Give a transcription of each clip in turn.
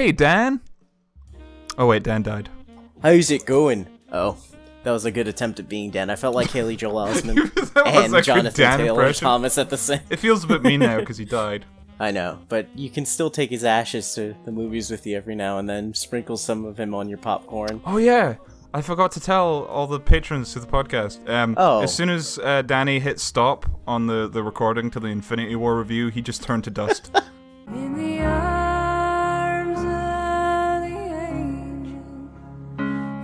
Hey, Dan! Oh wait, Dan died. How's it going? Oh, that was a good attempt at being Dan. I felt like Haley Joel Osment and and Jonathan Dan Taylor impression. Thomas at the same. It feels a bit mean now because he died. I know, but you can still take his ashes to the movies with you every now and then. Sprinkle some of him on your popcorn. Oh yeah, I forgot to tell all the patrons to the podcast. As soon as Danny hit stop on the recording to the Infinity War review, he just turned to dust. In the arms of the angel,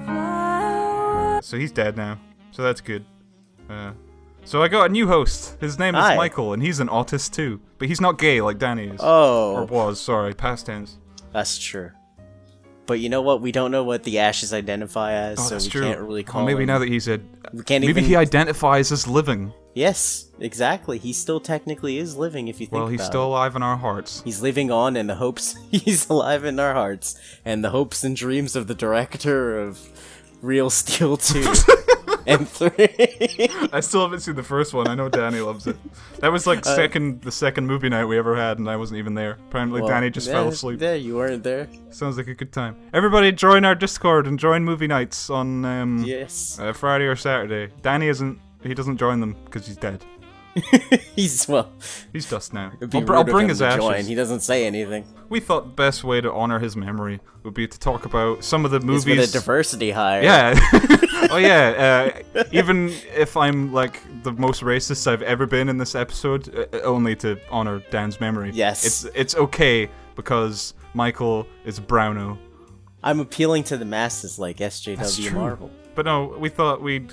fly. So he's dead now. So that's good. So I got a new host. His name is Hi. Michael, and he's an autist too. But he's not gay like Danny is. Oh, Or was, sorry, past tense. that's true. But you know what? We don't know what the ashes identify as, Oh, so that's we true. can't really call maybe him. now that he's a... We can't Maybe even... he identifies as living. Yes, exactly. He still technically is living, if you think Well, about he's it. still alive in our hearts. He's living on in the hopes he's alive in our hearts, and the hopes and dreams of the director of Real Steel 2 and 3. I still haven't seen the first one. I know Danny loves it. That was like the second movie night we ever had, and I wasn't even there. Apparently, Well, Danny just fell asleep. There, you weren't there. Sounds like a good time. Everybody, join our Discord and join movie nights on Yes. Friday or Saturday. Danny isn't. He doesn't join them because he's dead. He's Dust now. it'd be I'll rude of bring him his to ashes. join. He doesn't say anything. We thought the best way to honor his memory would be to talk about some of the He's movies. with a diversity hire. Yeah. Oh yeah. Even if I'm like the most racist I've ever been in this episode, only to honor Dan's memory. Yes. It's okay because Michael is Browno. I'm appealing to the masses like That's SJW true. Marvel. But no, we thought we'd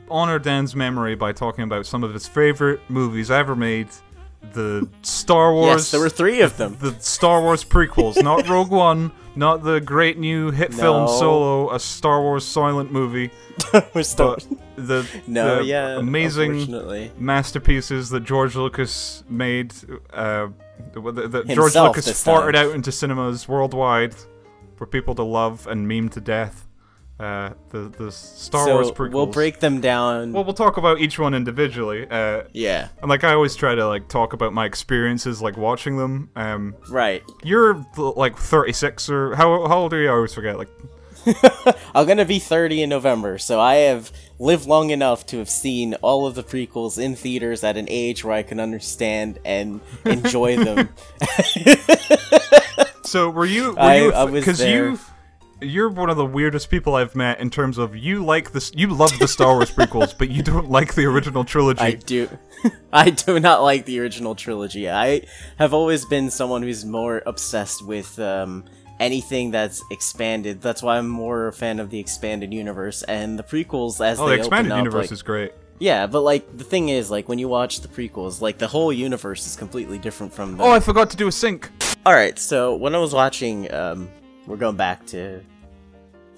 honor Dan's memory by talking about some of his favorite movies ever made. The Star Wars. Yes, there were 3 of them. The Star Wars prequels, not Rogue One, not the great new hit film No. Solo, a Star Wars silent movie. We're still... But the amazing unfortunately. masterpieces that George Lucas made, that George Himself Lucas this farted time. out into cinemas worldwide for people to love and meme to death. The Star Wars prequels. We'll break them down. Well, we'll talk about each one individually. Yeah. And like I always try to like talk about my experiences like watching them. Right. You're like 36 or how old are you? I always forget. Like I'm gonna be 30 in November, so I have lived long enough to have seen all of the prequels in theaters at an age where I can understand and enjoy them. So were you? I was there. You're one of the weirdest people I've met in terms of you like this. You love the Star Wars prequels, but you don't like the original trilogy. I do. I do not like the original trilogy. I have always been someone who's more obsessed with anything that's expanded. That's why I'm more a fan of the expanded universe and the prequels as Oh, they the expanded open up, universe like, is great. Yeah, but like the thing is, like when you watch the prequels, like the whole universe is completely different from the. Oh, I forgot to do a sync. All right, so when I was watching, we're going back to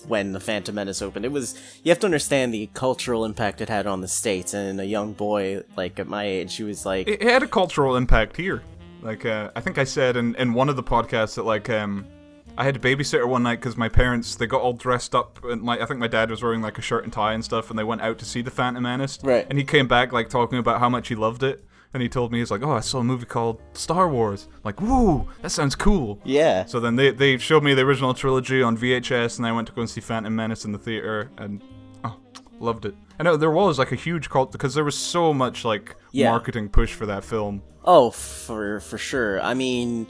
when the Phantom Menace opened. It was, you have to understand the cultural impact it had on the States, and a young boy like at my age, he was like, It had a cultural impact here. Like I think I said in one of the podcasts that like I had a babysitter one night because my parents, they got all dressed up, and I think my dad was wearing like a shirt and tie and stuff, and they went out to see the Phantom Menace. Right. And he came back like talking about how much he loved it, and he told me, he's like, oh, I saw a movie called Star Wars. I'm like, woo, that sounds cool. yeah. So then they showed me the original trilogy on VHS, and I went to go and see Phantom Menace in the theater, and oh, loved it. I know there was like a huge cult because there was so much like Yeah. marketing push for that film. Oh, for sure. I mean,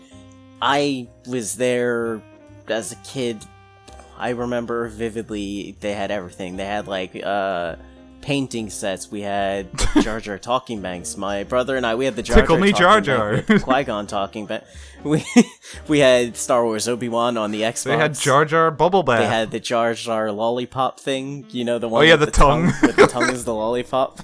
I was there as a kid. I remember vividly they had everything. They had like painting sets. We had Jar Jar talking banks. My brother and I, we had the Jar Jar Tickle me, talking Jar bank Jar. with Qui-Gon talking bank. We had Star Wars Obi-Wan on the Xbox. They had Jar Jar bubble bath. They had the Jar Jar lollipop thing, you know, the one. Oh, yeah, with the tongue. With the tongue is the lollipop.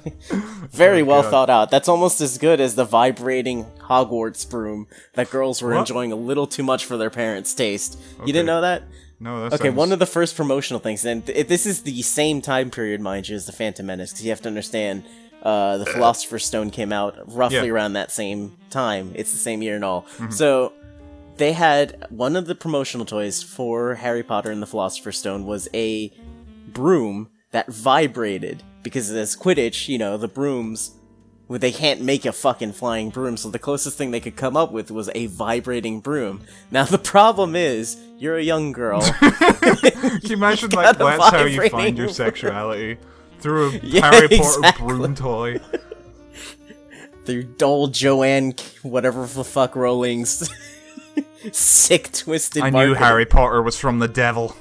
Very well God. thought out. That's almost as good as the vibrating Hogwarts broom that girls were What? enjoying a little too much for their parents' taste. You Okay. didn't know that? No, that's Okay, one of the first promotional things, and this is the same time period, mind you, as the Phantom Menace, because you have to understand. The Philosopher's Stone came out roughly Yeah. around that same time. It's the same year and all. So they had one of the promotional toys for Harry Potter and the Philosopher's Stone was a broom that vibrated because as Quidditch, you know, the brooms Well, they can't make a fucking flying broom, so the closest thing they could come up with was a vibrating broom. Now, the problem is, you're a young girl. Can you imagine, like, got a that's how you vibrating find your broom. sexuality? Through a Yeah, Harry Potter exactly. broom toy. Through old Joanne, whatever the fuck Rowling's sick, twisted I knew marketing. Harry Potter was from the devil.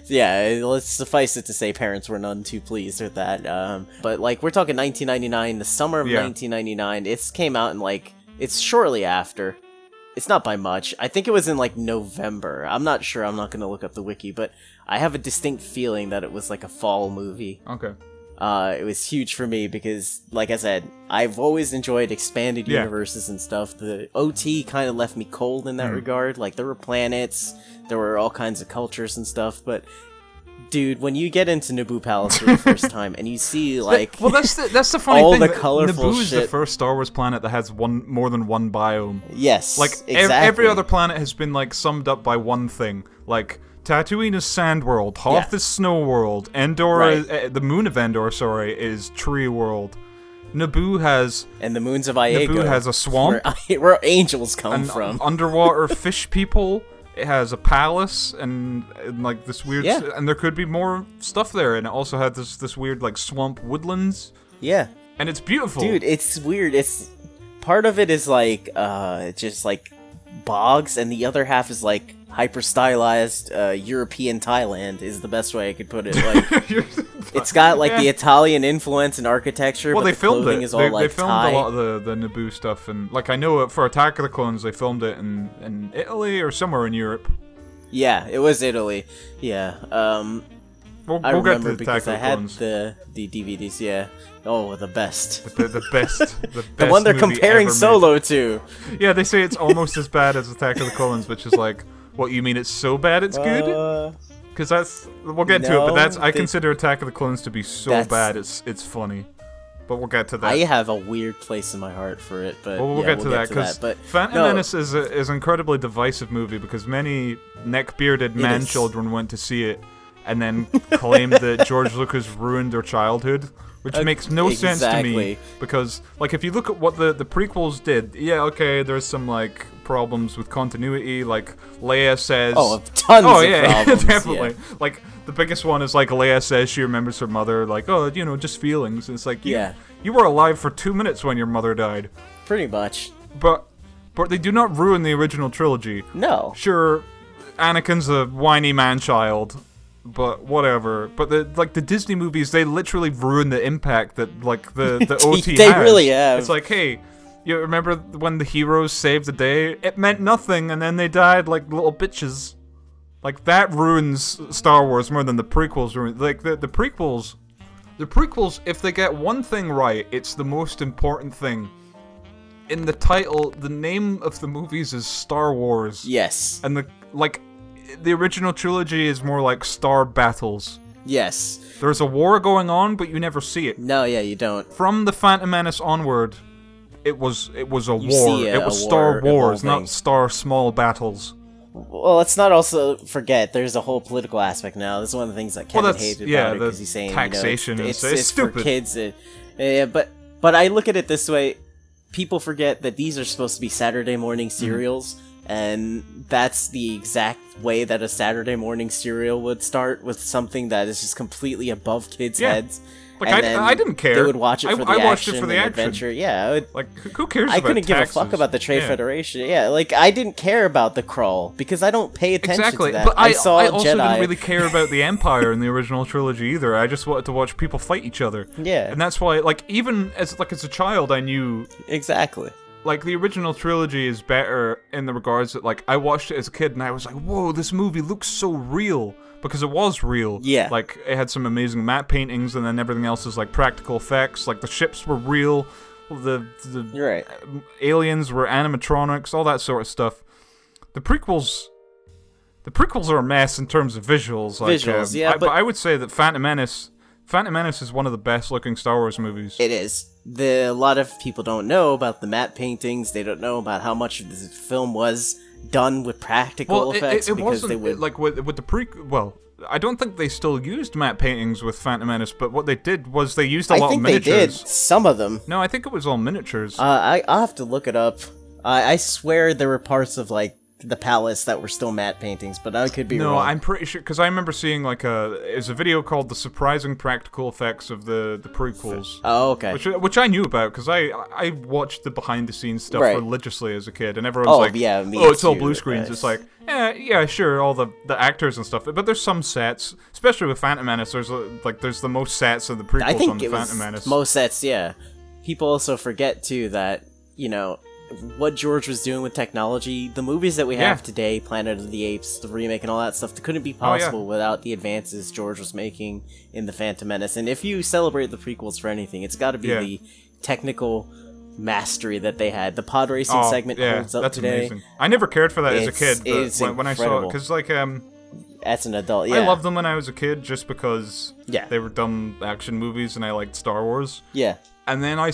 Yeah, let's suffice it to say parents were none too pleased with that. But, like, we're talking 1999, the summer of Yeah. 1999. It came out in, like, it's shortly after. It's not by much. I think it was in, like, November. I'm not sure. I'm not going to look up the wiki, but I have a distinct feeling that it was, like, a fall movie. Okay. It was huge for me because, like I said, I've always enjoyed expanded Yeah. universes and stuff. The OT kind of left me cold in that Mm. regard. Like, there were planets, there were all kinds of cultures and stuff, but dude, when you get into Naboo Palace for the first time and you see, like, Well, that's the funny all thing. the that colorful Naboo is the shit. first Star Wars planet that has more than one biome. yes, Like exactly. every other planet has been like summed up by one thing. Like Tatooine is Sand World, Hoth Yeah. is Snow World, Endor, Right. the moon of Endor, is Tree World. Naboo has and the moons of Iago. Naboo has a swamp, where angels come an from. underwater fish people. It has a palace and like this weird, Yeah. and there could be more stuff there. And it also had this weird like swamp woodlands, Yeah. and it's beautiful, Dude, it's weird. It's part of it is like just like bogs, and the other half is like hyper stylized European Thailand is the best way I could put it. Like it's got like the Italian influence in architecture. Well, but they the filmed clothing it. Is all They like filmed Thai. a lot of the Naboo stuff, and like I know for Attack of the Clones, they filmed it in Italy or somewhere in Europe. Yeah, it was Italy. Yeah. We'll I get remember to the Attack because of I the had Clones. the DVDs. Yeah. Oh, the best. The best, the The one they're movie comparing ever made. Solo to. Yeah, they say it's almost as bad as Attack of the Clones, which is like, what you mean? It's so bad it's good? Because that's we'll get to it, but no, that's I they- consider Attack of the Clones to be so That's- bad it's funny. But we'll get to that. I have a weird place in my heart for it, but Well, we'll yeah, get to that because But Phantom no, Menace is an incredibly divisive movie because many neck-bearded is. man-children went to see it and then claimed that George Lucas ruined their childhood, which makes no sense to me exactly. because, like, if you look at what the prequels did, yeah, okay, there's some, like, problems with continuity, like, Leia says... Oh, tons Oh, of yeah, problems. definitely. Yeah. Like, the biggest one is, like, Leia says she remembers her mother, like, oh, you know, just feelings. And it's like, Yeah. you were alive for 2 minutes when your mother died. Pretty much. But they do not ruin the original trilogy. No. Sure, Anakin's a whiny man-child, but whatever. But the Disney movies, they literally ruin the impact that like the OT They has. really have. It's like, hey, you remember when the heroes saved the day? It meant nothing, and then they died like little bitches. Like that ruins Star Wars more than the prequels ruin. Like the prequels. The prequels, if they get one thing right, it's the most important thing. In the title, the name of the movies is Star Wars. Yes. And the original trilogy is more like Star Battles. Yes. There's a war going on, but you never see it. No, yeah, you don't. From the Phantom Menace onward, it was a war. see It a was Star war Wars, evolving. not Star Small Battles. Well, let's not also forget there's a whole political aspect now. This is one of the things that Kevin that's- hated yeah, about it the because he's saying taxation you know, is- it's it's for stupid. kids. Yeah, but I look at it this way: people forget that these are supposed to be Saturday morning Mm-hmm. serials, and that's the exact way that a Saturday morning serial would start, with something that is just completely above kids' Yeah. heads. Like, And I then didn't care. They would watch it for the I action watched it for the and action. adventure. Yeah, I would, Like, who cares I about couldn't give a taxes? fuck about the Trade Yeah. Federation. Yeah, like I didn't care about the crawl because I don't pay attention Exactly, to that. but I saw also Jedi. didn't really care about the Empire in the original trilogy either. I just wanted to watch people fight each other. Yeah. And that's why, like, even as a child, I knew, Exactly. like, the original trilogy is better in the regards that, like, I watched it as a kid and I was like, whoa, this movie looks so real. Because it was real. Yeah. Like, it had some amazing matte paintings and then everything else is, like, practical effects. Like, the ships were real. The You're right. aliens were animatronics, all that sort of stuff. The prequels are a mess in terms of visuals. Like, Visuals, yeah, but but- I would say that Phantom Menace is one of the best looking Star Wars movies. It is. A lot of people don't know about the matte paintings. They don't know about how much of this film was done with practical effects it because wasn't they would. like with the I don't think they still used matte paintings with Phantom Menace, but what they did was they used a lot I of think they miniatures. did some of them. No, I think it was all miniatures. I'll have to look it up. I swear there were parts of like the palace that were still matte paintings, but I could be wrong. No, I'm pretty sure, because I remember seeing like it's a video called "The Surprising Practical Effects of the Prequels." Oh, okay. Which I knew about because I watched the behind the scenes stuff Right. religiously as a kid, and everyone's like, yeah, me "Oh, it's all too. blue screens." It's like, yeah, sure, all the actors and stuff, but there's some sets, especially with Phantom Menace. There's the most sets of the prequels I think on the it Phantom was Menace. most sets. Yeah, people also forget too that what George was doing with technology. The movies that we have today, Planet of the Apes, the remake, and all that stuff, couldn't be possible without the advances George was making in the Phantom Menace. And if you celebrate the prequels for anything, it's got to be the technical mastery that they had. The pod racing segment holds up that's today. Amazing. I never cared for that as a kid, It's but when I saw it, incredible. because like As an adult, I loved them when I was a kid just because Yeah. they were dumb action movies and I liked Star Wars. Yeah. And then I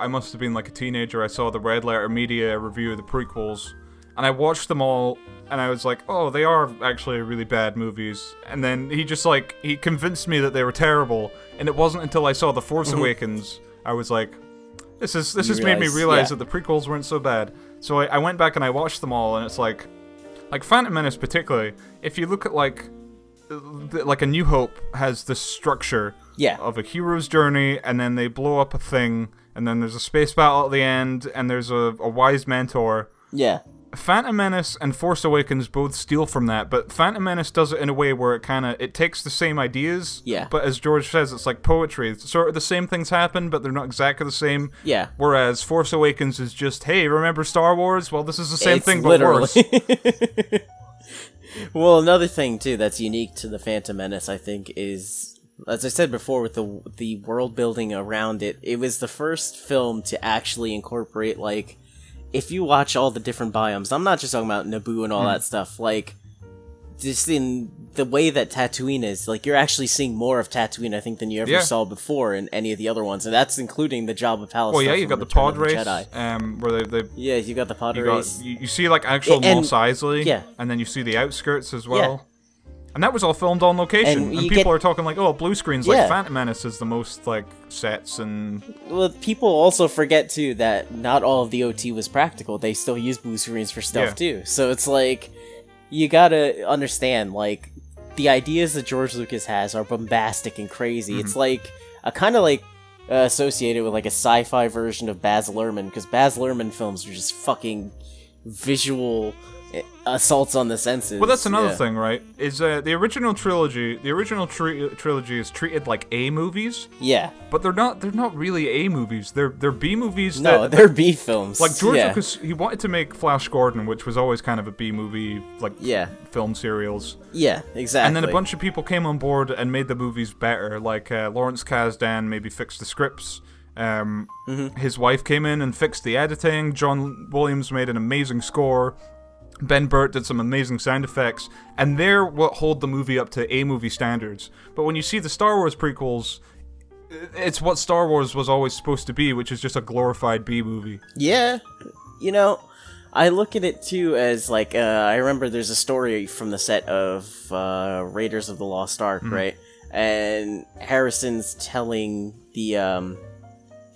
must have been like a teenager, I saw the Red Letter Media review of the prequels, and I watched them all, and I was like, oh, they are actually really bad movies. And then he convinced me that they were terrible, and it wasn't until I saw The Force Awakens, I was like, this has made me realize that the prequels weren't so bad. So I went back and I watched them all, and it's like Phantom Menace particularly, if you look at like A New Hope has this structure of a hero's journey, and then they blow up a thing, and then there's a space battle at the end, and there's a wise mentor. Yeah. Phantom Menace and Force Awakens both steal from that, but Phantom Menace does it in a way where it takes the same ideas, but as George says, it's like poetry. It's sort of the same things happen, but they're not exactly the same. Yeah. Whereas Force Awakens is just, hey, remember Star Wars? Well, this is the same thing, but literally worse. Well, another thing too that's unique to the Phantom Menace, I think, is, as I said before, with the world building around it. It was the first film to actually incorporate, like, if you watch all the different biomes, I'm not just talking about Naboo and all that stuff, like, just in the way that Tatooine is, like, you're actually seeing more of Tatooine, I think, than you ever saw before in any of the other ones, and that's including the Jabba Palace. Well, yeah, stuff you from got the Return pod of the race, Jedi. where they Yeah, you got the pod race. You see, like, actual Mos Eisley, and then you see the outskirts as well. And that was all filmed on location, and people are talking like, oh, blue screens, like Phantom Menace is the most, like, sets and... Well, people also forget, too, that not all of the OT was practical. They still use blue screens for stuff, too. So it's like, you gotta understand, like, the ideas that George Lucas has are bombastic and crazy. It's like, kind of like, associated with, like, a sci-fi version of Baz Luhrmann, because Baz Luhrmann films are just fucking visual assaults on the senses. Well, that's another thing, right? Is the original trilogy? The original trilogy is treated like A movies. Yeah, but they're not really A movies. They're B movies. No, they're B films. Like George Lucas, he wanted to make Flash Gordon, which was always kind of a B movie, like film serials. Yeah, exactly. And then a bunch of people came on board and made the movies better. Like Lawrence Kasdan maybe fixed the scripts. His wife came in and fixed the editing. John Williams made an amazing score. Ben Burt did some amazing sound effects, and they're what hold the movie up to A-movie standards. But when you see the Star Wars prequels, it's what Star Wars was always supposed to be, which is just a glorified B-movie. Yeah, I look at it too as, like, I remember there's a story from the set of Raiders of the Lost Ark, right? And Harrison's telling the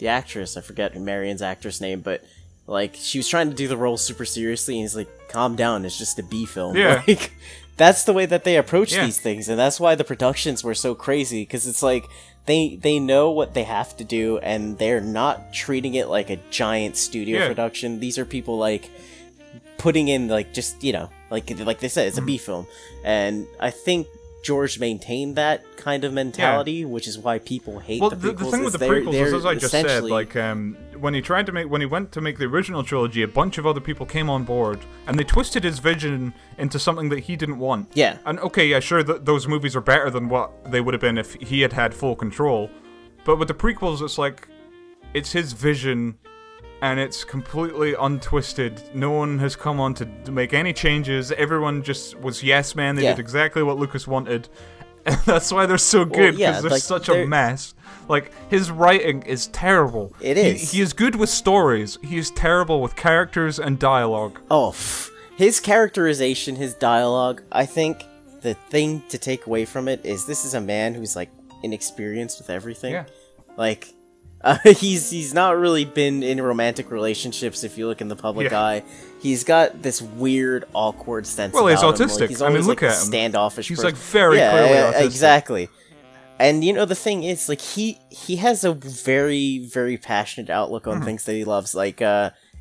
actress, I forget Marion's actress name, but, like, she was trying to do the role super seriously, and he's like, calm down, it's just a B film. Yeah. Like, that's the way that they approach these things, and that's why the productions were so crazy, because it's like, they know what they have to do, and they're not treating it like a giant studio production. These are people, like, putting in, like, just, like they said, it's a B film. And I think George maintained that kind of mentality, which is why people hate the prequels. The thing with the prequels is, as I just said, like, when he went to make the original trilogy, a bunch of other people came on board, and they twisted his vision into something that he didn't want. Yeah. And okay, yeah, sure, those movies are better than what they would have been if he had had full control. But with the prequels, it's like, it's his vision, and it's completely untwisted. No one has come on to make any changes. Everyone just was yes man. They did exactly what Lucas wanted. And that's why they're so good, because they're such a mess. Like, his writing is terrible. It is. He is good with stories. He is terrible with characters and dialogue. Oh, his characterization, his dialogue, I think the thing to take away from it is this is a man who's like inexperienced with everything. Yeah. Like, he's not really been in romantic relationships. If you look in the public eye, he's got this weird, awkward sense. Well, he's about him. autistic. Like, he's I mean, always, look like, at him. Standoffish. He's person. like very clearly autistic. Exactly. And you know the thing is, like, he has a very, very passionate outlook on things that he loves. Like,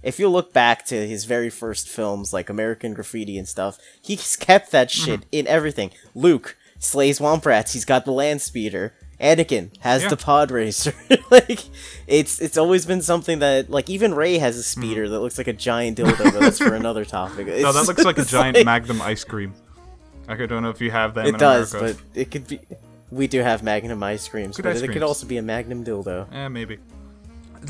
if you look back to his very first films, like American Graffiti and stuff, he's kept that shit in everything. Luke slays Womp Rats. He's got the land speeder. Anakin has the pod racer. Like, it's always been something that, like, even Rey has a speeder that looks like a giant dildo, but that's for another topic. No, that looks like a giant Magnum ice cream. Like, I don't know if you have them in America. It does, but it could be... We do have Magnum ice creams, but it could also be a Magnum dildo. Maybe.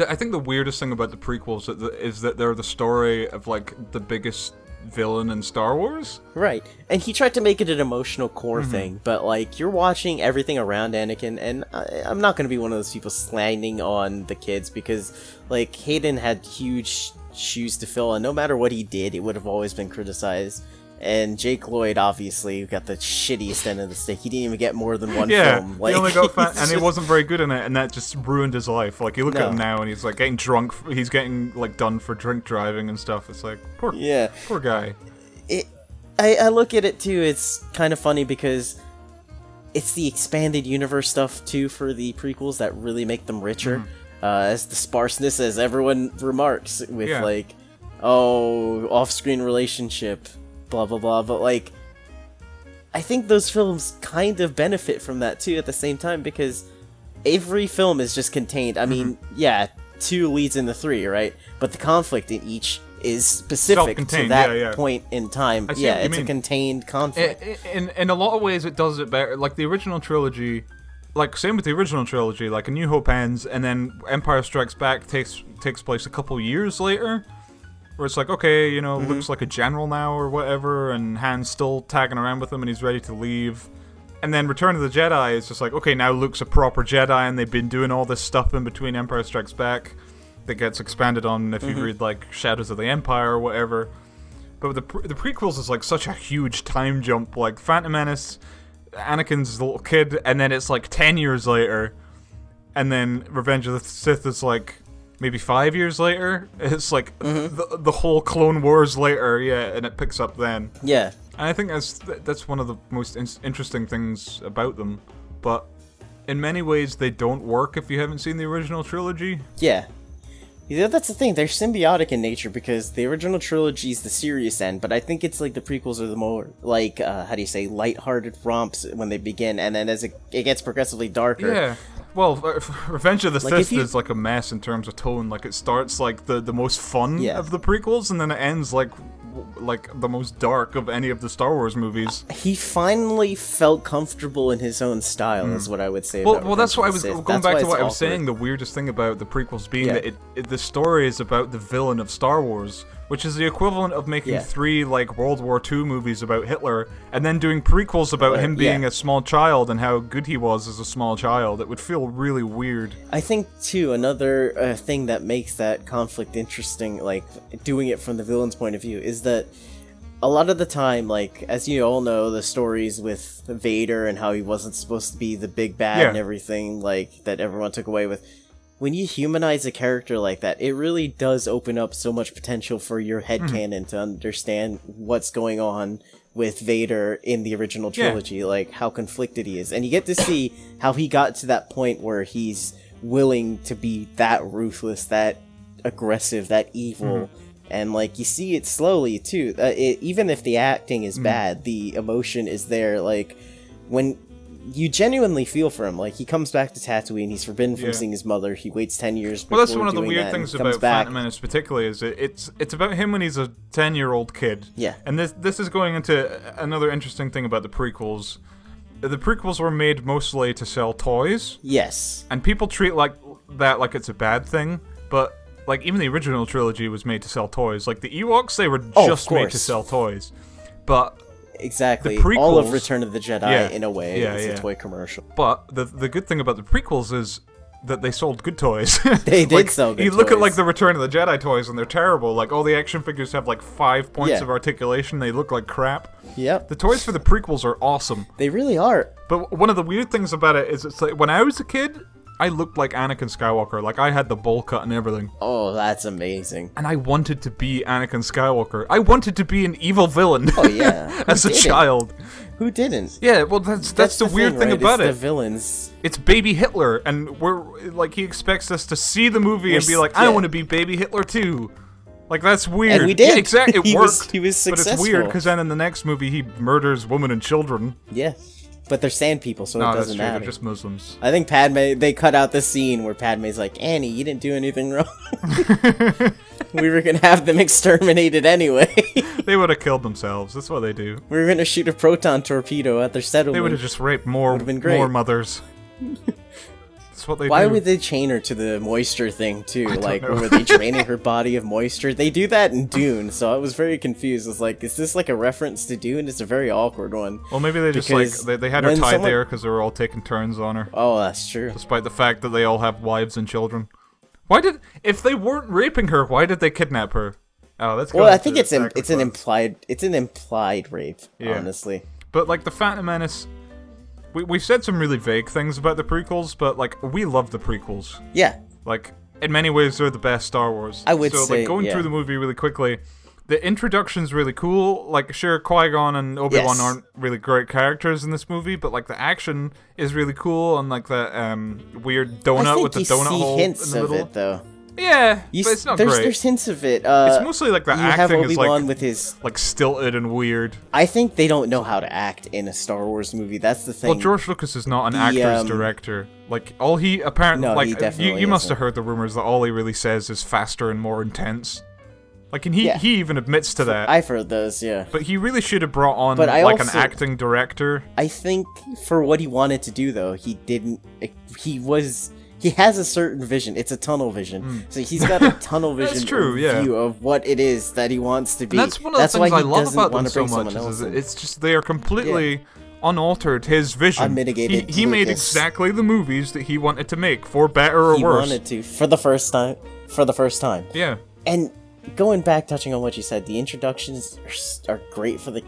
I think the weirdest thing about the prequels is that they're the story of, like, the biggest villain in Star Wars. Right. And he tried to make it an emotional core thing, but, like, you're watching everything around Anakin, and I'm not going to be one of those people slanding on the kids, because, like, Hayden had huge shoes to fill, and no matter what he did, it would have always been criticized. And Jake Lloyd obviously got the shittiest end of the stick. He didn't even get more than one film. Like, he only got and he wasn't very good in it, and that just ruined his life. Like, you look at him now, and he's like getting drunk. He's getting like done for drink driving and stuff. It's like poor guy. I look at it too. It's kind of funny because it's the expanded universe stuff too for the prequels that really make them richer. As the sparseness, as everyone remarks, with like, oh, off-screen relationship. Blah blah blah, but like, I think those films kind of benefit from that too at the same time, because every film is just contained. I mean, 2 leads into 3, right? But the conflict in each is specific to that point in time. It's a contained conflict. In a lot of ways, it does it better. Like the original trilogy, like same with the original trilogy. Like A New Hope ends, and then Empire Strikes Back takes place a couple years later. Where it's like, okay, you know, Luke's like a general now or whatever, and Han's still tagging around with him and he's ready to leave. And then Return of the Jedi is just like, okay, now Luke's a proper Jedi and they've been doing all this stuff in between Empire Strikes Back that gets expanded on if you read, like, Shadows of the Empire or whatever. But the prequels is, like, such a huge time jump. Like, Phantom Menace, Anakin's a little kid, and then it's, like, 10 years later. And then Revenge of the Sith is, like... maybe 5 years later. It's like the whole Clone Wars later, and it picks up then. Yeah. And I think that's one of the most interesting things about them. But in many ways, they don't work if you haven't seen the original trilogy. Yeah. That's the thing, they're symbiotic in nature, because the original trilogy is the serious end, but I think it's like the prequels are the more, like, lighthearted romps when they begin, and then as it gets progressively darker. Yeah. Well, Revenge of the Sith is like a mess in terms of tone. Like, it starts like the most fun of the prequels, and then it ends like the most dark of any of the Star Wars movies. He finally felt comfortable in his own style, is what I would say. Well, that's what I was going back to what I was saying. The weirdest thing about the prequels being that the story is about the villain of Star Wars, which is the equivalent of making 3 like World War II movies about Hitler, and then doing prequels about him being a small child and how good he was as a small child. It would feel really weird. I think too another thing that makes that conflict interesting, like doing it from the villain's point of view, is that a lot of the time, like, as you all know, the stories with Vader and how he wasn't supposed to be the big bad and everything, like, that everyone took away with. When you humanize a character like that, it really does open up so much potential for your headcanon to understand what's going on with Vader in the original trilogy, like how conflicted he is. And you get to see how he got to that point where he's willing to be that ruthless, that aggressive, that evil. And, like, you see it slowly, too. Even if the acting is bad, the emotion is there. Like, when you genuinely feel for him. Like, he comes back to Tatooine, he's forbidden from seeing his mother, he waits 10 years before Well, that's one of the doing weird that, things and comes about back. Phantom Menace particularly, is it's about him when he's a 10-year-old kid. Yeah. And this is going into another interesting thing about the prequels. The prequels were made mostly to sell toys. Yes. And people treat that like it's a bad thing, but... like, even the original trilogy was made to sell toys. Like, the Ewoks, they were just made to sell toys. But... exactly. The prequels, all of Return of the Jedi, in a way, is a toy commercial. But the good thing about the prequels is that they sold good toys. They did sell good You look at toys. like the Return of the Jedi toys, and they're terrible. Like all the action figures have like 5 points Yeah. of articulation. They look like crap. Yep. The toys for the prequels are awesome. They really are. But one of the weird things about it is, it's like when I was a kid, I looked like Anakin Skywalker. Like I had the bowl cut and everything. Oh, that's amazing. And I wanted to be Anakin Skywalker. I wanted to be an evil villain. Oh yeah. As Who a didn't? child. Who didn't? Yeah, well, that's the weird thing right? about It's it. The villains. It's baby Hitler, and we're like, he expects us to see the movie and be like, I yeah. want to be baby Hitler too. Like that's weird. And we did. Yeah, exactly. It He worked. was- he was But it's successful. weird because then in the next movie he murders women and children. Yeah. But they're sand people, so No, it that's doesn't true. matter. They're just Muslims. I think Padme, they cut out the scene where Padme's like, Annie, you didn't do anything wrong. We were gonna have them exterminated anyway. They would have killed themselves. That's what they do. We were gonna shoot a proton torpedo at their settlement. They would have just raped more Would've been great. mothers. That's what they Why do. would they chain her to the moisture thing too? Like, know. were they draining her body of moisture? They do that in Dune, so I was very confused. I was like, is this like a reference to Dune? It's a very awkward one. Well, maybe they just like Because they had her when tied someone- there because they were all taking turns on her, Oh, that's true. despite the fact that they all have wives and children. Why did, if they weren't raping her, why did they kidnap her? Oh, that's Well, going I think to it's an sacrifice. implied rape, Yeah. honestly. But like the Phantom Menace, we've said some really vague things about the prequels, but like we love the prequels. Yeah. Like in many ways, they're the best Star Wars. I would so, say, like going yeah. through the movie really quickly, the introduction's really cool. Like sure, Qui-Gon and Obi-Wan Yes. aren't really great characters in this movie, but like the action is really cool, and like the weird I donut think with the you donut see hole hints in the of middle. it, though. Yeah, You but it's not there's great. there's hints of it. It's mostly like the you have acting is Obi-Wan like with his. like stilted and weird. I think they don't know how to act in a Star Wars movie. That's the thing. Well, George Lucas is not an The, actor's director. Like all he apparently, No, he like definitely you must isn't. have heard the rumors that all he really says is faster and more intense. Like, and he Yeah. he even admits to that. I've heard those, yeah. But he really should have brought on But I like also- an acting director. I think for what he wanted to do, though, he didn't. He has a certain vision. It's a tunnel vision. So he's got a tunnel That's vision true, yeah. view of what it is that he wants to be. And that's one of the That's why things I he love doesn't about them want to so bring much. someone else Is in. it's just they are completely unaltered. His vision. Unmitigated He made Lucas. exactly the movies that he wanted to make, for better or He worse. wanted to for the first time. Yeah. And going back, touching on what you said, the introductions are great for the,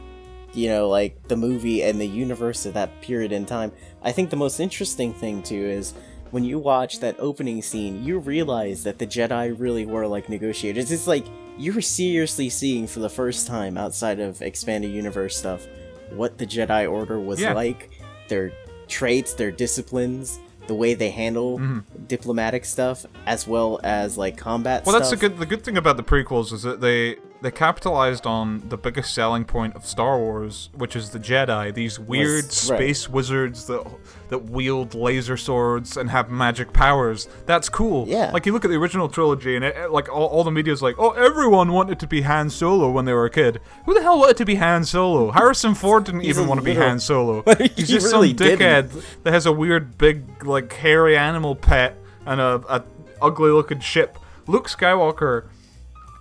like the movie and the universe of that period in time. I think the most interesting thing too is when you watch that opening scene, you realize that the Jedi really were like negotiators. It's like you're seriously seeing for the first time outside of expanded universe stuff what the Jedi Order was Yeah. like, their traits, their disciplines, the way they handle diplomatic stuff, as well as like combat Well, stuff. that's the good thing about the prequels is that they capitalized on the biggest selling point of Star Wars, which is the Jedi. These weird right. space wizards that wield laser swords and have magic powers. That's cool. Yeah. Like you look at the original trilogy, and like all the media's like, oh, everyone wanted to be Han Solo when they were a kid. Who the hell wanted to be Han Solo? Harrison Ford didn't He's even a want to be little- Han Solo. He He's just really some dickhead didn't. that has a weird big like hairy animal pet and a ugly looking ship. Luke Skywalker,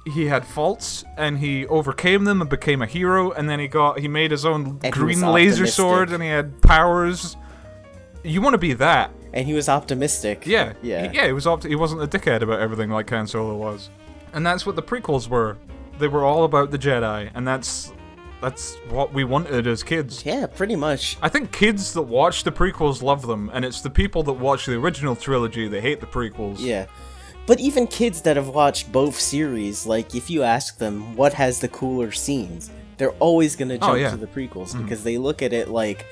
he had faults and he overcame them and became a hero, and then he made his own And he green was laser optimistic. sword and he had powers. You want to be that. And he was optimistic. Yeah. Yeah. He wasn't a dickhead about everything like Han Solo was. And that's what the prequels were. They were all about the Jedi, and that's what we wanted as kids. Yeah, pretty much. I think kids that watch the prequels love them, and it's the people that watch the original trilogy that hate the prequels. Yeah. But even kids that have watched both series, like, if you ask them what has the cooler scenes, they're always gonna jump yeah. to the prequels because they look at it like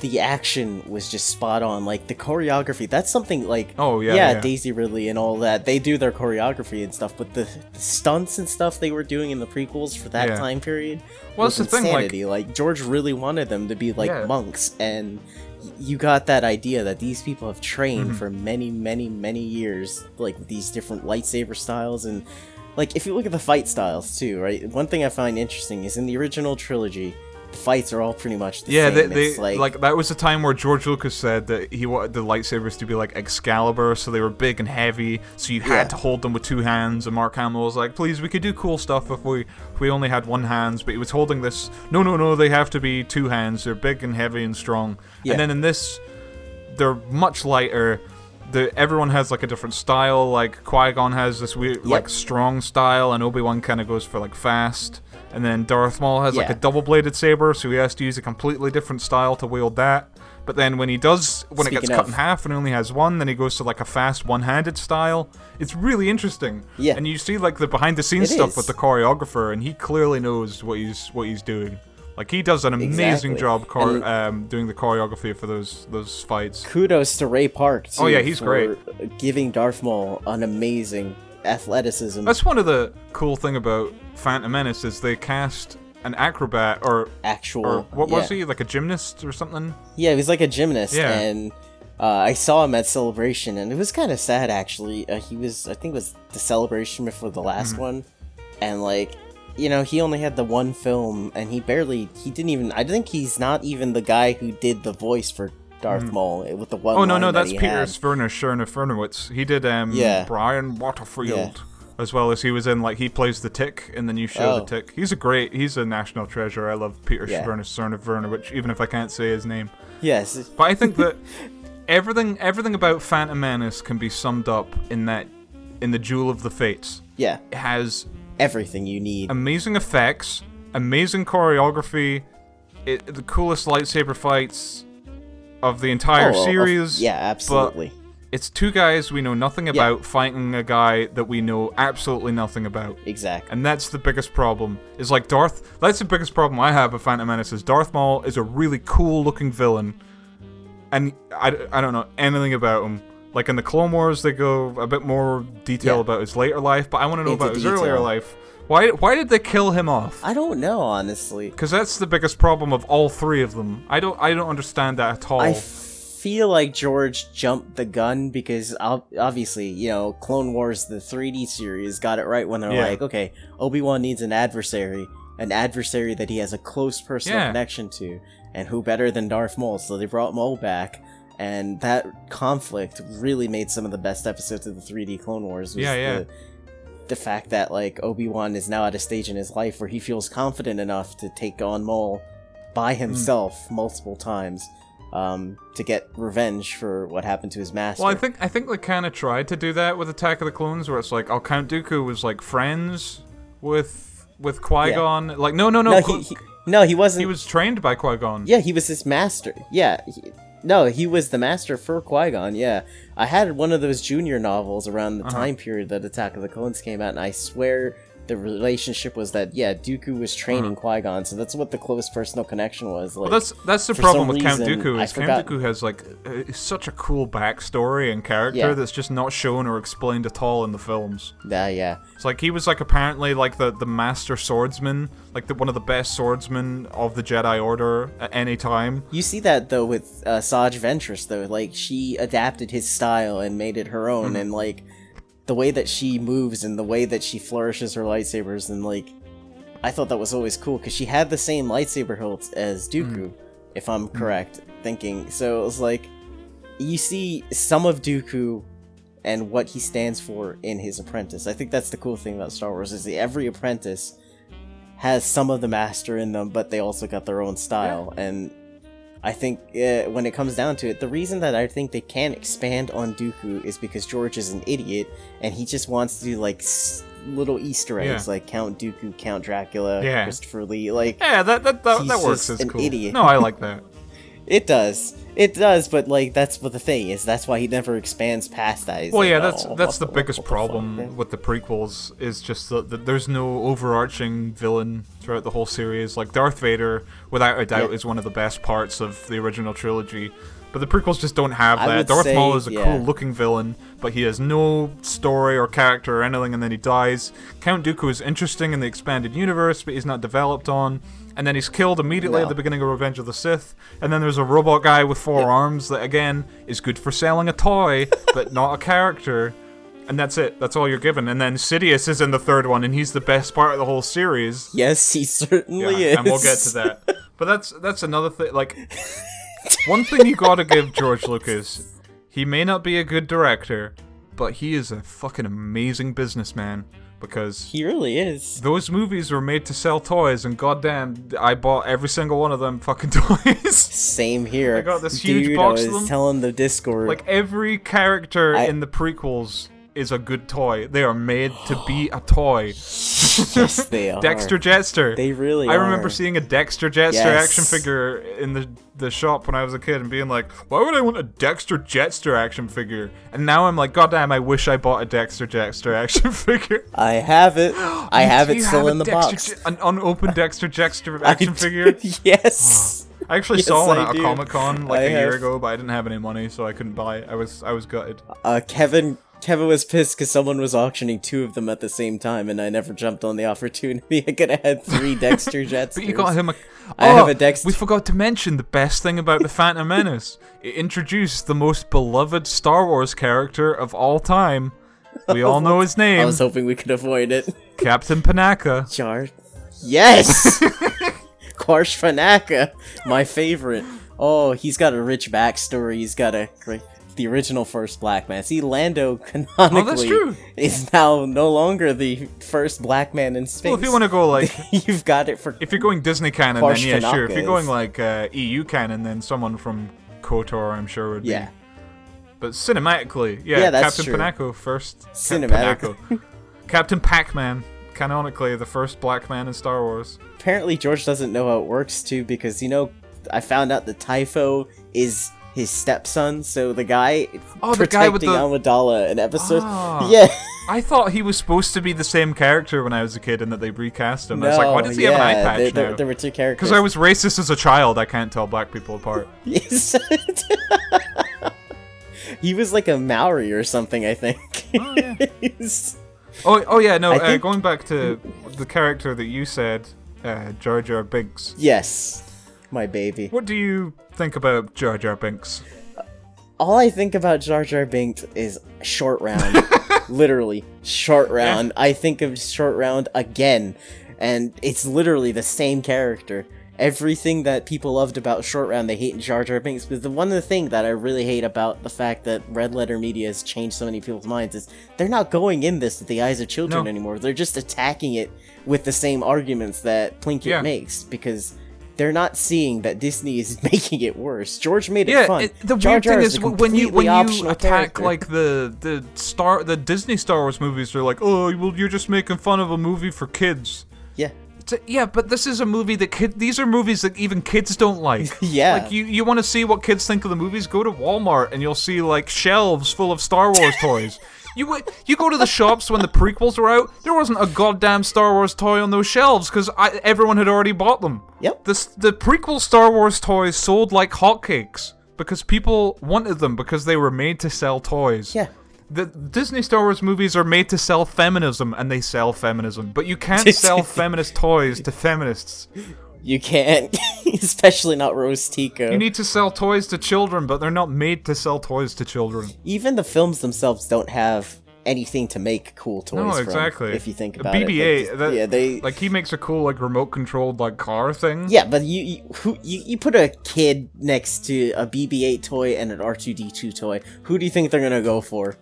the action was just spot on. Like, the choreography, that's something like... Oh, yeah. Daisy Ridley and all that, they do their choreography and stuff, but the stunts and stuff they were doing in the prequels for that Yeah. time period Well, was that's the thing, like- insanity. Like, George really wanted them to be like Yeah. monks, and you got that idea that these people have trained Mm-hmm. for many, many, many years, like these different lightsaber styles, and like if you look at the fight styles too, right? One thing I find interesting is in the original trilogy, the fights are all pretty much the Yeah, same. they It's like that was the time where George Lucas said that he wanted the lightsabers to be like Excalibur, so they were big and heavy, so you had Yeah. to hold them with two hands. And Mark Hamill was like, "Please, we could do cool stuff if we only had one hands." But he was holding this. No, they have to be two hands. They're big and heavy and strong. Yeah. And then in this, they're much lighter. everyone has like a different style. Like Qui-Gon has this weird, like strong style, and Obi-Wan kind of goes for like fast. And then Darth Maul has like a double-bladed saber, so he has to use a completely different style to wield that. But then when it gets cut in half and only has one, then he goes to like a fast one-handed style. It's really interesting. Yeah. And you see like the behind-the-scenes stuff with the choreographer, and he clearly knows what he's doing. Like he does an amazing job doing the choreography for those fights. Kudos to Ray Park too. Oh yeah, he's great. Giving Darth Maul an amazing athleticism. That's one of the cool thing about Phantom Menace is they cast an acrobat or what was he, like a gymnast or something? Yeah, he was like a gymnast, and I saw him at Celebration, and it was kind of sad actually. He was, I think it was the Celebration before the last one, and like, you know, he only had the one film, and I think he's not even the guy who did the voice for Darth Maul with the one. Oh no, that's Peter Fernowitz. He did Brian Waterfield. As well as he was in, like, he plays the Tick in the new show, The Tick. He's a national treasure. I love Peter Fernowitz, even if I can't say his name. Yes. But I think that everything about Phantom Menace can be summed up in the Jewel of the Fates. Yeah. It has everything you need. Amazing effects, amazing choreography, the coolest lightsaber fights of the entire series. Yeah, absolutely. But it's two guys we know nothing about fighting a guy that we know absolutely nothing about. Exactly. And that's the biggest problem. Is like that's the biggest problem I have with Phantom Menace is Darth Maul is a really cool looking villain. And I don't know anything about him. Like in the Clone Wars they go a bit more detail about his later life, but I want to know about his earlier life. Why did they kill him off? I don't know, honestly. Because that's the biggest problem of all three of them. I don't understand that at all. I feel like George jumped the gun because obviously, you know, Clone Wars, the 3D series, got it right when they're like, okay, Obi-Wan needs an adversary that he has a close personal connection to, and who better than Darth Maul? So they brought Maul back, and that conflict really made some of the best episodes of the 3D Clone Wars. The fact that, like, Obi-Wan is now at a stage in his life where he feels confident enough to take on Maul by himself multiple times. To get revenge for what happened to his master. Well, I think they kind of tried to do that with Attack of the Clones, where it's like, Count Dooku was like friends with Qui-Gon. Yeah. Like, no, he wasn't. He was trained by Qui-Gon. Yeah, he was his master. Yeah, he was the master for Qui-Gon. Yeah, I had one of those junior novels around the time period that Attack of the Clones came out, and I swear the relationship was that Dooku was training Qui-Gon, so that's what the close personal connection was. Like, well, that's the problem with Count Dooku. Is Count Dooku has like such a cool backstory and character that's just not shown or explained at all in the films. Yeah. It's like he was like apparently like the master swordsman, like one of the best swordsmen of the Jedi Order at any time. You see that though with Saj Ventress though, like she adapted his style and made it her own, and like the way that she moves and the way that she flourishes her lightsabers, and like I thought that was always cool because she had the same lightsaber hilts as Dooku, if I'm correct thinking. So it was like you see some of Dooku and what he stands for in his apprentice. I think that's the cool thing about Star Wars is that every apprentice has some of the master in them, but they also got their own style. And I think when it comes down to it, the reason that I think they can't expand on Dooku is because George is an idiot, and he just wants to do, like, little Easter eggs, like Count Dooku, Count Dracula, Christopher Lee, like... Yeah, that works as cool. Idiot. No, I like that. It does, but, like, that's what the thing is. That's why he never expands past that. He's that's the biggest problem with the prequels, is just that there's no overarching villain throughout the whole series. Like, Darth Vader, without a doubt, is one of the best parts of the original trilogy. But the prequels just don't have that. Darth Maul is a cool-looking villain, but he has no story or character or anything, and then he dies. Count Dooku is interesting in the expanded universe, but he's not developed on. And then he's killed immediately at the beginning of Revenge of the Sith. And then there's a robot guy with 4 arms that, again, is good for selling a toy, but not a character. And that's it. That's all you're given. And then Sidious is in the 3rd one, and he's the best part of the whole series. Yes, he certainly is. And we'll get to that. But that's another thing. Like, one thing you gotta give George Lucas, he may not be a good director, but he is a fucking amazing businessman. because He really is. those movies were made to sell toys, and goddamn, I bought every single one of them fucking toys. Same here. I got this huge Dude, box I of was them. telling the Discord. Like, every character in the prequels is a good toy. They are made to be a toy. yes, they are. Dexter Jetster. They really I are. remember seeing a Dexter Jetster Yes. action figure in the shop when I was a kid and being like, why would I want a Dexter Jetster action figure? And now I'm like, goddamn, I wish I bought a Dexter Jetster action figure. I have it. I have it You still a in the Dexter box. An unopened Dexter Jetster action figure? Yes. I actually Yes, saw one I at a do. Comic-Con like I a year have- ago, but I didn't have any money, so I couldn't buy it. I was gutted. Kevin was pissed because someone was auctioning 2 of them at the same time, and I never jumped on the opportunity. I could have had 3 Dexter Jetsters. But you got him a... I have a Dexter. We forgot to mention the best thing about The Phantom Menace. It introduced the most beloved Star Wars character of all time. We all know his I name. was hoping we could avoid it. Captain Panaka. Jar. Yes! Quarsh Fanaka, my favorite. Oh, he's got a rich backstory. He's got the original first black man. See, Lando canonically true. is now no longer the first black man in space. Well, if you want to go like... You've got it for... If you're going Disney canon, Quarsh then yeah, sure. If Fanaka you're going is- like EU canon, then someone from KOTOR, I'm sure, would be... Yeah. But cinematically, yeah, Yeah, that's Captain true. Panako first. Cinematic. Captain Pac-Man, canonically the first black man in Star Wars. Apparently, George doesn't know how it works, too, because, you know, I found out that Typho is his stepson, so the guy Oh, the guy with protecting the- Amidala in episodes. Ah. Yeah. I thought he was supposed to be the same character when I was a kid and that they recast him. I was like, why does he have an eye patch now? There were 2 characters. Because I was racist as a child, I can't tell black people apart. Yes. He was like a Maori or something, I think. Oh, yeah. He's- Oh yeah, no, I think- going back to the character that you said, Jar Jar Binks. Yes, my baby. What do you think about Jar Jar Binks? All I think about Jar Jar Binks is short round. Literally, short round. I think of short round again, and it's literally the same character. Everything that people loved about Short Round, they hate in Jar Jar Binks. But one of the things that I really hate about the fact that Red Letter Media has changed so many people's minds is they're not going in this with the eyes of children No. anymore. They're just attacking it with the same arguments that Plinkett Yeah. makes, because they're not seeing that Disney is making it worse. George made it Yeah, fun. the Jar weird Jar thing is is a when you completely optional attack character. like the Disney Star Wars movies, they're like, oh, well, you're just making fun of a movie for kids. Yeah. Yeah, but this is a movie that these are movies that even kids don't like. Yeah. Like, you want to see what kids think of the movies? Go to Walmart and you'll see, like, shelves full of Star Wars toys. You go to the shops when the prequels were out, there wasn't a goddamn Star Wars toy on those shelves because everyone had already bought them. Yep. The prequel Star Wars toys sold like hotcakes because people wanted them because they were made to sell toys. Yeah. The Disney Star Wars movies are made to sell feminism, and they sell feminism. But you can't sell feminist toys to feminists. You can't, especially not Rose Tico. You need to sell toys to children, but they're not made to sell toys to children. Even the films themselves don't have anything to make cool toys No, from, exactly. if you think about BB-8, it. like he makes a cool like remote-controlled like car thing. Yeah, but you put a kid next to a BB-8 toy and an R2-D2 toy. Who do you think they're gonna go for?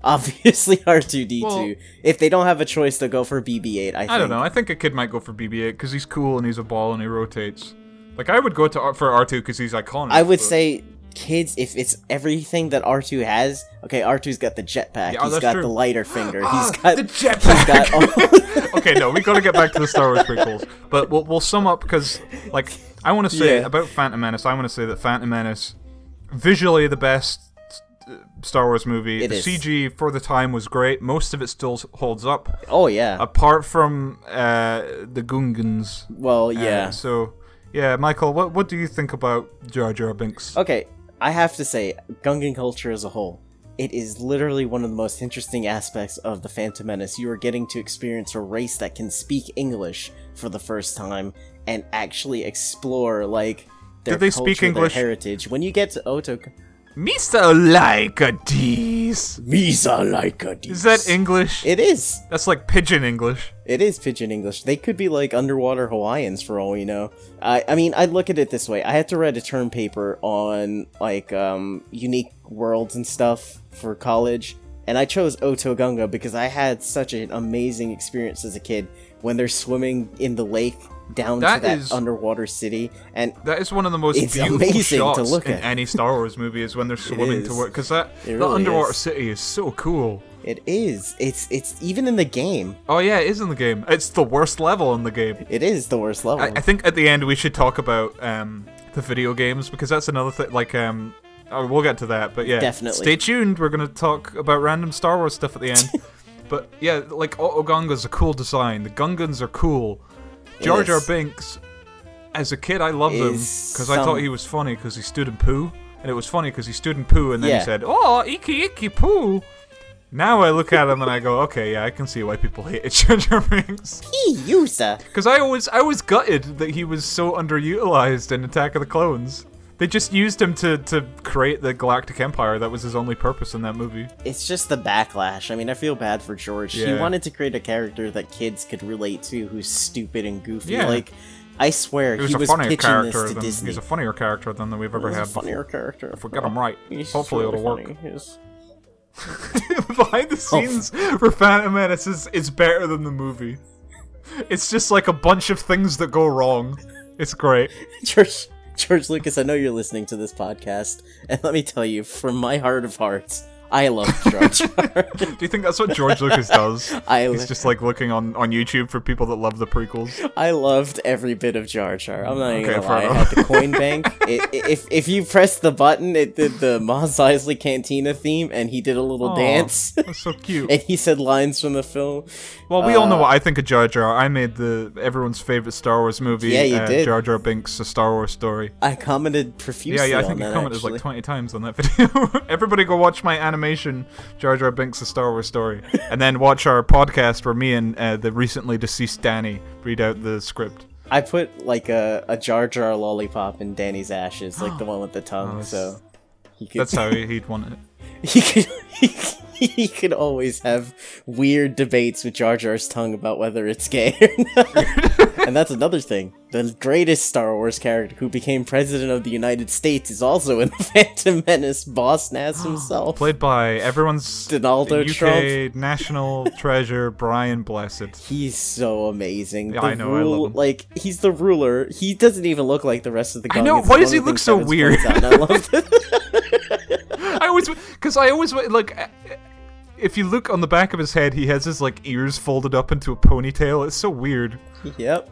Obviously R2-D2. Well, If they don't have a choice, they'll go for BB-8. I don't know. I think a kid might go for BB-8 because he's cool and he's a ball and he rotates. Like I would go for R2 because he's iconic. I would but- say kids, if it's everything that R2 has. Okay, R2's got the jetpack. Yeah, He's that's got true. the lighter finger. Ah, He's got the jetpack. He's got all- Okay, no, we gotta get back to the Star Wars prequels. But we'll sum up because, like, I want to say Yeah. about Phantom Menace. I want to say that Phantom Menace, visually the best Star Wars movie. It The is. CG for the time was great. Most of it still holds up, Oh yeah. apart from the Gungans. Well, yeah. So, yeah, Michael, what do you think about Jar Jar Binks? Okay, I have to say, Gungan culture as a whole, it is literally one of the most interesting aspects of the Phantom Menace. You are getting to experience a race that can speak English for the first time and actually explore like their Did they culture, speak English? their heritage. When you get to Otok, Misa like a tease. Misa like a Is that English? It is. That's like pigeon English. It is Pidgin English. They could be like underwater Hawaiians for all we know. I mean, I'd look at it this way. I had to write a term paper on like unique worlds and stuff for college, And I chose Otogunga because I had such an amazing experience as a kid when they're swimming in the lake down to that underwater city, and that is one of the most beautiful shots to look in any Star Wars movie is when they're swimming to work, because that underwater city is so cool. It is. It's even in the game. Oh yeah, it is in the game. It's the worst level in the game. It is the worst level. I think at the end we should talk about the video games, because that's another thing. Like we'll get to that, but yeah, definitely. Stay tuned. We're gonna talk about random Star Wars stuff at the end. But yeah, like Otogunga's a cool design. The Gungans are cool. Jar Jar Binks, as a kid, I loved him because I thought he was funny because he stood in poo, and it was funny because he stood in poo and then he said, "Oh, icky icky poo." Now I look at him and I go, okay, yeah, I can see why people hated Jar Jar Binks. Because I was gutted that he was so underutilized in Attack of the Clones. They just used him to create the Galactic Empire. That was his only purpose in that movie. It's just the backlash. I mean, I feel bad for George. Yeah. He wanted to create a character that kids could relate to who's stupid and goofy. Yeah. Like, I swear, he was pitching this to Disney. He's a funnier character than we've ever had before. Funnier character. If we get him right, hopefully it'll work. He's... Behind the scenes for Phantom Menace is better than the movie. It's just like a bunch of things that go wrong. It's great. George Lucas, I know you're listening to this podcast, and let me tell you, from my heart of hearts, I love Jar Jar. Do you think that's what George Lucas does? He's just like looking on YouTube for people that love the prequels. I loved every bit of Jar Jar. I'm not even gonna lie. I had the coin bank. If you press the button, it did the Mos Eisley Cantina theme, and he did a little dance. That's so cute. And he said lines from the film. Well, we all know what I think of Jar Jar. I made everyone's favorite Star Wars movie. Yeah, you did. Jar Jar Binks: A Star Wars Story. I commented profusely. Yeah, I think you commented like 20 times on that video. Everybody go watch my animation, Jar Jar Binks: A Star Wars Story, and then watch our podcast where me and the recently deceased Danny read out the script. I put like a Jar Jar lollipop in Danny's ashes, like the one with the tongue. So he could... that's how he'd want it. He could always have weird debates with Jar Jar's tongue about whether it's gay or not. And that's another thing. The greatest Star Wars character who became president of the United States is also in the Phantom Menace, Boss Nass himself. Played by everyone's Donaldo UK Trump. national treasure, Brian Blessed. He's so amazing. Yeah, I know, I love him. Like, he's the ruler. He doesn't even look like the rest of the Gungans. I know, why does he look so weird? I loved it. I always, like, if you look on the back of his head, he has his, like, ears folded up into a ponytail. It's so weird. Yep.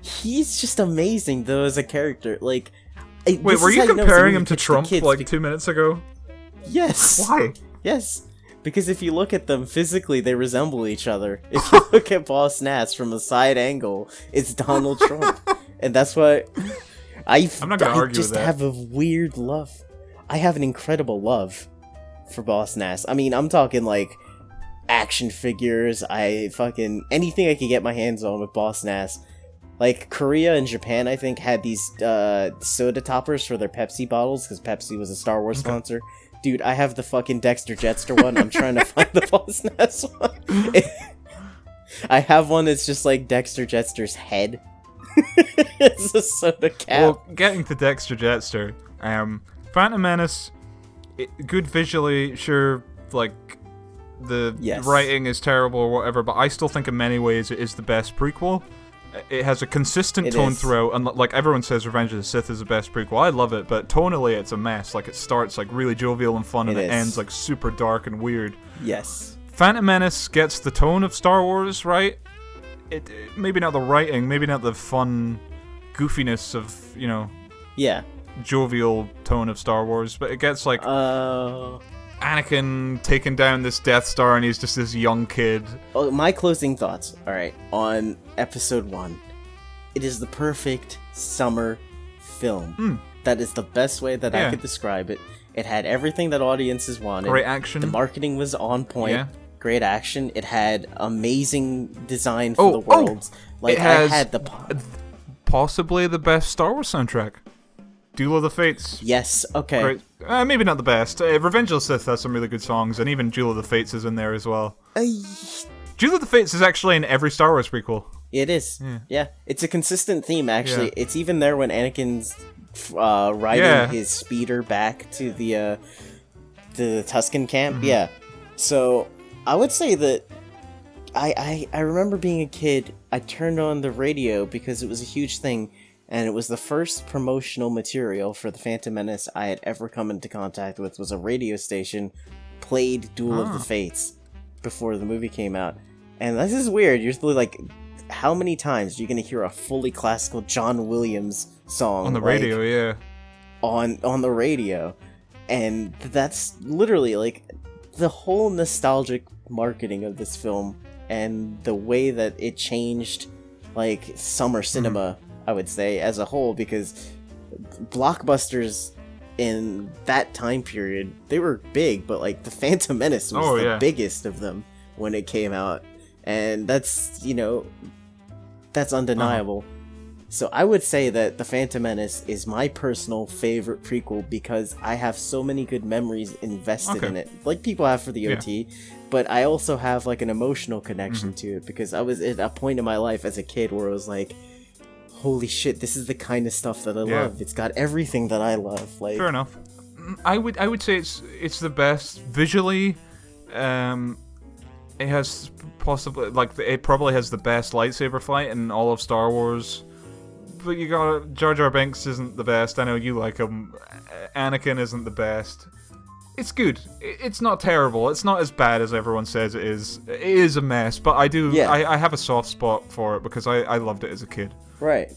He's just amazing, though, as a character. Like, wait, were you comparing him to Trump, like, 2 minutes ago? Yes. Why? Yes. Because if you look at them physically, they resemble each other. If you look at Boss Nass from a side angle, it's Donald Trump. And that's why I'm not gonna argue just with that. have a weird love. I have an incredible love for Boss Nass. I mean, I'm talking like action figures. Anything I could get my hands on with Boss Nass. Like Korea and Japan, I think, had these soda toppers for their Pepsi bottles because Pepsi was a Star Wars sponsor. Dude, I have the fucking Dexter Jetster one. I'm trying to find the Boss Nass one. I have one that's just like Dexter Jetster's head. It's a soda cap. Well, getting to Dexter Jetster, Phantom Menace, good visually, sure, like, the writing is terrible or whatever, but I still think in many ways it is the best prequel. It has a consistent tone throughout, and like everyone says Revenge of the Sith is the best prequel. I love it, but tonally it's a mess. Like, it starts like really jovial and fun, and it ends like super dark and weird. Yes. Phantom Menace gets the tone of Star Wars, right? It maybe not the writing, maybe not the fun goofiness of, you know, jovial tone of Star Wars, but it gets like Anakin taking down this Death Star, and he's just this young kid. Oh, my closing thoughts, alright, on Episode 1. It is the perfect summer film. That is the best way that I could describe it. It had everything that audiences wanted. Great action. The marketing was on point. Yeah. Great action. It had amazing design for the worlds. Like, it has I had the possibly the best Star Wars soundtrack. Duel of the Fates. Yes, okay. Great. Maybe not the best. Revenge of the Sith has some really good songs, and even Duel of the Fates is in there as well. Duel of the Fates is actually in every Star Wars prequel. It is. Yeah. It's a consistent theme, actually. Yeah. It's even there when Anakin's riding his speeder back to the Tusken camp. Yeah. So I would say that I remember being a kid. I turned on the radio because it was a huge thing, and it was the first promotional material for the Phantom Menace I had ever come into contact with. Was a radio station played Duel of the Fates before the movie came out, and this is weird. You're like, how many times are you gonna hear a fully classical John Williams song on the radio? Yeah, on the radio, and that's literally like the whole nostalgic marketing of this film and the way that it changed like summer cinema, I would say, as a whole, because blockbusters in that time period, they were big, but like the Phantom Menace was the biggest of them when it came out, and that's, you know, that's undeniable. So I would say that The Phantom Menace is my personal favorite prequel because I have so many good memories invested in it, like people have for the OT, but I also have like an emotional connection to it because I was at a point in my life as a kid where I was like, holy shit, this is the kind of stuff that I love. It's got everything that I love. Like, fair enough. I would say it's the best visually. It has possibly it probably has the best lightsaber fight in all of Star Wars. But you got Jar Jar Binks isn't the best. I know you like him. Anakin isn't the best. It's good. It's not terrible. It's not as bad as everyone says it is. It is a mess, but I do. Yeah. I have a soft spot for it because I loved it as a kid. Right.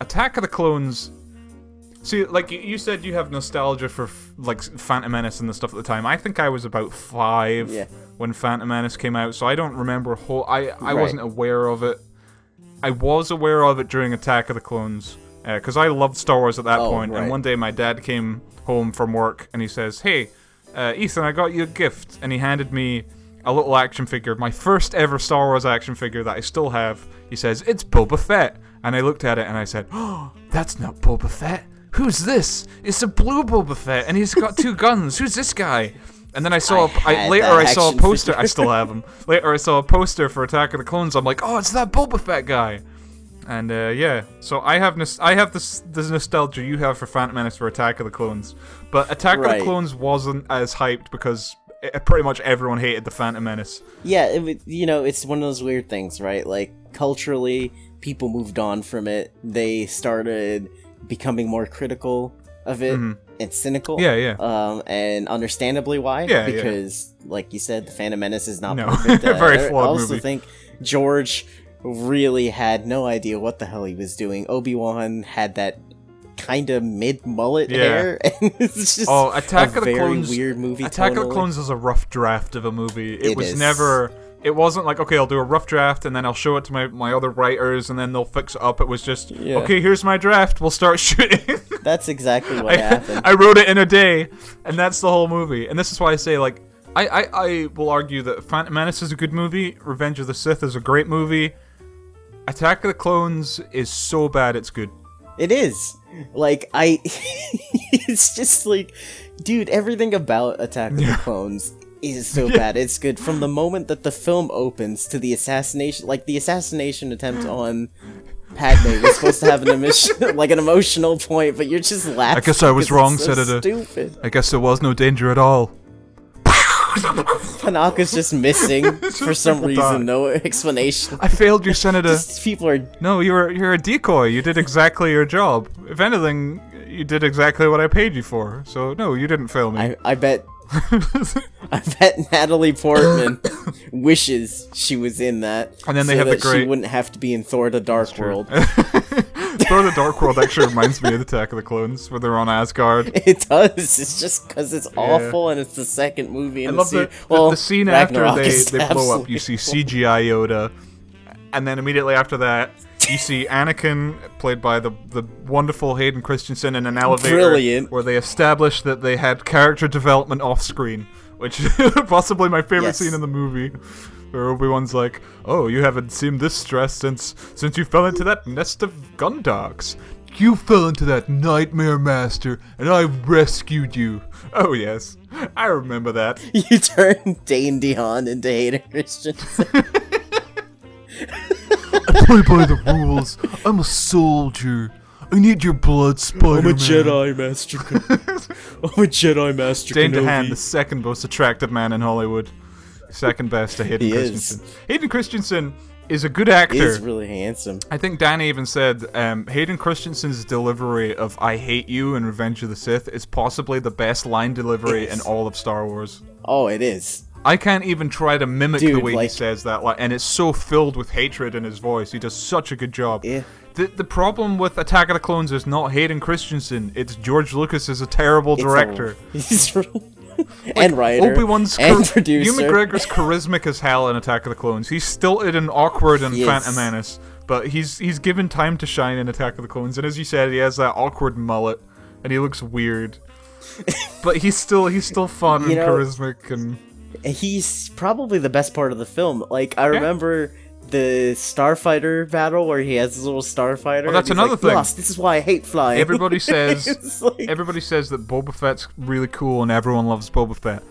Attack of the Clones. See, like you said, you have nostalgia for like Phantom Menace and the stuff at the time. I think I was about 5 when Phantom Menace came out, so I don't remember I wasn't aware of it. I was aware of it during Attack of the Clones, because I loved Star Wars at that point, and one day my dad came home from work, and he says, hey, Ethan, I got you a gift, and he handed me a little action figure, my first ever Star Wars action figure that I still have. He says, it's Boba Fett, and I looked at it, and I said, oh, that's not Boba Fett. Who's this? It's a blue Boba Fett, and he's got 2 guns. Who's this guy? And then I saw I saw a poster. Figure. I still have him. Later, I saw a poster for Attack of the Clones. I'm like, oh, it's that Boba Fett guy. And so I have this nostalgia you have for Phantom Menace for Attack of the Clones, but Attack of the Clones wasn't as hyped because pretty much everyone hated the Phantom Menace. Yeah, it's one of those weird things, right? Like culturally, people moved on from it. They started becoming more critical of it. And cynical. And understandably why. Because, like you said, The Phantom Menace is not perfect. Very flawed movie. I also think George really had no idea what the hell he was doing. Obi-Wan had that kind of mid-mullet hair, and it's just Attack of the very Clones, weird movie. Attack of the Clones is a rough draft of a movie. It wasn't like, okay, I'll do a rough draft and then I'll show it to my other writers and then they'll fix it up. It was just, okay, here's my draft, we'll start shooting. That's exactly what happened. I wrote it in a day, and that's the whole movie. And this is why I say, like, I will argue that Phantom Menace is a good movie, Revenge of the Sith is a great movie, Attack of the Clones is so bad it's good. It is. Like, it's just like, dude, everything about Attack of the Clones is so bad it's good. From the moment that the film opens to the assassination, like the assassination attempt on Padme was supposed to have an emotional point, but you're just laughing. I guess I was wrong, so Senator. Stupid. I guess there was no danger at all. Panaka's just missing for some reason, no explanation. I failed you, Senator. Just people are... No, you're a decoy. You did exactly your job. If anything, you did exactly what I paid you for. So no, you didn't fail me. I bet Natalie Portman wishes she was in that, and then they have the great. She wouldn't have to be in Thor: The Dark World. Thor: The Dark World actually reminds me of Attack of the Clones, where they're on Asgard. It does. It's just because it's awful, and it's the second movie. I love the scene Ragnarok after they blow up. You see CGI Yoda, and then immediately after that, you see Anakin, played by the wonderful Hayden Christensen, in an elevator. Brilliant. Where they established that they had character development off screen, which is possibly my favorite scene in the movie. Where Obi-Wan's like, oh, you haven't seemed this stressed since you fell into that nest of Gundarks. You fell into that nightmare, Master, and I rescued you. Oh yes, I remember that. You turned Dane DeHaan into Hayden Christensen. I play by the rules. I'm a soldier. I need your blood, Spider-Man. I'm a Jedi Master. I'm a Jedi Master. Dane DeHaan, the second most attractive man in Hollywood. second best to Hayden He Christensen. is. Hayden Christensen is a good actor. He's really handsome. I think Danny even said Hayden Christensen's delivery of "I hate you" in Revenge of the Sith is possibly the best line delivery in all of Star Wars. Oh, it is. I can't even try to mimic the Dude, way he like- says that, and it's so filled with hatred in his voice. He does such a good job. Yeah. The problem with Attack of the Clones is not Hayden Christensen, it's George Lucas is a terrible director. He's and writer. Obi-Wan's and producer. Ewan McGregor's charismatic as hell in Attack of the Clones. He's stilted and awkward in He Phantom is. Menace, but he's given time to shine in Attack of the Clones. And as you said, he has that awkward mullet, and he looks weird. But he's still fun and charismatic, and He's probably the best part of the film. Like, I remember the Starfighter battle where he has his little Starfighter. Well, that's and he's another like, thing. "Boss, this is why I hate flying." everybody says It's like- everybody says that Boba Fett's really cool, and everyone loves Boba Fett.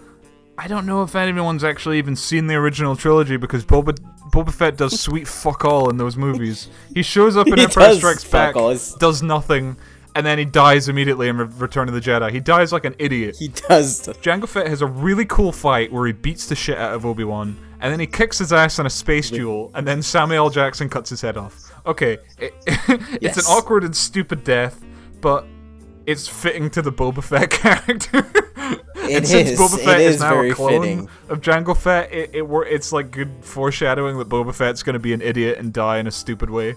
I don't know if anyone's actually even seen the original trilogy because Boba Fett does sweet fuck all in those movies. He shows up in He Empire does Strikes fuck Back, all. does nothing, and then he dies immediately in Return of the Jedi. He dies like an idiot. He does. Jango Fett has a really cool fight where he beats the shit out of Obi-Wan, and then he kicks his ass in a space duel, and then Samuel L. Jackson cuts his head off. Okay, it's Yes. an awkward and stupid death, but it's fitting to the Boba Fett character. And since is. Boba It Fett is is now very a clone fitting. of Jango Fett, it's like good foreshadowing that Boba Fett's going to be an idiot and die in a stupid way.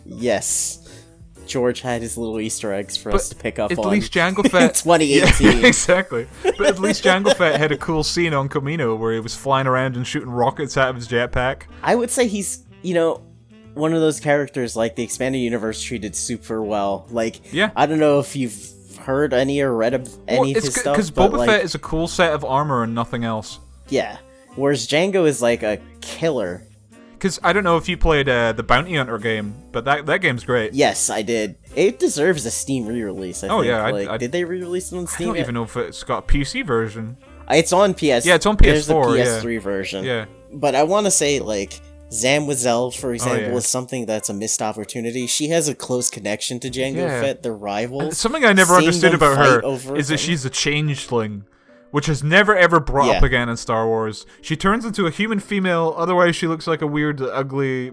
Yes. George had his little Easter eggs for us to pick up at on. least Jango Fett... 2018. Yeah, exactly. But at least Jango Fett had a cool scene on Kamino where he was flying around and shooting rockets out of his jetpack. I would say he's, one of those characters like the expanded universe treated super well. Like, Yeah. I don't know if you've heard any or read any of his stuff, Because but Boba Fett is a cool set of armor and nothing else. yeah. Whereas Django is like a killer. Because I don't know if you played the Bounty Hunter game, but that game's great. Yes, I did. It deserves a Steam re-release, I think. yeah, Like, did they re-release it on I Steam? don't even know if it's got a PC version. It's on PS. Yeah, it's on There's a PS4, yeah. PS3 version. Yeah. But I want to say, like, Zamwazel, for example, yeah. is something that's a missed opportunity. She has a close connection to Jango Yeah. Fett, the rivals. Something I never Seeing understood them about fight her over is that things. she's a changeling, which is never ever brought up Yeah. again in Star Wars. She turns into a human female, otherwise she looks like a weird, ugly,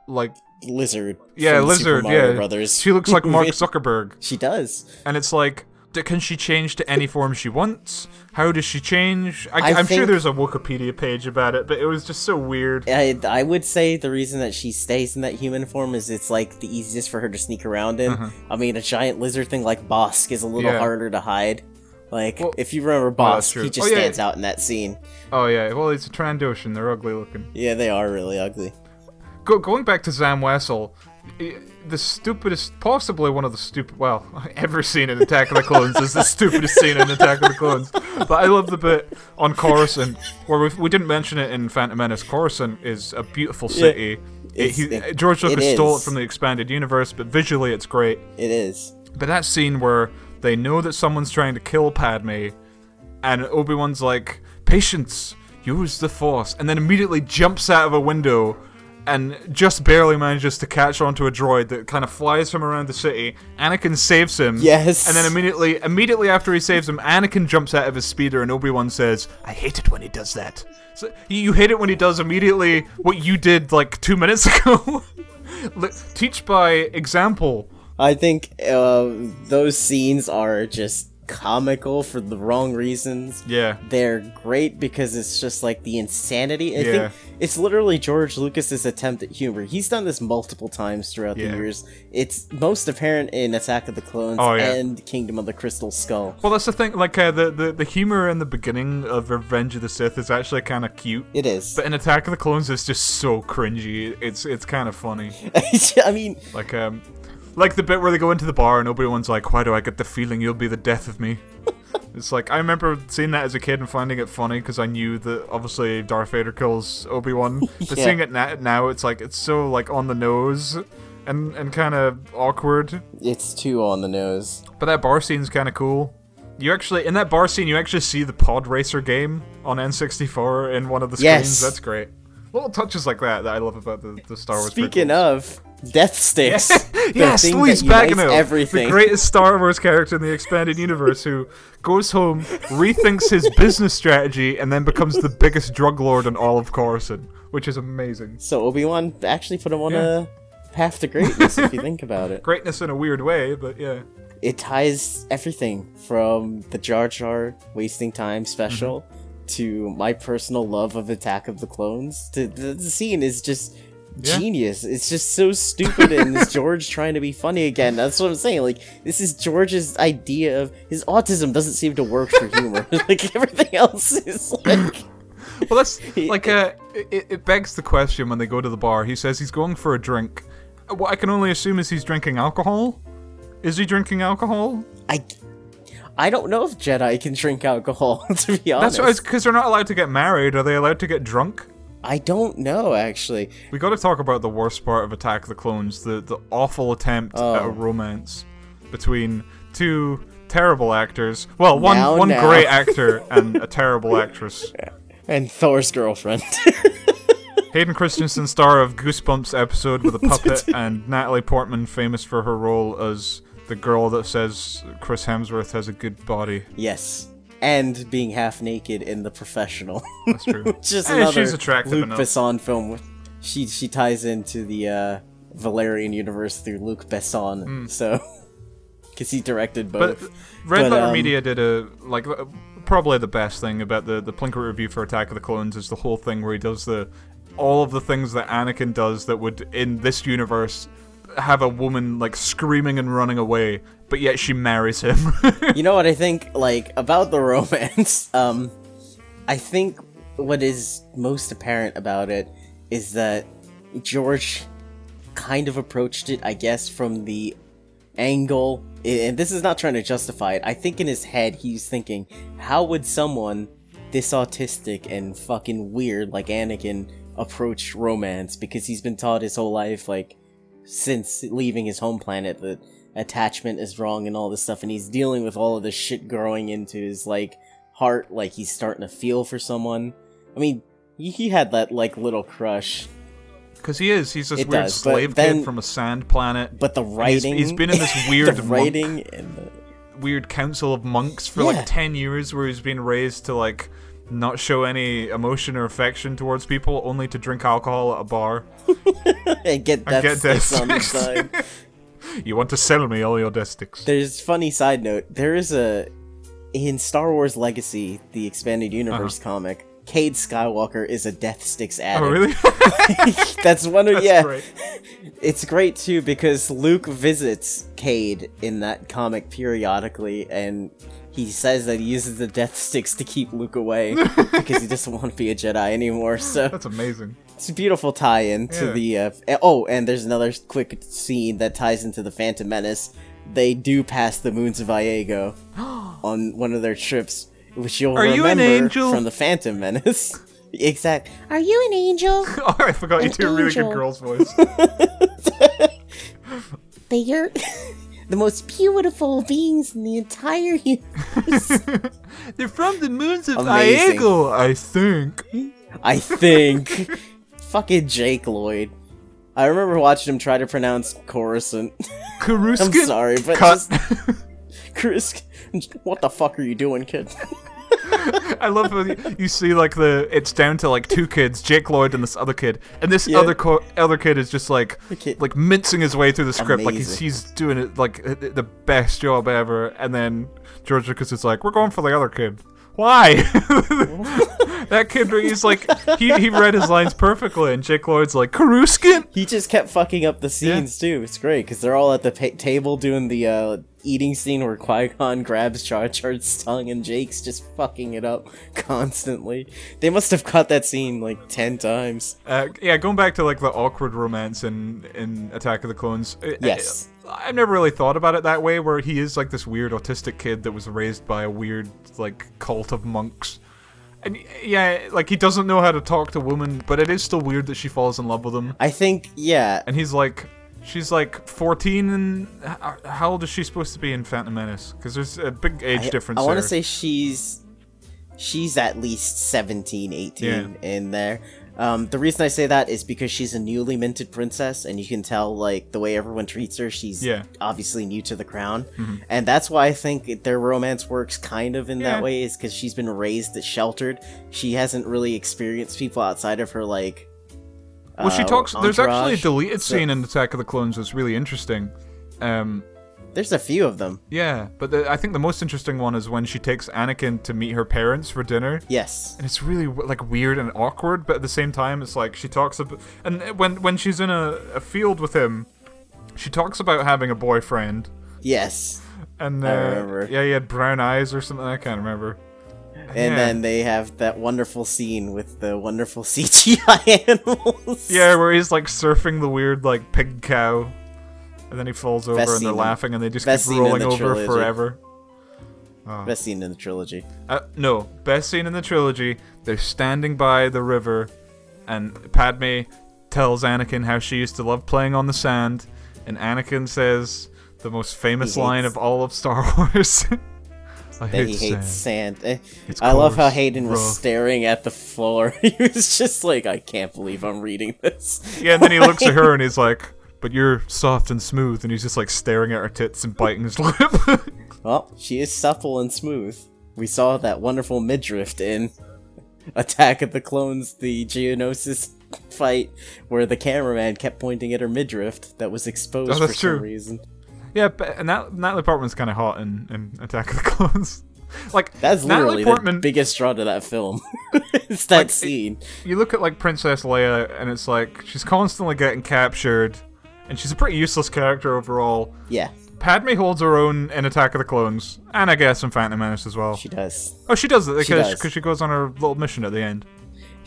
like... Lizard. Yeah, from the Super lizard, Mario yeah. Brothers. She looks like Mark Zuckerberg. She does. And it's like, can she change to any form she wants? How does she change? I I'm sure think- there's a Wikipedia page about it, but it was just so weird. I would say the reason that she stays in that human form is it's like the easiest for her to sneak around in. I mean, a giant lizard thing like Bosk is a little Yeah. harder to hide. Like, Well, if you remember well, that's Bosk, true. he just Oh, yeah. stands out in that scene. Oh yeah, well it's a Trandoshan, they're ugly looking. Yeah, they are really ugly. Going back to Zam Wessel, the stupidest, possibly one of the stupid, well, every scene in Attack of the Clones is the stupidest scene in Attack of the Clones. But I love the bit on Coruscant, where we didn't mention it in Phantom Menace. Coruscant is a beautiful city. George Lucas stole it is. from the expanded universe, but visually it's great. It is. But that scene where they know that someone's trying to kill Padme, and Obi-Wan's like, "Patience, use the Force," and then immediately jumps out of a window and just barely manages to catch onto a droid that kind of flies him around the city. Anakin saves him. Yes. And then immediately after he saves him, Anakin jumps out of his speeder and Obi-Wan says, "I hate it when he does that." So, you hate it when he does immediately what you did like 2 minutes ago? Teach by example. I think those scenes are just comical for the wrong reasons. Yeah. They're great because it's just like the insanity. I Yeah. think it's literally George Lucas's attempt at humor. He's done this multiple times throughout the Yeah. years. It's most apparent in Attack of the Clones Oh, yeah. and Kingdom of the Crystal Skull. Well, that's the thing. Like the humor in the beginning of Revenge of the Sith is actually kind of cute, It is. but in Attack of the Clones, it's just so cringy. It's kind of funny. I mean, Like the bit where they go into the bar and Obi-Wan's like, "Why do I get the feeling you'll be the death of me?" It's like, I remember seeing that as a kid and finding it funny because I knew that obviously Darth Vader kills Obi-Wan. But Yeah. seeing it now, it's like it's so like on the nose and kind of awkward. it's too on the nose. But that bar scene's kind of cool. In that bar scene, you actually see the Pod Racer game on N64 in one of the screens. Yes. That's great. Little touches like that I love about the Star Wars Speaking prequels. of, Death sticks. Yes, thing Luis that unites Bagano, everything. the greatest Star Wars character in the expanded universe, who goes home, rethinks his business strategy, and then becomes the biggest drug lord in all of Coruscant, which is amazing. So Obi-Wan actually put him on a path to greatness, if you think about it. Greatness in a weird way, but yeah. It ties everything from the Jar Jar wasting time special Mm-hmm. to my personal love of Attack of the Clones. The scene is just genius. It's just so stupid, and it's George trying to be funny again. That's what I'm saying. Like, this is George's idea of his autism doesn't seem to work for humor. Like, everything else is like. Well, that's like it begs the question when they go to the bar. He says he's going for a drink. What I can only assume is he's drinking alcohol. Is he drinking alcohol? I don't know if Jedi can drink alcohol. To be honest, That's because they're not allowed to get married. Are they allowed to get drunk? I don't know, actually. We got to talk about the worst part of Attack of the Clones, the awful attempt at a romance between two terrible actors. Well, one great actor and a terrible actress. And Thor's girlfriend. Hayden Christensen, star of Goosebumps episode with a puppet, and Natalie Portman, famous for her role as the girl that says Chris Hemsworth has a good body. Yes. And being half naked in The Professional. That's true. Which is another she's attractive Luc enough. Besson film. She ties into the Valerian universe through Luc Besson. So, because he directed both. But Red Letter Media did probably the best thing about the Plinkett review for Attack of the Clones is the whole thing where he does all of the things that Anakin does that would, in this universe, have a woman like screaming and running away, but yet she marries him. You know what I think, like, about the romance? I think what is most apparent about it is that George kind of approached it, I guess, from the angle, and this is not trying to justify it, I think in his head he's thinking, how would someone this autistic and fucking weird like Anakin approach romance? Because he's been taught his whole life, like, since leaving his home planet, that attachment is wrong and all this stuff, and he's dealing with all of this shit growing into his, like, heart, like he's starting to feel for someone. I mean, he had that, like, little crush. Because he's this weird slave kid from a sand planet. But the writing... He's been in this weird weird council of monks for like 10 years where he's been raised to, like, not show any emotion or affection towards people, only to drink alcohol at a bar. And get death sticks on the side. You want to sell me all your death sticks. There's funny side note. There is in Star Wars Legacy, the expanded universe comic, Cade Skywalker is a death sticks addict. Oh, really? That's one of Great. It's great too because Luke visits Cade in that comic periodically, and he says that he uses the death sticks to keep Luke away because he doesn't want to be a Jedi anymore. So that's amazing. It's a beautiful tie-in to the. And there's another quick scene that ties into the Phantom Menace. They do pass the moons of Viego on one of their trips, which you'll remember from the Phantom Menace. Exact. Are you an angel? Oh, I forgot you do a really good girl's voice. You're the most beautiful beings in the entire universe. They're from the moons of Amazing. Viego, I think. I think. Fucking Jake Lloyd. I remember watching him try to pronounce Coruscant. Coruscant? I'm sorry, but just... What the fuck are you doing, kid? I love when you see, like, it's down to, like, two kids, Jake Lloyd and this other kid, and this other kid is just, like mincing his way through the script. Amazing. Like, he's doing it, like, the best job ever, and then George Lucas is like, we're going for the other kid. Why? That kid, he's like, he read his lines perfectly, and Jake Lloyd's like, Coruscant? He just kept fucking up the scenes, too. It's great, because they're all at the table doing the eating scene where Qui-Gon grabs Jar Jar's tongue, and Jake's just fucking it up constantly. They must have cut that scene, like, 10 times. Going back to, like, the awkward romance in Attack of the Clones. Yes. I've never really thought about it that way, where he is, like, this weird autistic kid that was raised by a weird, like, cult of monks. And, yeah, like, he doesn't know how to talk to women, but it is still weird that she falls in love with him. I think, yeah. And he's like... She's like 14, and how old is she supposed to be in Phantom Menace? Because there's a big age difference I want to there. say she's at least 17, 18 in there. The reason I say that is because she's a newly minted princess, and you can tell, like, the way everyone treats her, she's obviously new to the crown. And that's why I think their romance works kind of in that way, is because she's been raised sheltered. She hasn't really experienced people outside of her, like, well, she talks. There's actually a entourage. deleted scene in Attack of the Clones that's really interesting. There's a few of them. Yeah, but I think the most interesting one is when she takes Anakin to meet her parents for dinner. Yes. And it's really like weird and awkward, but at the same time, it's like she talks about, and when she's in a field with him, she talks about having a boyfriend. Yes. And I remember. Yeah, he had brown eyes or something. I can't remember. And then they have that wonderful scene with the wonderful CGI animals. Yeah, where he's like surfing the weird like pig cow, and then he falls over and they're laughing and they just keep rolling over forever. Best scene in the trilogy. No, best scene in the trilogy. They're standing by the river, and Padme tells Anakin how she used to love playing on the sand, and Anakin says the most famous line of all of Star Wars. That he hates sand. I love how Hayden was staring at the floor. He was just like, I can't believe I'm reading this. Yeah, and then he looks at her and he's like, but you're soft and smooth, and he's just like staring at her tits and biting his lip. Well, she is supple and smooth. We saw that wonderful midriff in Attack of the Clones, the Geonosis fight, where the cameraman kept pointing at her midriff that was exposed for some reason. Yeah, and Natalie Portman's kind of hot in Attack of the Clones. Like, that's literally the biggest draw to that film. It's that scene. You look at like Princess Leia, and it's like she's constantly getting captured, and she's a pretty useless character overall. Yeah. Padme holds her own in Attack of the Clones, and I guess in Phantom Menace as well. She does. Oh, she does it because she goes on her little mission at the end.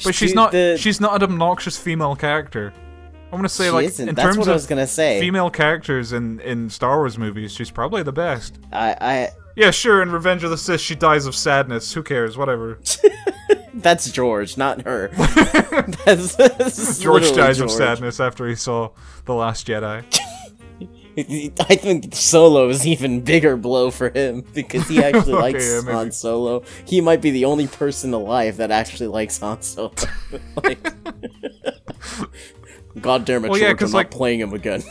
But she's not an obnoxious female character. I want to say, like, in terms of female characters in Star Wars movies, she's probably the best. Yeah, sure, in Revenge of the Sith, she dies of sadness. Who cares? Whatever. That's George, not her. George dies of sadness after he saw The Last Jedi. I think Solo is even bigger blow for him, because he actually likes Han Solo. He might be the only person alive that actually likes Han Solo. Like, God damn it, George, I'm not playing him again.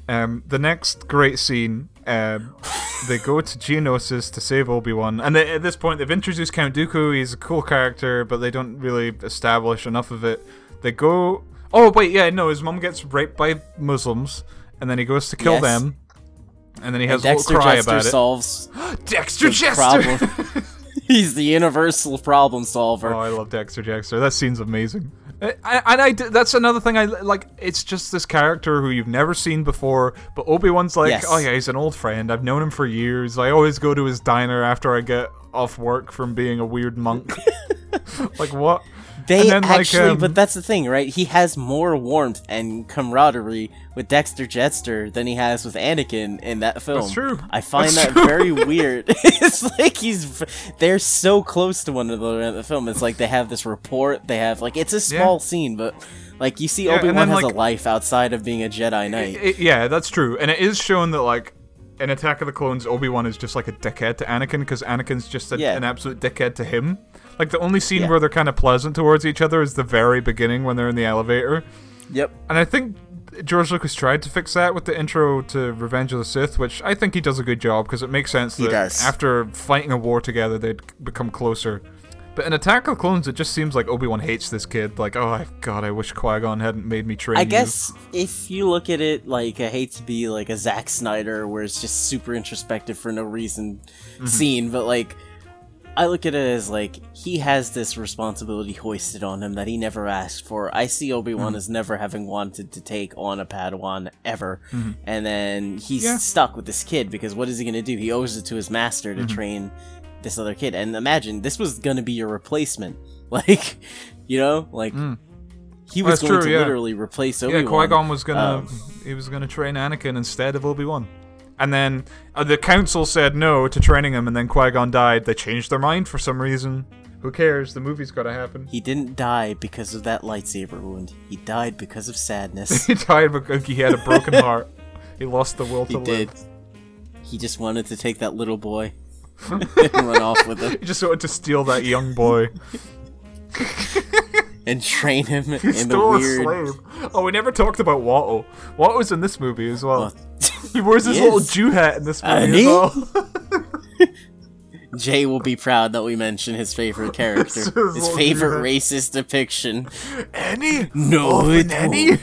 The next great scene, they go to Geonosis to save Obi-Wan, and at this point they've introduced Count Dooku. He's a cool character, but they don't really establish enough of it. They go... Oh, wait, yeah, no, his mom gets raped by Muslims, and then he goes to kill them, and then he has a little cry about it. Dexter Jester! He's the universal problem solver. Oh, I love Dexter Jester. That scene's amazing. That's another thing I like. It's just this character who you've never seen before, but Obi-Wan's like, oh yeah, he's an old friend. I've known him for years. I always go to his diner after I get off work from being a weird monk. Like, what? But that's the thing, right? He has more warmth and camaraderie with Dexter Jester than he has with Anakin in that film. That's true. I find that very weird. It's like they're so close to one another in the film. It's like they have this rapport. They have, like, it's a small scene, but, like, you see Obi-Wan has a life outside of being a Jedi Knight. Yeah, that's true. And it is shown that, like, in Attack of the Clones, Obi-Wan is just like a dickhead to Anakin, because Anakin's just an absolute dickhead to him. Like, the only scene where they're kind of pleasant towards each other is the very beginning when they're in the elevator. Yep. And I think George Lucas tried to fix that with the intro to Revenge of the Sith, which I think he does a good job, because it makes sense that after fighting a war together, they'd become closer. But in Attack of the Clones, it just seems like Obi-Wan hates this kid. Like, oh, God, I wish Qui-Gon hadn't made me train you. I guess if you look at it, like, I hate to be like a Zack Snyder, where it's just super introspective for no reason scene, but, like, I look at it as, like, he has this responsibility hoisted on him that he never asked for. I see Obi-Wan as never having wanted to take on a Padawan ever. And then he's stuck with this kid, because what is he going to do? He owes it to his master to train this other kid. And imagine, this was going to be your replacement. Like, you know? Like, he was going to literally replace Obi-Wan. Yeah, Qui-Gon was going to... he was going to train Anakin instead of Obi-Wan. And then the council said no to training him, and then Qui-Gon died. They changed their mind for some reason. Who cares? The movie's got to happen. He didn't die because of that lightsaber wound. He died because of sadness. He died because he had a broken heart. He lost the will to live. He did. He just wanted to take that little boy and run off with him. He just wanted to steal that young boy. and train him He's in the still weird. a slave. Oh, we never talked about Watto. Watto's in this movie as well. Oh, He wears his he little is. Jew hat in this movie And as he- well. Jay will be proud that we mention his favorite character, His his little favorite Jew hat. racist depiction. Annie? No, it Annie?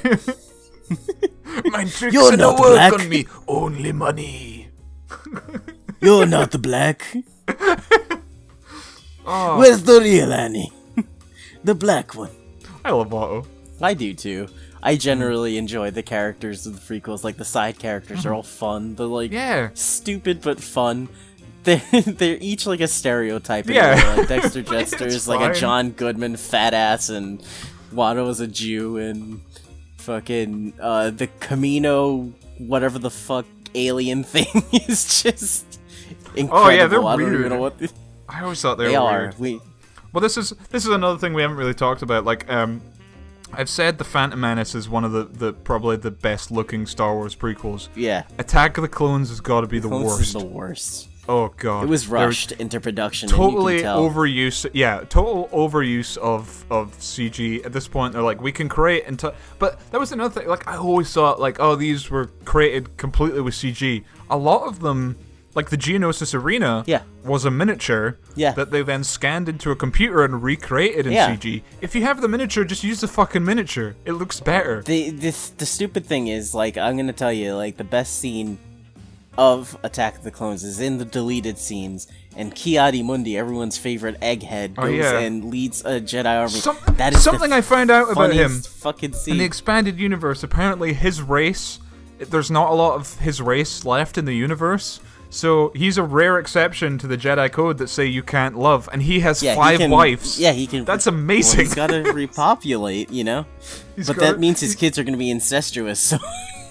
My tricks You're don't not work black. on me. Only money. You're not the black. Oh, Where's the real Annie? The black one. I love Watto. I do too. I generally enjoy the characters of the prequels. Like the side characters are all fun. They're like Yeah. stupid but fun. They're each like a stereotype. In Yeah. a way. Like Dexter Jetster It's is like a fine. John Goodman fat ass, and Watto is a Jew, and fucking the Camino whatever the fuck alien thing is just incredible. Oh, yeah, they're I don't weird. even know what I always thought they were are. weird. Well, this is another thing we haven't really talked about. Like, I've said the Phantom Menace is one of the probably the best looking Star Wars prequels. Yeah. Attack of the Clones has got to be the Clones worst. is the worst. Oh god, It was There's rushed into production. Totally and you can tell. overuse. Yeah, total overuse of CG. At this point, they're like, we can create but that was another thing. Like, I always thought like, oh, these were created completely with CG. A lot of them, like the Geonosis Arena, Yeah. was a miniature Yeah. that they then scanned into a computer and recreated in Yeah. CG. If you have the miniature, just use the fucking miniature. It looks better. The stupid thing is, like, I'm gonna tell you, like, the best scene of Attack of the Clones is in the deleted scenes, and Ki-Adi-Mundi, everyone's favorite egghead, Oh, goes yeah. and leads a Jedi army. Some- that is something the I found out about him funniest fucking in scene. the expanded universe. Apparently, his race, there's not a lot of his race left in the universe. So he's a rare exception to the Jedi Code that say you can't love, and he has Yeah, he 5 can- wives. Yeah, he can. That's Well, amazing. he's gotta repopulate, you know? He's But got- that means his kids are gonna be incestuous, so...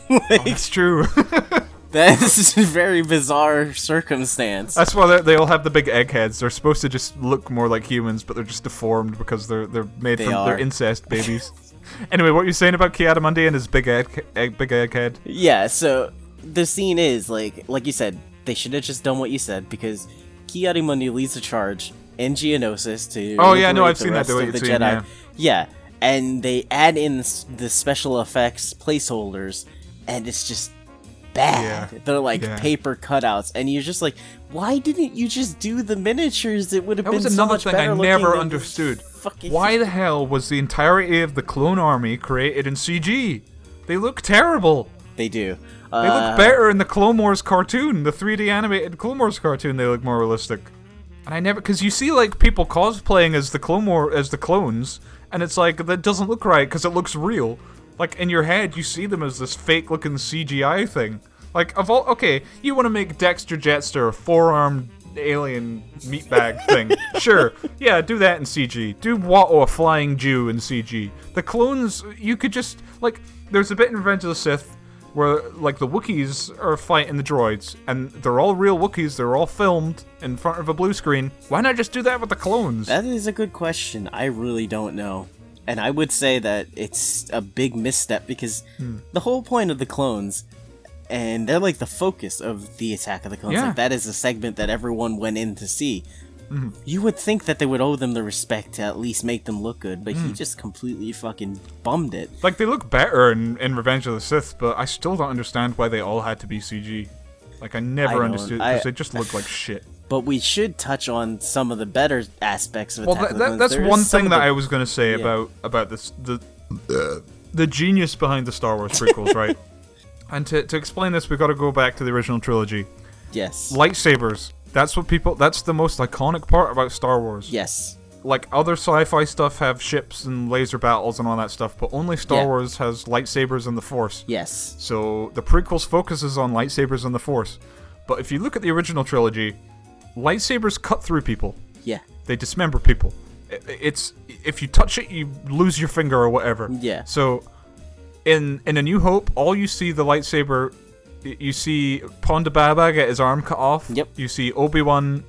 It's true. That's a very bizarre circumstance. That's why they all have the big eggheads. They're supposed to just look more like humans, but they're just deformed because they're made They from are. they're incest babies. Anyway, what were you saying about Ki-Adi-Mundi and his big egghead? Yeah, so the scene is like you said, they should have just done what you said, because Ki-Adi-Mundi leads the charge in Geonosis to Oh, yeah, no, liberate I've the seen that, rest the way of you've the seen, Jedi. Yeah, and they add in the special effects placeholders, and it's just bad. Yeah. They're like Yeah. paper cutouts, and you're just like, why didn't you just do the miniatures? It would have That been was so another much thing better I looking never than understood. fucking- Why the hell was the entirety of the clone army created in CG? They look terrible. They do. They look better in the Clone Wars cartoon, the 3D animated Clone Wars cartoon. They look more realistic. And I never, because you see like people cosplaying as the clones, and it's like that doesn't look right because it looks real. Like in your head, you see them as this fake-looking CGI thing. Like okay, you want to make Dexter Jetster a 4-armed alien meatbag thing? Sure, yeah, do that in CG. Do Watto a flying Jew in CG. The clones, you could just like. There's a bit in Revenge of the Sith where like the Wookiees are fighting the droids, and they're all real Wookiees. They're all filmed in front of a blue screen. Why not just do that with the clones? That is a good question. I really don't know. And I would say that it's a big misstep, because the whole point of the clones, and they're like the focus of the Attack of the Clones, Yeah. like that is a segment that everyone went in to see. You would think that they would owe them the respect to at least make them look good, but he just completely fucking bummed it. Like, they look better in Revenge of the Sith, but I still don't understand why they all had to be CG. Like, I never don't. understood, because they just look like shit. But we should touch on some of the better aspects of Attack Well, of the Clones. that's There is one some thing of that the- I was going to say about this, the genius behind the Star Wars prequels, right? And to explain this, we've got to go back to the original trilogy. Yes. Lightsabers. That's the most iconic part about Star Wars. Yes. Like, other sci-fi stuff have ships and laser battles and all that stuff, but only Star Yeah. Wars has lightsabers and the Force. Yes. So the prequels focuses on lightsabers and the Force. But if you look at the original trilogy, lightsabers cut through people. Yeah. They dismember people. It's if you touch it, you lose your finger or whatever. Yeah. So in A New Hope, all you see the lightsaber, you see Ponda Baba get his arm cut off. Yep. You see Obi-Wan,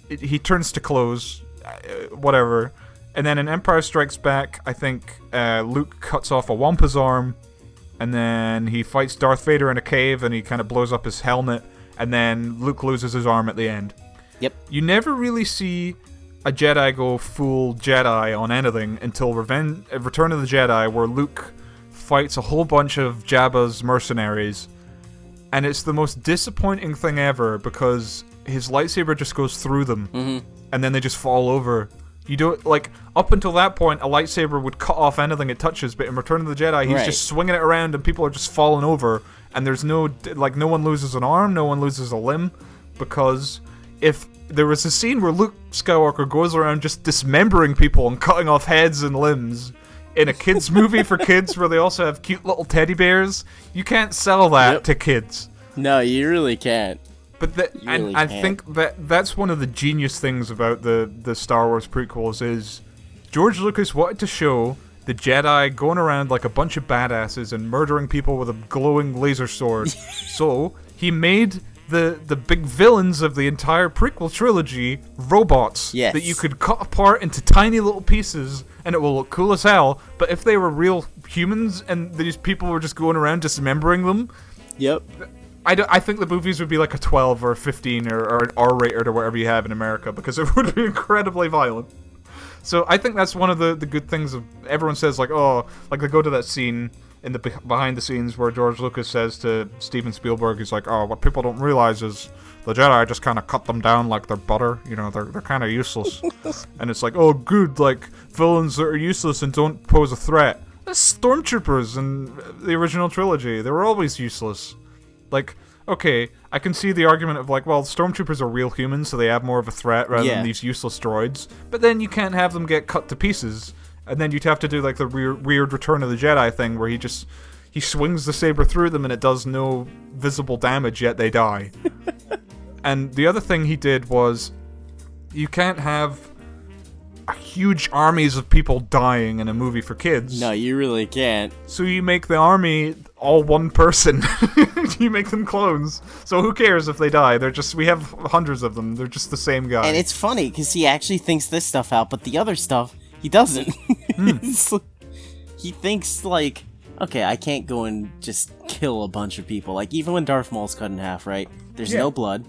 he turns to clothes, whatever. And then in Empire Strikes Back, I think Luke cuts off a Wampa's arm, and then he fights Darth Vader in a cave, and he kind of blows up his helmet, and then Luke loses his arm at the end. Yep. You never really see a Jedi go full Jedi on anything until Return of the Jedi, where Luke fights a whole bunch of Jabba's mercenaries, and it's the most disappointing thing ever because his lightsaber just goes through them, and then they just fall over. You don't, like, up until that point, a lightsaber would cut off anything it touches, but in Return of the Jedi, he's just swinging it around and people are just falling over, and there's no, like, no one loses an arm, no one loses a limb, because if there was a scene where Luke Skywalker goes around just dismembering people and cutting off heads and limbs in a kids' movie for kids where they also have cute little teddy bears, you can't sell that to kids. No, you really can't. But I think that's one of the genius things about the Star Wars prequels is George Lucas wanted to show the Jedi going around like a bunch of badasses and murdering people with a glowing laser sword. So he made the big villains of the entire prequel trilogy robots that you could cut apart into tiny little pieces and it will look cool as hell. But if they were real humans and these people were just going around dismembering them, I think the movies would be like a 12 or a 15 or an R-rated or whatever you have in America because it would be incredibly violent. So I think that's one of the good things of everyone says like, oh, like they go to that scene in the behind the scenes where George Lucas says to Steven Spielberg, he's like, oh, what people don't realize is the Jedi just kind of cut them down like they're butter, you know, they're kind of useless. And it's like, oh, good, like villains that are useless and don't pose a threat. That's stormtroopers in the original trilogy. They were always useless. Like, okay, I can see the argument of like, well, stormtroopers are real humans, so they have more of a threat rather than these useless droids. But then you can't have them get cut to pieces, and then you'd have to do like the weird Return of the Jedi thing where he swings the saber through them and it does no visible damage, yet they die. And the other thing he did was, you can't have huge armies of people dying in a movie for kids. No, you really can't. So you make the army all one person. You make them clones. So who cares if they die? We have hundreds of them. They're just the same guy. And it's funny, because he actually thinks this stuff out, but the other stuff, he doesn't. He thinks, like, okay, I can't go and just kill a bunch of people. Like, even when Darth Maul's cut in half, right? There's no blood.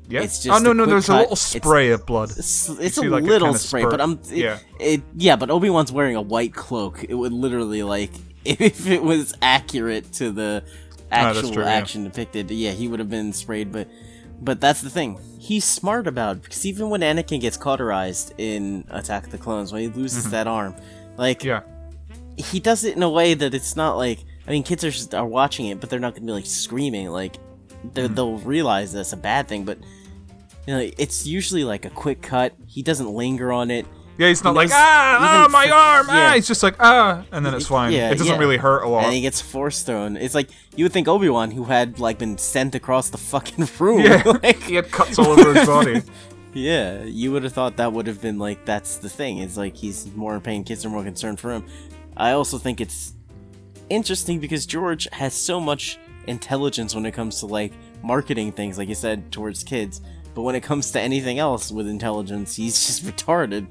Yeah. It's just there's a little spray of blood. It's a little spray, but but Obi-Wan's wearing a white cloak. It would literally, like, if it was accurate to the actual action depicted, he would have been sprayed, but that's the thing. He's smart about it, because even when Anakin gets cauterized in Attack of the Clones, when he loses that arm, like, he does it in a way that it's not like, I mean, kids are watching it, but they're not going to be, like, screaming, like, they'll realize that's a bad thing, but you know, it's usually like a quick cut. He doesn't linger on it. Yeah, he's not like, my arm, he's just like, and then it's fine. It doesn't really hurt a lot. And he gets force thrown. It's like, you would think Obi-Wan, who had, like, been sent across the fucking room. Yeah, like, he had cuts all over his body. Yeah, you would have thought that would have been, like, that's the thing. It's like, he's more in pain, kids are more concerned for him. I also think it's interesting because George has so much intelligence when it comes to, like, marketing things, like you said, towards kids. But when it comes to anything else with intelligence, he's just retarded.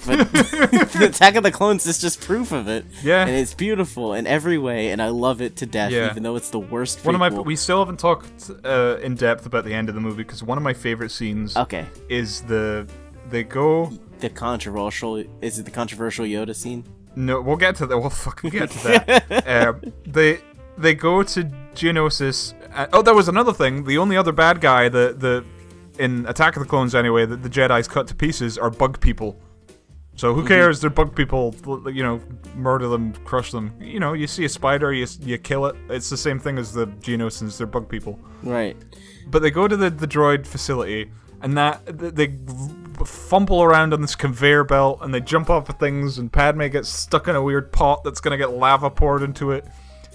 But the Attack of the Clones is just proof of it. Yeah. And it's beautiful in every way, and I love it to death, even though it's the worst prequel. We still haven't talked in depth about the end of the movie, because one of my favorite scenes is they go... Is it the controversial Yoda scene? No, we'll get to that. We'll fucking get to that. They go to Geonosis. That was another thing. The only other bad guy, in Attack of the Clones anyway, that the Jedi's cut to pieces are bug people. So who cares? They're bug people. You know, murder them, crush them. You know, you see a spider, you kill it. It's the same thing as the Geonosians. They're bug people. Right. But they go to the droid facility, and they fumble around on this conveyor belt, and they jump off of things, and Padme gets stuck in a weird pot that's gonna get lava poured into it.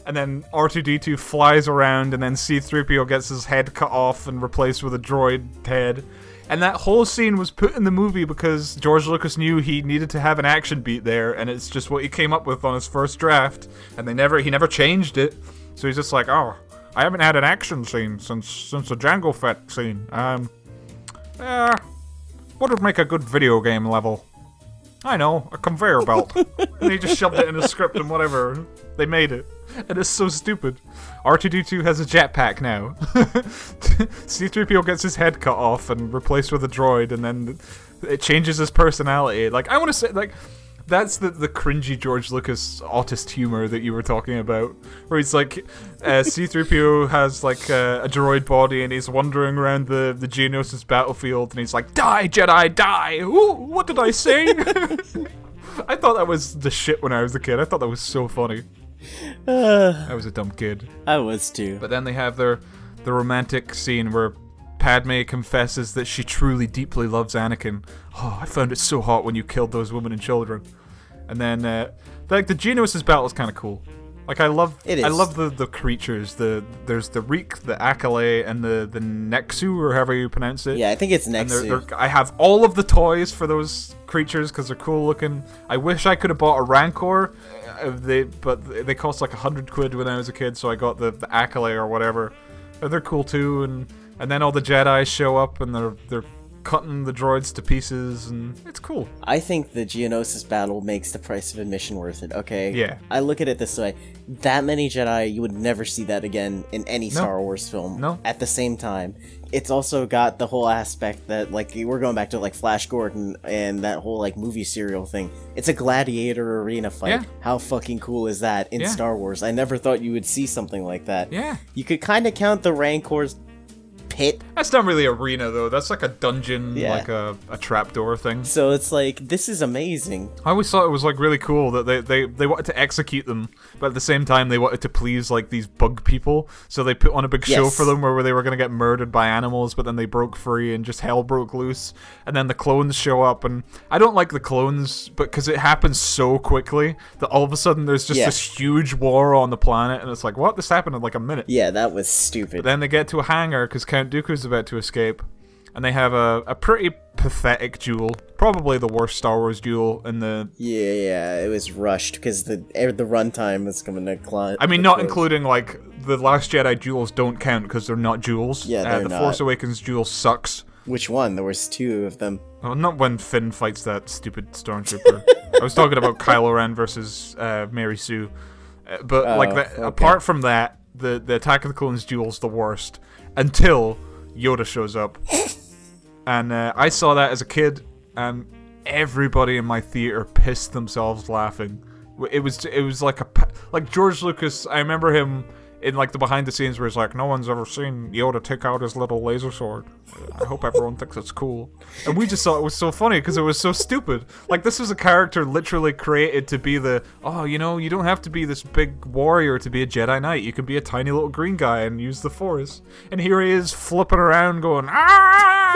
And then R2-D2 flies around, and then C-3PO gets his head cut off and replaced with a droid head. And that whole scene was put in the movie because George Lucas knew he needed to have an action beat there, and it's just what he came up with on his first draft. And he never changed it. So he's just like, oh, I haven't had an action scene since the Jango Fett scene. What would make a good video game level? I know, a conveyor belt. And he just shoved it in his script and whatever. They made it. And it's so stupid. R2-D2 has a jetpack now. C-3PO gets his head cut off and replaced with a droid, and then it changes his personality. Like, I want to say, like, that's the cringy George Lucas autist humor that you were talking about, where he's like, C-3PO has like a droid body and he's wandering around the Geonosis battlefield and he's like, die Jedi, die! Ooh, what did I say? I thought that was the shit when I was a kid. I thought that was so funny. I was a dumb kid. I was too. But then they have the romantic scene where Padme confesses that she truly deeply loves Anakin. Oh, I found it so hot when you killed those women and children. And then, like, the Geonosis battle is kind of cool. Like, I love the creatures. There's the Reek, the Akale, and the Nexu, or however you pronounce it. Yeah, I think it's Nexu. I have all of the toys for those creatures because they're cool looking. I wish I could have bought a Rancor, but they cost like £100 when I was a kid, so I got the Akale or whatever. And they're cool too, and then all the Jedi show up and they're cutting the droids to pieces, and it's cool. I think the Geonosis battle makes the price of admission worth it, okay? Yeah. I look at it this way. That many Jedi, you would never see that again in any Star Wars film. No. At the same time. It's also got the whole aspect that, like, we're going back to, like, Flash Gordon and that whole, like, movie serial thing. It's a gladiator arena fight. Yeah. How fucking cool is that in Star Wars? I never thought you would see something like that. Yeah. You could kind of count the Rancor's pit. That's not really arena though. That's like a dungeon, Yeah. like a trapdoor thing. So it's like, this is amazing. I always thought it was like really cool that they wanted to execute them, but at the same time they wanted to please like these bug people. So they put on a big show Yes. for them where they were gonna get murdered by animals, but then they broke free and just hell broke loose. And then the clones show up, and I don't like the clones, but because it happens so quickly that all of a sudden there's just Yeah. this huge war on the planet, and it's like, what? This happened in like a minute. Yeah, that was stupid. But then they get to a hangar because Count Dooku's about to escape, and they have a pretty pathetic duel. Probably the worst Star Wars duel in the... Yeah, it was rushed because the runtime was coming to climb. I mean, not including, like, the Last Jedi duels don't count because they're not duels. Yeah, they're the not. Force Awakens duel sucks. Which one? There was 2 of them. Well, not when Finn fights that stupid stormtrooper. I was talking about Kylo Ren versus Mary Sue. But, okay. apart from that, the Attack of the Clones duel's the worst. Until Yoda shows up. And I saw that as a kid, and everybody in my theater pissed themselves laughing. It was like George Lucas. I remember him in like the behind the scenes where he's like, no one's ever seen Yoda take out his little laser sword. I hope everyone thinks it's cool. And we just thought it was so funny because it was so stupid. Like, this was a character literally created to be you don't have to be this big warrior to be a Jedi Knight. You can be a tiny little green guy and use the Force. And here he is flipping around going, ah!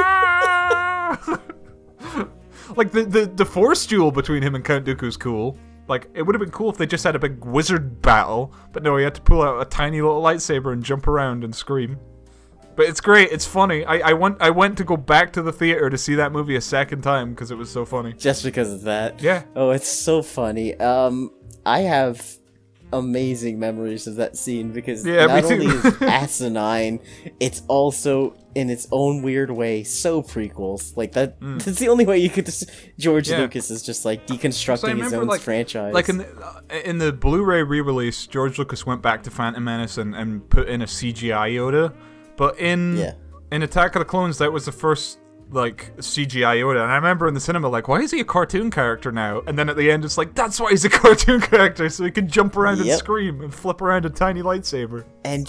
Like, the Force duel between him and Count Dooku's cool. Like, it would have been cool if they just had a big wizard battle, but no, he had to pull out a tiny little lightsaber and jump around and scream. But it's great, it's funny. I went to go back to the theater to see that movie a second time because it was so funny. Just because of that. Yeah. Oh, it's so funny. I have amazing memories of that scene because not only is it asinine, it's also, in its own weird way, so prequels. Like, that's the only way you could George Lucas is just, like, deconstructing his own franchise. Like, in the Blu-ray re-release, George Lucas went back to Phantom Menace and put in a CGI Yoda. But in Attack of the Clones, that was the first, like, CGI Yoda. And I remember in the cinema, like, why is he a cartoon character now? And then at the end, it's like, that's why he's a cartoon character, so he can jump around and scream and flip around a tiny lightsaber. And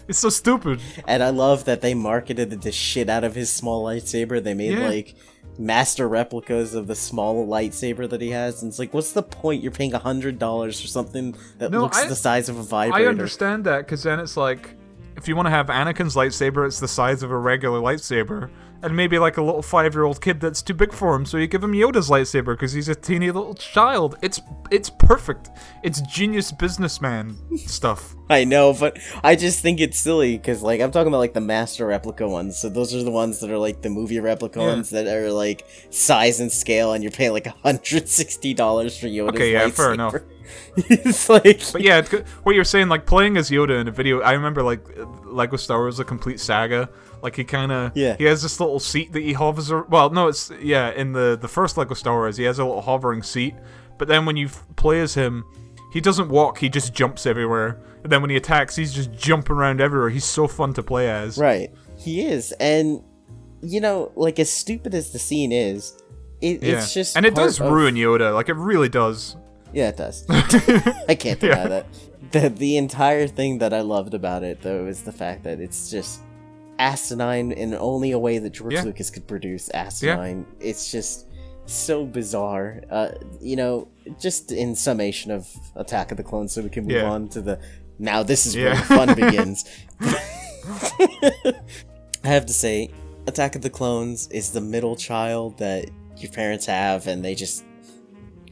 it's so stupid. And I love that they marketed the shit out of his small lightsaber. They made, like, master replicas of the small lightsaber that he has. And it's like, what's the point? You're paying $100 for something that looks the size of a vibrator. I understand that, because then it's like, if you want to have Anakin's lightsaber, it's the size of a regular lightsaber. And maybe like a little 5-year-old kid that's too big for him, so you give him Yoda's lightsaber because he's a teeny little child. It's perfect. It's genius businessman stuff. I know, but I just think it's silly because, like, I'm talking about like the master replica ones. So those are the ones that are like the movie replica ones that are like size and scale, and you're paying like $160 for Yoda's lightsaber. Fair enough. It's like, but yeah, it's good. What you're saying, like playing as Yoda in a video. I remember like Lego Star Wars: The Complete Saga. Like he kind of he has this little seat that he hovers. Well, no, it's in the first Lego Star Wars, he has a little hovering seat. But then when you play as him, he doesn't walk; he just jumps everywhere. And then when he attacks, he's just jumping around everywhere. He's so fun to play as. Right, he is, and you know, like as stupid as the scene is, It's just and it part does of- ruin Yoda. Like, it really does. Yeah, it does. I can't deny that. The entire thing that I loved about it, though, is the fact that it's just asinine in only a way that George Lucas could produce asinine. It's just so bizarre. Just in summation of Attack of the Clones, so we can move on to the... Now this is where the fun begins. I have to say, Attack of the Clones is the middle child that your parents have, and they just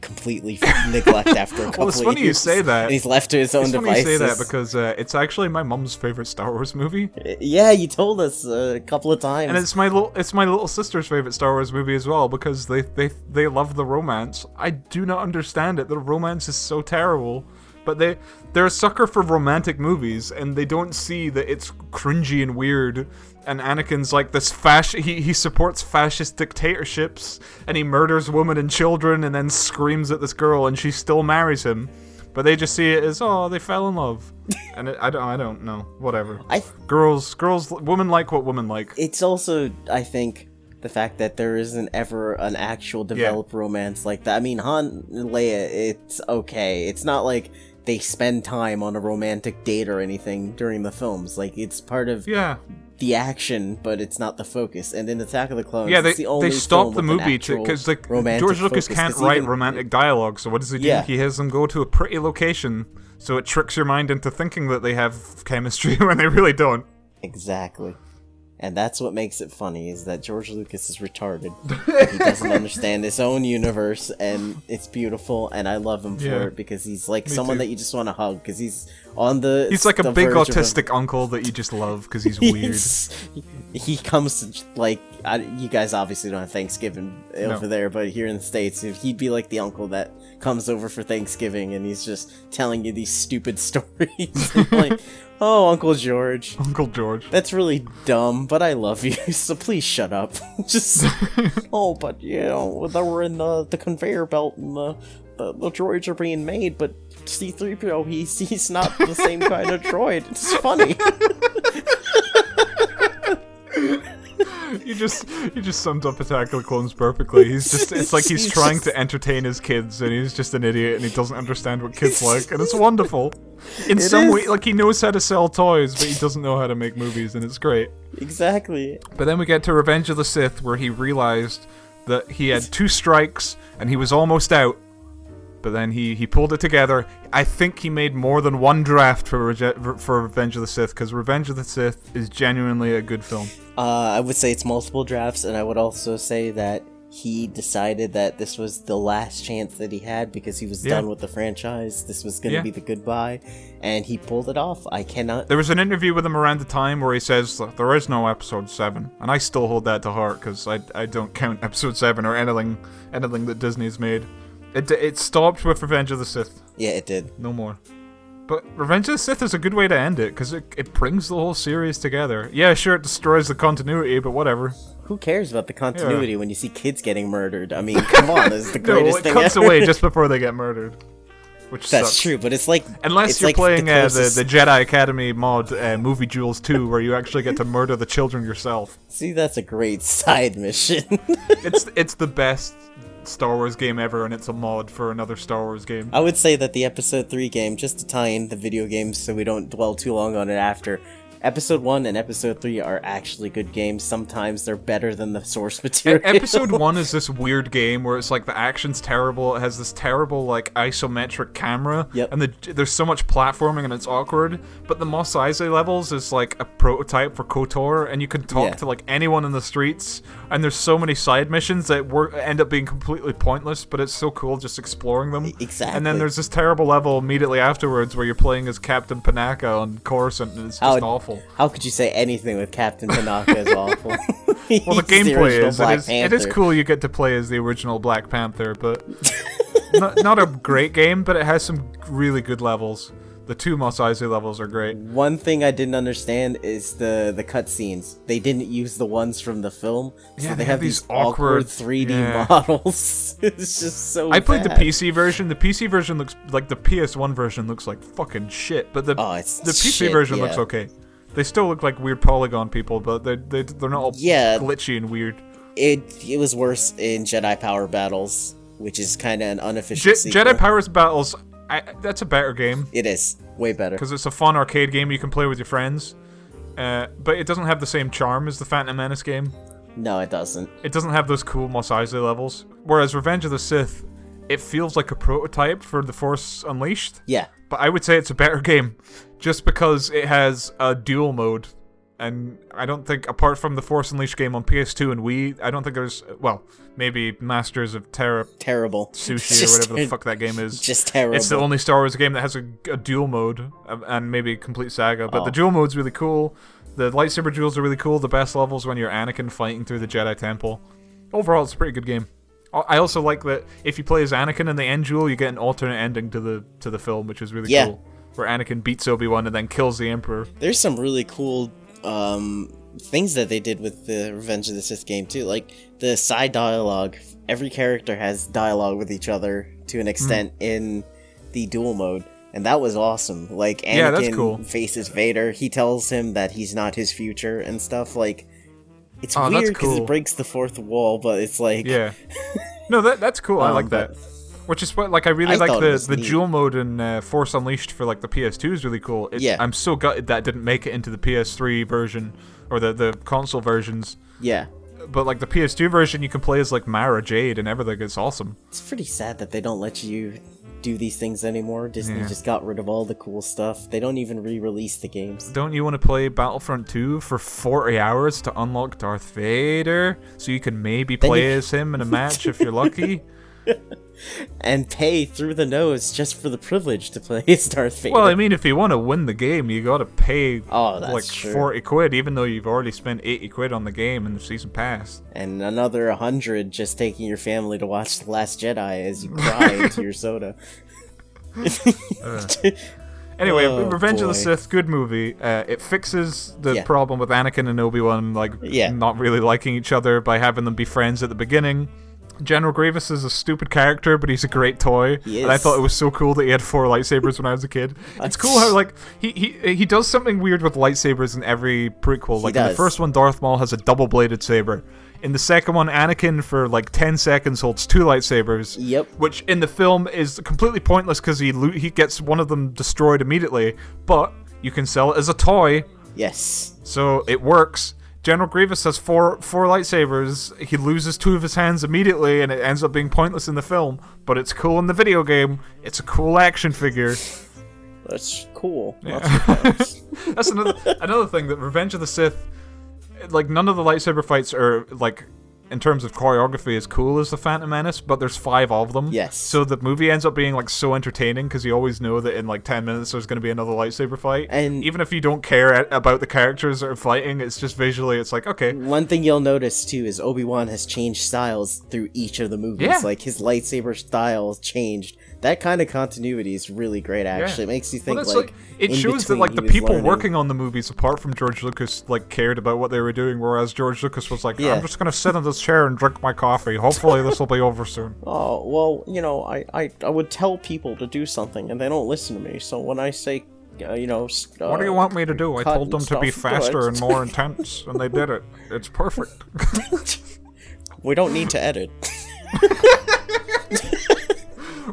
completely neglect after a couple Well, it's funny years. you say that. And he's left to his own It's funny devices. you say that because it's actually my mum's favorite Star Wars movie, Yeah, you told us a couple of times. and it's my little sister's favorite Star Wars movie as well because they love the romance. I do not understand it. The romance is so terrible, but they're a sucker for romantic movies, and they don't see that it's cringy and weird. And Anakin's like this he supports fascist dictatorships, and he murders women and children, and then screams at this girl, and she still marries him. But they just see it as, oh, they fell in love, and I don't know, whatever. Women like what women like. It's also, I think, the fact that there isn't ever an actual developed romance like that. I mean, Han and Leia, it's okay. It's not like they spend time on a romantic date or anything during the films. Like, it's part of the action, but it's not the focus. And in Attack of the Clones, it's the only they stopped the film with an movie actual because romantic George Lucas focus, can't 'cause write even- romantic dialogue. So what does he do? Yeah. He has them go to a pretty location, so it tricks your mind into thinking that they have chemistry when they really don't. Exactly. And that's what makes it funny, is that George Lucas is retarded. He doesn't understand his own universe, and it's beautiful, and I love him for it, because he's like someone too. that you just want to hug, because he's on the... He's like a the big verge of autistic uncle that you just love because he's weird. He comes to, like... you guys obviously don't have Thanksgiving over there, but here in the States, he'd be like the uncle that comes over for Thanksgiving, and he's just telling you these stupid stories. Like, oh, Uncle George. Uncle George. That's really dumb, but I love you, so please shut up. Just, oh, but they were in the conveyor belt, and the droids are being made, but C-3PO, he's not the same kind of droid. It's funny. You just summed up Attack of the Clones perfectly. It's like he's trying to entertain his kids, and he's just an idiot, and he doesn't understand what kids like, and it's wonderful. In some way, like, he knows how to sell toys, but he doesn't know how to make movies, and it's great. Exactly. But then we get to Revenge of the Sith, where he realized that he had 2 strikes, and he was almost out. But then he pulled it together. I think he made more than one draft for Revenge of the Sith, because Revenge of the Sith is genuinely a good film. I would say it's multiple drafts, and I would also say that he decided that this was the last chance that he had because he was done with the franchise. This was going to be the goodbye, and he pulled it off. I cannot... There was an interview with him around the time where he says, there is no Episode 7, and I still hold that to heart, because I don't count Episode 7 or anything that Disney's made. It stopped with Revenge of the Sith. Yeah, it did. No more. But Revenge of the Sith is a good way to end it, because it brings the whole series together. Yeah, sure, it destroys the continuity, but whatever. Who cares about the continuity when you see kids getting murdered? I mean, come on, this is the greatest thing it cuts ever. away just before they get murdered. Which That's sucks. true, but it's like... Unless it's you're like playing the closest... the Jedi Academy mod, Movie Jewels 2, where you actually get to murder the children yourself. See, that's a great side mission. It's the best Star Wars game ever, and it's a mod for another Star Wars game. I would say that the Episode 3 game, just to tie in the video games so we don't dwell too long on it after, Episode 1 and Episode 3 are actually good games. Sometimes they're better than the source material. Episode 1 is this weird game where it's like the action's terrible, it has this terrible like isometric camera, and there's so much platforming and it's awkward, but the Mos Eisley levels is like a prototype for KOTOR, and you can talk to like anyone in the streets, and there's so many side missions that end up being completely pointless, but it's so cool just exploring them. Exactly. And then there's this terrible level immediately afterwards where you're playing as Captain Panaka on Coruscant, and it's just awful. How could you say anything with Captain Panaka is awful? Well, the gameplay it is Panther. cool you get to play as the original Black Panther, but not a great game, but it has some really good levels. The 2 Mos Eisley levels are great. One thing I didn't understand is the cutscenes. They didn't use the ones from the film, so they have these awkward 3D models. It's just so I played bad. the PC version. The PC version looks like the PS1 version looks like fucking shit, but the PC version looks okay. They still look like weird polygon people, but they're not all glitchy and weird. It was worse in Jedi Power Battles, which is kind of an unofficial sequel. Jedi Powers Battles, that's a better game. It is. Way better. Because it's a fun arcade game you can play with your friends. But it doesn't have the same charm as the Phantom Menace game. No, it doesn't. It doesn't have those cool Mos Eisley levels. Whereas Revenge of the Sith, it feels like a prototype for The Force Unleashed. Yeah. But I would say it's a better game. Just because it has a dual mode. And I don't think, apart from the Force Unleashed game on PS2 and Wii, I don't think there's, well, maybe Masters of Terrible Sushi or whatever the fuck that game is. Just terrible. It's the only Star Wars game that has a dual mode, and maybe Complete Saga. But the dual mode's really cool. The lightsaber duels are really cool. The best levels when you're Anakin fighting through the Jedi Temple. Overall, it's a pretty good game. I also like that if you play as Anakin in the end duel, you get an alternate ending to the film, which is really cool. Where Anakin beats Obi-Wan and then kills the Emperor. There's some really cool things that they did with the Revenge of the Sith game too, like the side dialogue. Every character has dialogue with each other to an extent in the dual mode, and that was awesome. Like Anakin faces Vader, he tells him that he's not his future and stuff. Like it's weird because it breaks the fourth wall, but it's like no, that's cool. I like that. Which is what, like, I really like the dual mode in Force Unleashed for, like, the PS2 is really cool. I'm so gutted that didn't make it into the PS3 version, or the console versions. Yeah. But, like, the PS2 version, you can play as, like, Mara Jade and everything. It's awesome. It's pretty sad that they don't let you do these things anymore. Disney just got rid of all the cool stuff. They don't even re-release the games. Don't you want to play Battlefront 2 for 40 hours to unlock Darth Vader? So you can maybe play as him in a match if you're lucky? And pay through the nose just for the privilege to play as Darth Vader. Well, I mean, if you want to win the game, you gotta pay like true. 40 quid, even though you've already spent 80 quid on the game and the season pass. And another 100 just taking your family to watch The Last Jedi as you cry into your soda. Anyway, Revenge of the Sith, good movie. It fixes the problem with Anakin and Obi-Wan not really liking each other by having them be friends at the beginning. General Grievous is a stupid character, but he's a great toy. And I thought it was so cool that he had 4 lightsabers when I was a kid. It's cool how, like, he does something weird with lightsabers in every prequel. Like, in the first one, Darth Maul has a double-bladed saber. In the second one, Anakin, for, like, 10 seconds, holds 2 lightsabers. Yep. Which, in the film, is completely pointless because he gets one of them destroyed immediately. But you can sell it as a toy. Yes. So, it works. General Grievous has four lightsabers. He loses 2 of his hands immediately, and it ends up being pointless in the film. But it's cool in the video game. It's a cool action figure. That's cool. Yeah. That's another thing that Revenge of the Sith, like, none of the lightsaber fights are, like, in terms of choreography, as cool as the Phantom Menace, but there's 5 of them. Yes. So the movie ends up being, like, so entertaining because you always know that in, like, 10 minutes there's going to be another lightsaber fight. And even if you don't care about the characters that are fighting, it's just visually, it's like, okay. One thing you'll notice, too, is Obi-Wan has changed styles through each of the movies. Yeah. Like, his lightsaber style changed. That kind of continuity is really great, actually. It makes you think, it shows that, like, the people working on the movies, apart from George Lucas, like, cared about what they were doing, whereas George Lucas was like, I'm just gonna sit in this chair and drink my coffee. Hopefully this will be over soon. Oh, well, you know, I would tell people to do something, and they don't listen to me, so when I say, what do you want me to do? I told them to be faster and more intense, and they did it. It's perfect. We don't need to edit.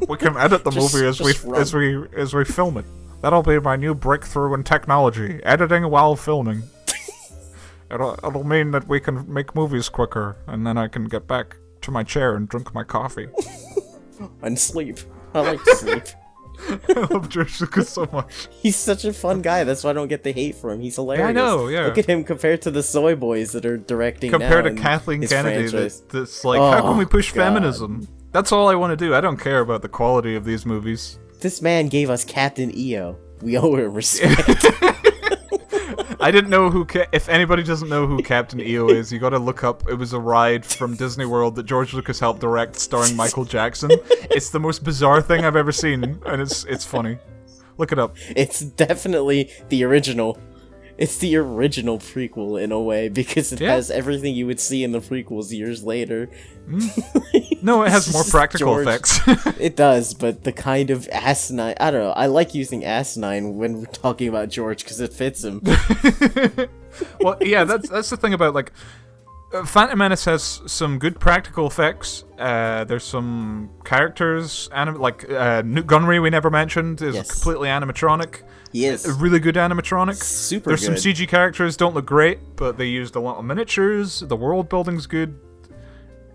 We can edit the movie as we film it. That'll be my new breakthrough in technology: editing while filming. It'll mean that we can make movies quicker, and then I can get back to my chair and drink my coffee and sleep. I like to sleep. I love George Lucas so much. He's such a fun guy. That's why I don't get the hate for him. He's hilarious. Yeah, I know. Yeah. Look at him compared to the soy boys that are directing compared now to Kathleen Kennedy. That's like, how can we push feminism? That's all I want to do. I don't care about the quality of these movies. This man gave us Captain EO. We owe him respect. I didn't know who... if anybody doesn't know who Captain EO is, you gotta look up... It was a ride from Disney World that George Lucas helped direct, starring Michael Jackson. It's the most bizarre thing I've ever seen, and it's funny. Look it up. It's definitely the original. It's the original prequel in a way, because it has everything you would see in the prequels years later. No, it has more practical effects. It does, but the kind of asinine... I don't know, I like using asinine when we're talking about George, because it fits him. Well, yeah, that's the thing about, like... Phantom Menace has some good practical effects. There's some characters, Newt Gunray we never mentioned is completely animatronic. He is a really good animatronic. Super There's good. some CG characters don't look great, but they used a lot of miniatures. The world building's good.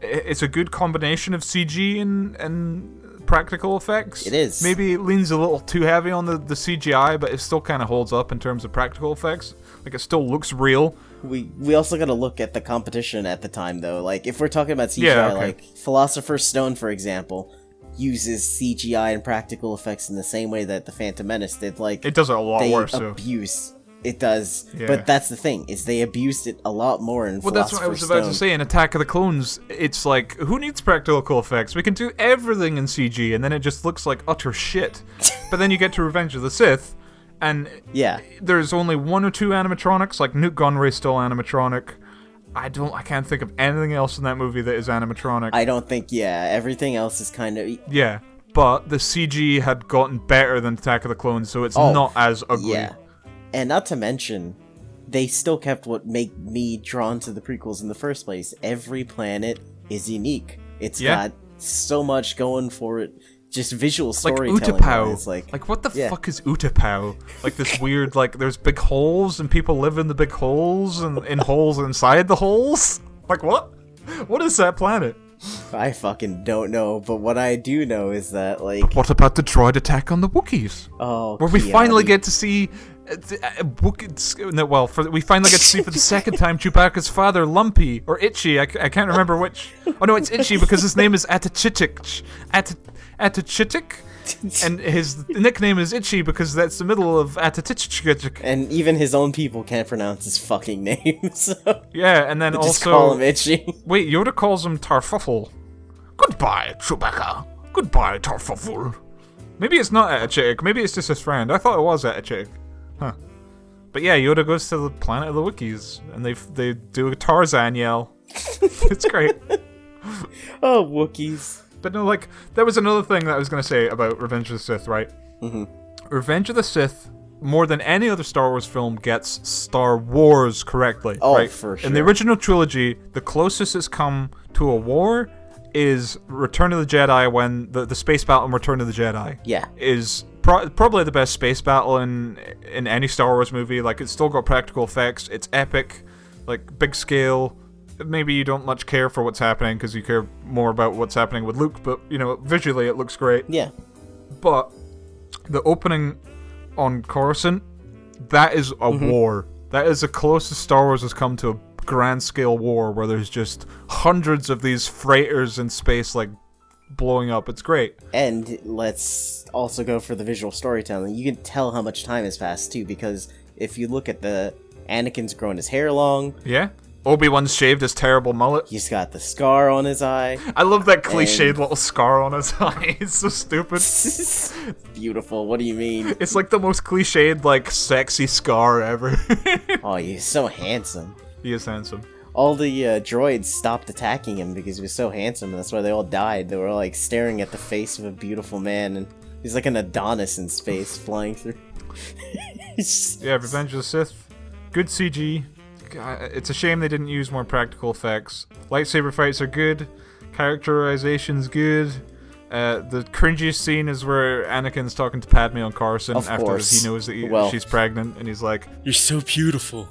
It's a good combination of CG and practical effects. It is. Maybe it leans a little too heavy on the CGI, but it still kind of holds up in terms of practical effects. Like, it still looks real. We also gotta look at the competition at the time, though. Like, if we're talking about CGI, Yeah, okay. like, Philosopher's Stone, for example, uses CGI and practical effects in the same way that the Phantom Menace did. Like, It does it a lot they worse, so. abuse. It does. Yeah. But that's the thing, is they abused it a lot more in Well, Philosopher's that's what I was about Stone. to say. In Attack of the Clones, it's like, who needs practical effects? We can do everything in CG, and then it just looks like utter shit. But then you get to Revenge of the Sith, and Yeah. there's only one or two animatronics. Like, Newt Gunray's still animatronic. I can't think of anything else in that movie that is animatronic. I don't think, everything else is kind of... Yeah, but the CG had gotten better than Attack of the Clones, so it's not as ugly. Yeah. And not to mention, they still kept what made me drawn to the prequels in the first place. Every planet is unique. It's got so much going for it. Just visual Like storytelling. Utapau. It's like what the fuck is Utapau? Like this weird, like, there's big holes and people live in the big holes and in holes inside the holes? Like, what? What is that planet? I fucking don't know, but what I do know is that, like... What about the droid attack on the Wookiees? Oh, Where we finally Kiadi. get to see... we finally get to see for the second time Chewbacca's father, Lumpy, or Itchy, I can't remember which... Oh no, it's Itchy because his name is Atachitik. Atachitik? And his nickname is Itchy because that's the middle of Atatichik. And even his own people can't pronounce his fucking name, so... Yeah, and then They also... just call him Itchy. Wait, Yoda calls him Tarfuffle. Goodbye, Chewbacca. Goodbye, Tarfuffle. Maybe it's not Atachitik. Maybe it's just his friend. I thought it was Atachitik. Huh. But yeah, Yoda goes to the planet of the Wookiees, and they do a Tarzan yell. It's great. Oh, Wookiees. But no, like, there was another thing that I was going to say about Revenge of the Sith, right? Mm-hmm. Revenge of the Sith, more than any other Star Wars film, gets Star Wars correctly. Oh, right? for sure. In the original trilogy, the closest it's come to a war is Return of the Jedi, when the space battle in Return of the Jedi is probably the best space battle in any Star Wars movie. Like, it's still got practical effects, it's epic, like, big scale. Maybe you don't much care for what's happening because you care more about what's happening with Luke, but, you know, visually it looks great. Yeah. But the opening on Coruscant, that is a war. That is the closest Star Wars has come to a grand scale war where there's just hundreds of these freighters in space, like, blowing up. It's great. And let's also go for the visual storytelling. You can tell how much time has passed, too, because if you look at Anakin's grown his hair long. Yeah. Obi-Wan's shaved his terrible mullet. He's got the scar on his eye. I love that cliched little scar on his eye. It's so stupid. Beautiful. What do you mean? It's like the most cliched, like, sexy scar ever. Oh, he's so handsome. He is handsome. All the droids stopped attacking him because he was so handsome, and that's why they all died. They were like staring at the face of a beautiful man, and he's like an Adonis in space flying through. Yeah, Revenge of the Sith. Good CG. It's a shame they didn't use more practical effects. Lightsaber fights are good. Characterization's good. The cringiest scene is where Anakin's talking to Padme on Coruscant after he knows that she's pregnant, and he's like, "You're so beautiful."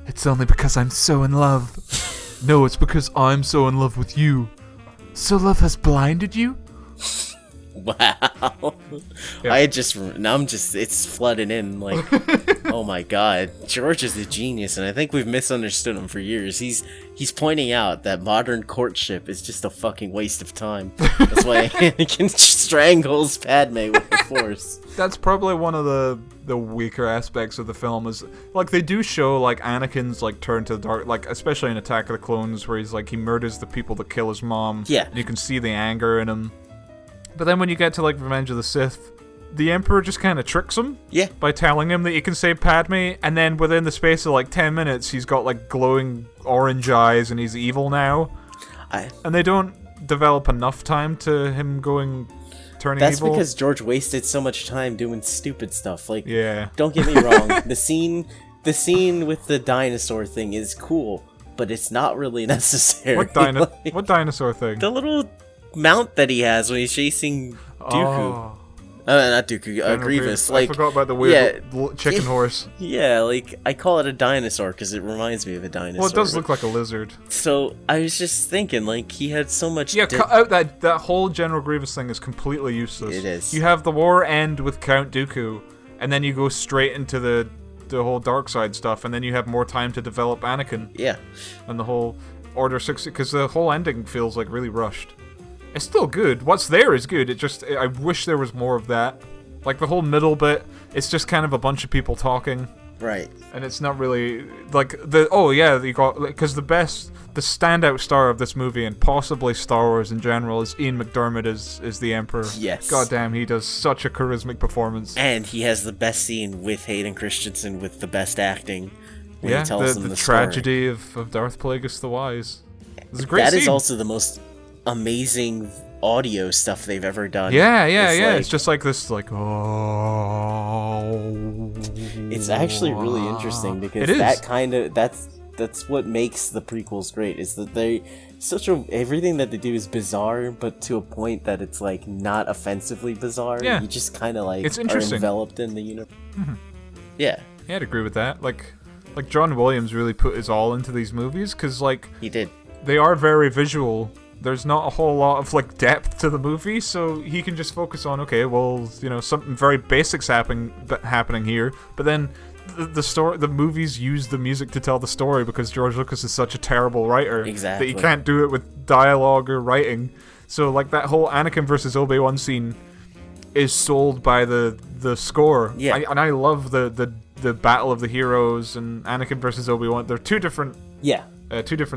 It's only because I'm so in love. No, it's because I'm so in love with you. So love has blinded you? Wow. Yeah. It's flooding in, like, oh my god. George is a genius, and I think we've misunderstood him for years. He's pointing out that modern courtship is just a fucking waste of time. That's why Anakin strangles Padme with the Force. That's probably one of the weaker aspects of the film is, like, they do show, like, Anakin's, like, turn to the dark, like, especially in Attack of the Clones, where he's, like, he murders the people that kill his mom. Yeah. And you can see the anger in him. But then when you get to, like, Revenge of the Sith, the Emperor just kind of tricks him. Yeah. By telling him that he can save Padme, and then within the space of, like, 10 minutes, he's got, like, glowing orange eyes, and he's evil now. And they don't develop enough time to him turning evil. That's because George wasted so much time doing stupid stuff. Like, yeah. Don't get me wrong, the scene with the dinosaur thing is cool, but it's not really necessary. What dinosaur thing? The little mount that he has when he's chasing Dooku. Oh, Not Dooku, Grievous. I forgot about the weird chicken horse. Yeah, like, I call it a dinosaur because it reminds me of a dinosaur. Well, it does look like a lizard. So, I was just thinking, like, he had so much... Yeah, cut out that whole General Grievous thing is completely useless. It is. You have the war end with Count Dooku, and then you go straight into the whole dark side stuff, and then you have more time to develop Anakin. Yeah. And the whole Order 60, because the whole ending feels, like, really rushed. It's still good. What's there is good. I wish there was more of that. Like, the whole middle bit, it's just kind of a bunch of people talking. Right. And it's not really, like, because the standout star of this movie, and possibly Star Wars in general, is Ian McDiarmid as the Emperor. Yes. Goddamn, he does such a charismatic performance. And he has the best scene with Hayden Christensen with the best acting when he tells them the tragedy of Darth Plagueis the Wise. It's a great That scene. is also the most amazing audio stuff they've ever done. Yeah. Like, it's just like this, like, oh. It's actually really interesting because that's what makes the prequels great, is that everything that they do is bizarre, but to a point that it's like not offensively bizarre. Yeah. You just kind of like It's are interesting. enveloped in the universe. Mm-hmm. Yeah. Yeah, I'd agree with that. Like John Williams really put his all into these movies, because, like, He did. they are very visual. There's not a whole lot of, like, depth to the movie, so he can just focus on, okay, well, you know, something very basic's happening here, but then the movies use the music to tell the story, because George Lucas is such a terrible writer Exactly. that he can't do it with dialogue or writing. So, like, that whole Anakin versus Obi-Wan scene is sold by the score. Yeah. And I love the Battle of the Heroes and Anakin versus Obi-Wan. They're two different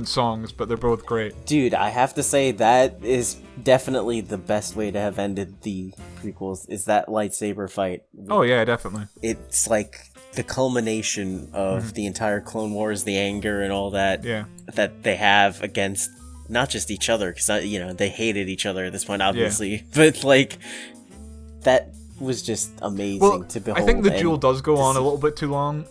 songs, but they're both great. Dude, I have to say that is definitely the best way to have ended the prequels, is that lightsaber fight. Oh yeah, definitely. It's like the culmination of the entire Clone Wars, the anger and all that that they have against not just each other, because they hated each other at this point, obviously, but like that was just amazing to behold. I think the duel does go on a little bit too long.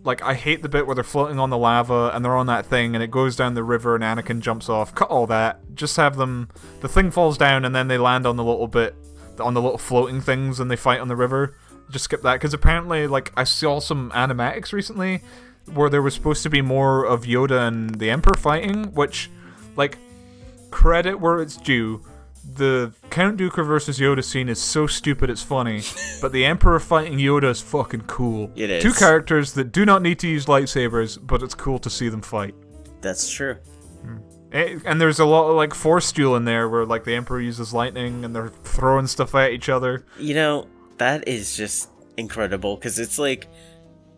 Like, I hate the bit where they're floating on the lava and they're on that thing and it goes down the river and Anakin jumps off. Cut all that. Just have them... The thing falls down and then they land on the little floating things and they fight on the river. Just skip that, because apparently, like, I saw some animatics recently where there was supposed to be more of Yoda and the Emperor fighting, which, like, credit where it's due. The Count Dooku versus Yoda scene is so stupid it's funny, but the Emperor fighting Yoda is fucking cool. It is. Two characters that do not need to use lightsabers, but it's cool to see them fight. That's true. And there's a lot of, like, Force duel in there where, like, the Emperor uses lightning and they're throwing stuff at each other. You know, that is just incredible, because it's like,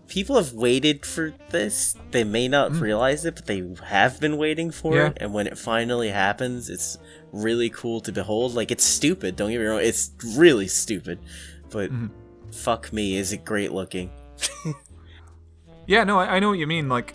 people have waited for this. They may not realize it, but they have been waiting for it, and when it finally happens, it's really cool to behold. Like, it's stupid, don't get me wrong, it's really stupid, but fuck me, is it great looking. Yeah, no, I know what you mean. Like,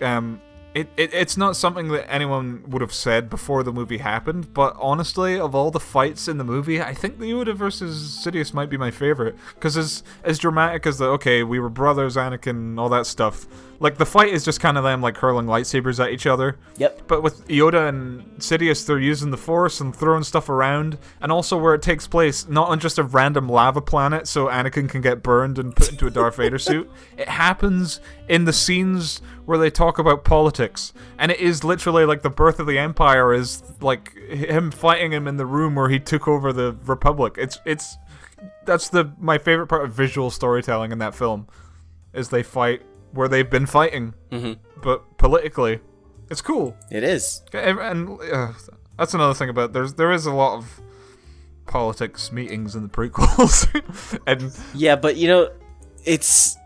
it's not something that anyone would have said before the movie happened, but honestly, of all the fights in the movie, I think the Yoda versus Sidious might be my favorite, because as dramatic as we were brothers, Anakin, all that stuff, like, the fight is just kind of them, like, hurling lightsabers at each other. Yep. But with Yoda and Sidious, they're using the Force and throwing stuff around, and also where it takes place, not on just a random lava planet so Anakin can get burned and put into a Darth Vader suit. It happens in the scenes where they talk about politics, and it is literally like the birth of the Empire is like him fighting him in the room where he took over the Republic. That's my favorite part of visual storytelling in that film, is they fight where they've been fighting, but politically. It's cool. It is. And that's another thing about there is a lot of politics meetings in the prequels. And yeah, but it's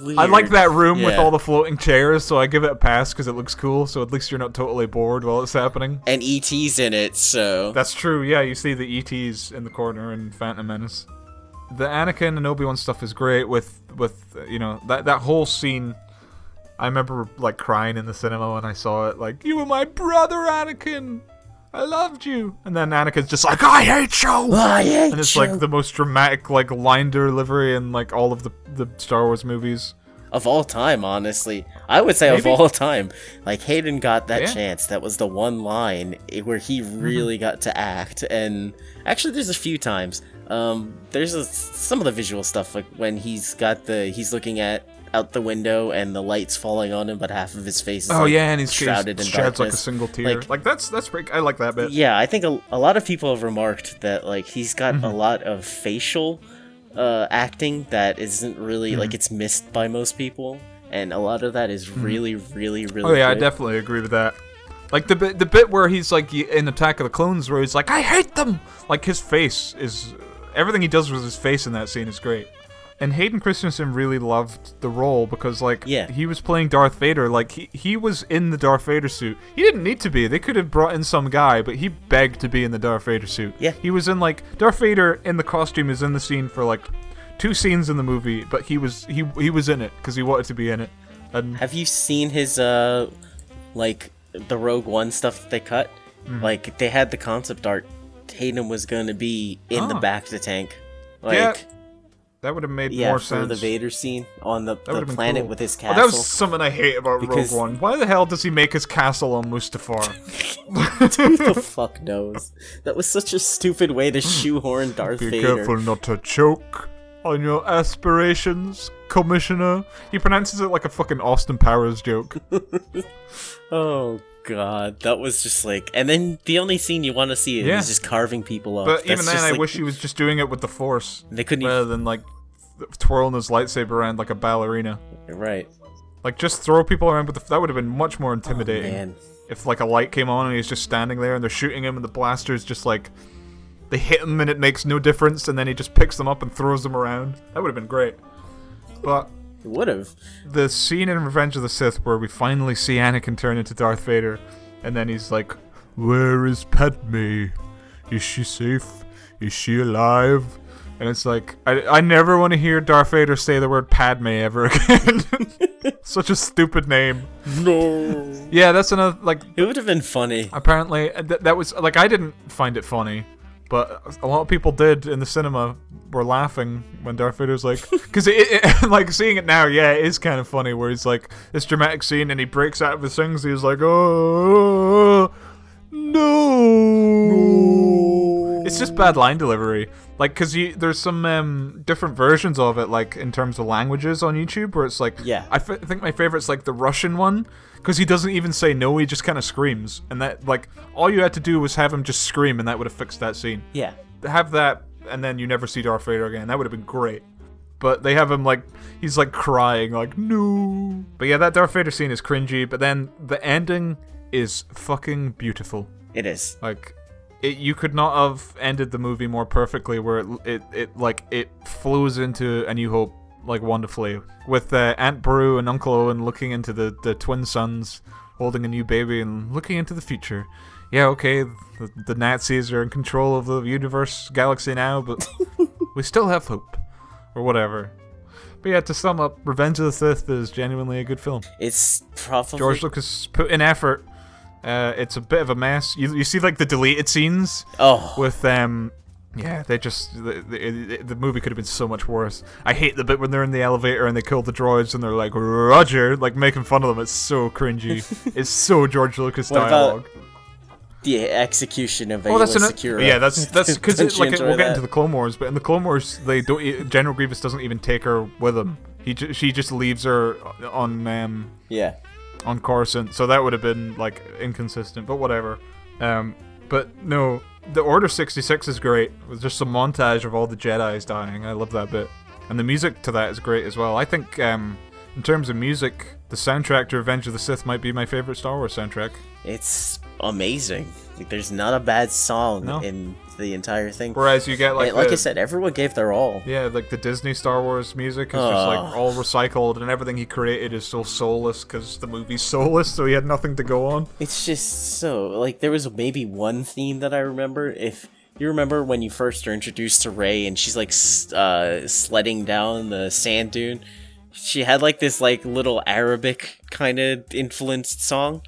weird. I like that room with all the floating chairs, so I give it a pass because it looks cool, so at least you're not totally bored while it's happening. And E.T.'s in it, so... That's true, yeah, you see the E.T.'s in the corner in Phantom Menace. The Anakin and Obi-Wan stuff is great with that whole scene. I remember, like, crying in the cinema when I saw it, like, "You were my brother, Anakin! I loved you!" And then Anakin's just like, "I hate you!" I hate you! And it's, like, the most dramatic, like, line delivery in, like, all of the Star Wars movies. of all time, honestly. I would say of Maybe. all time. Like, Hayden got that Yeah. chance. That was the one line where he really got to act. And actually, there's a few times. There's some of the visual stuff, like when he's looking out the window and the light's falling on him, but half of his face is and he's shrouded in sheds like a darkness. single tear. Like that's pretty. I like that bit. Yeah, I think a lot of people have remarked that like he's got a lot of facial acting that isn't really like it's missed by most people, and a lot of that is really, really, really. Oh yeah, good. I definitely agree with that. Like the bit where he's like in Attack of the Clones, where he's like, "I hate them." Like his face is everything he does with his face in that scene is great. And Hayden Christensen really loved the role because, like, he was playing Darth Vader. Like, he was in the Darth Vader suit. He didn't need to be. They could have brought in some guy, but he begged to be in the Darth Vader suit. Yeah. He was in, like, Darth Vader in the costume is in the scene for, like, 2 scenes in the movie, but he was in it because he wanted to be in it. And have you seen his, like, the Rogue One stuff that they cut? Like, they had the concept art. Hayden was going to be in the bacta tank. Like, yeah. That would have made more for sense. the Vader scene on the planet with his Oh, castle. that was something I hate about Because- Rogue One. Why the hell does he make his castle on Mustafar? Who the fuck knows? That was such a stupid way to shoehorn Darth Be Vader. careful not to choke on your aspirations, Commissioner. He pronounces it like a fucking Austin Powers joke. Oh god, that was just like, and then the only scene you want to see is just carving people up. But even That's then, just I like- wish he was just doing it with the Force. They couldn't rather than like twirling his lightsaber around like a ballerina. You're right. Like just throw people around with that would have been much more intimidating. Oh, man. If like a light came on and he's just standing there and they're shooting him and the blaster's just like they hit him and it makes no difference and then he just picks them up and throws them around. That would have been great. But It would have. the scene in Revenge of the Sith where we finally see Anakin turn into Darth Vader and then he's like, "Where is Padme? Is she safe? Is she alive?" And it's like, I never want to hear Darth Vader say the word Padme ever again. Such a stupid name. No. Yeah, that's another, like, It would have been funny. apparently, that was, like, I didn't find it funny, but a lot of people did in the cinema were laughing when Darth Vader's like, because like, seeing it now, yeah, it is kind of funny, where he's like, this dramatic scene, and he breaks out of his things, he's like, oh, no. It's just bad line delivery. Like, because there's some different versions of it, like, in terms of languages on YouTube, where it's like, Yeah. I think my favorite's, like, the Russian one, because he doesn't even say no, he just kind of screams. And that, like, all you had to do was have him just scream, and that would have fixed that scene. Yeah. Have that, and then you never see Darth Vader again. That would have been great. But they have him, like, he's, like, crying, like, no. But yeah, that Darth Vader scene is cringy, but then the ending is fucking beautiful. It is. Like, you could not have ended the movie more perfectly, where it flows into A New Hope like wonderfully, with Aunt Beru and Uncle Owen looking into the twin sons holding a new baby and looking into the future. Yeah, okay, the Nazis are in control of the universe, galaxy now, but we still have hope, or whatever. But yeah, to sum up, Revenge of the Sith is genuinely a good film. It's probably George Lucas put in effort. It's a bit of a mess. You see like the deleted scenes with yeah, they just the movie could have been so much worse. I hate the bit when they're in the elevator and they kill the droids and they're like Roger, like making fun of them. It's so cringy. It's so George Lucas What about dialogue. the execution of That's Ayla an, Secura. yeah, that's because Don't you like enjoy we'll get that? into the Clone Wars, but in the Clone Wars they don't. General Grievous doesn't even take her with him. She just leaves her on Yeah. on Coruscant, so that would have been like inconsistent, but whatever. But no, the Order 66 is great. With just some montage of all the Jedi's dying. I love that bit, and the music to that is great as well. I think in terms of music, the soundtrack to Revenge of the Sith might be my favorite Star Wars soundtrack. It's amazing. Like, there's not a bad song No. in the entire thing. Whereas you get like like the, I said, everyone gave their all. yeah, like the Disney Star Wars music is just like all recycled, and everything he created is so soulless because the movie's soulless, so he had nothing to go on. It's just so, like, there was maybe one theme that I remember. If you remember when you first are introduced to Rey and she's like sledding down the sand dune, she had like this like little Arabic kind of influenced song.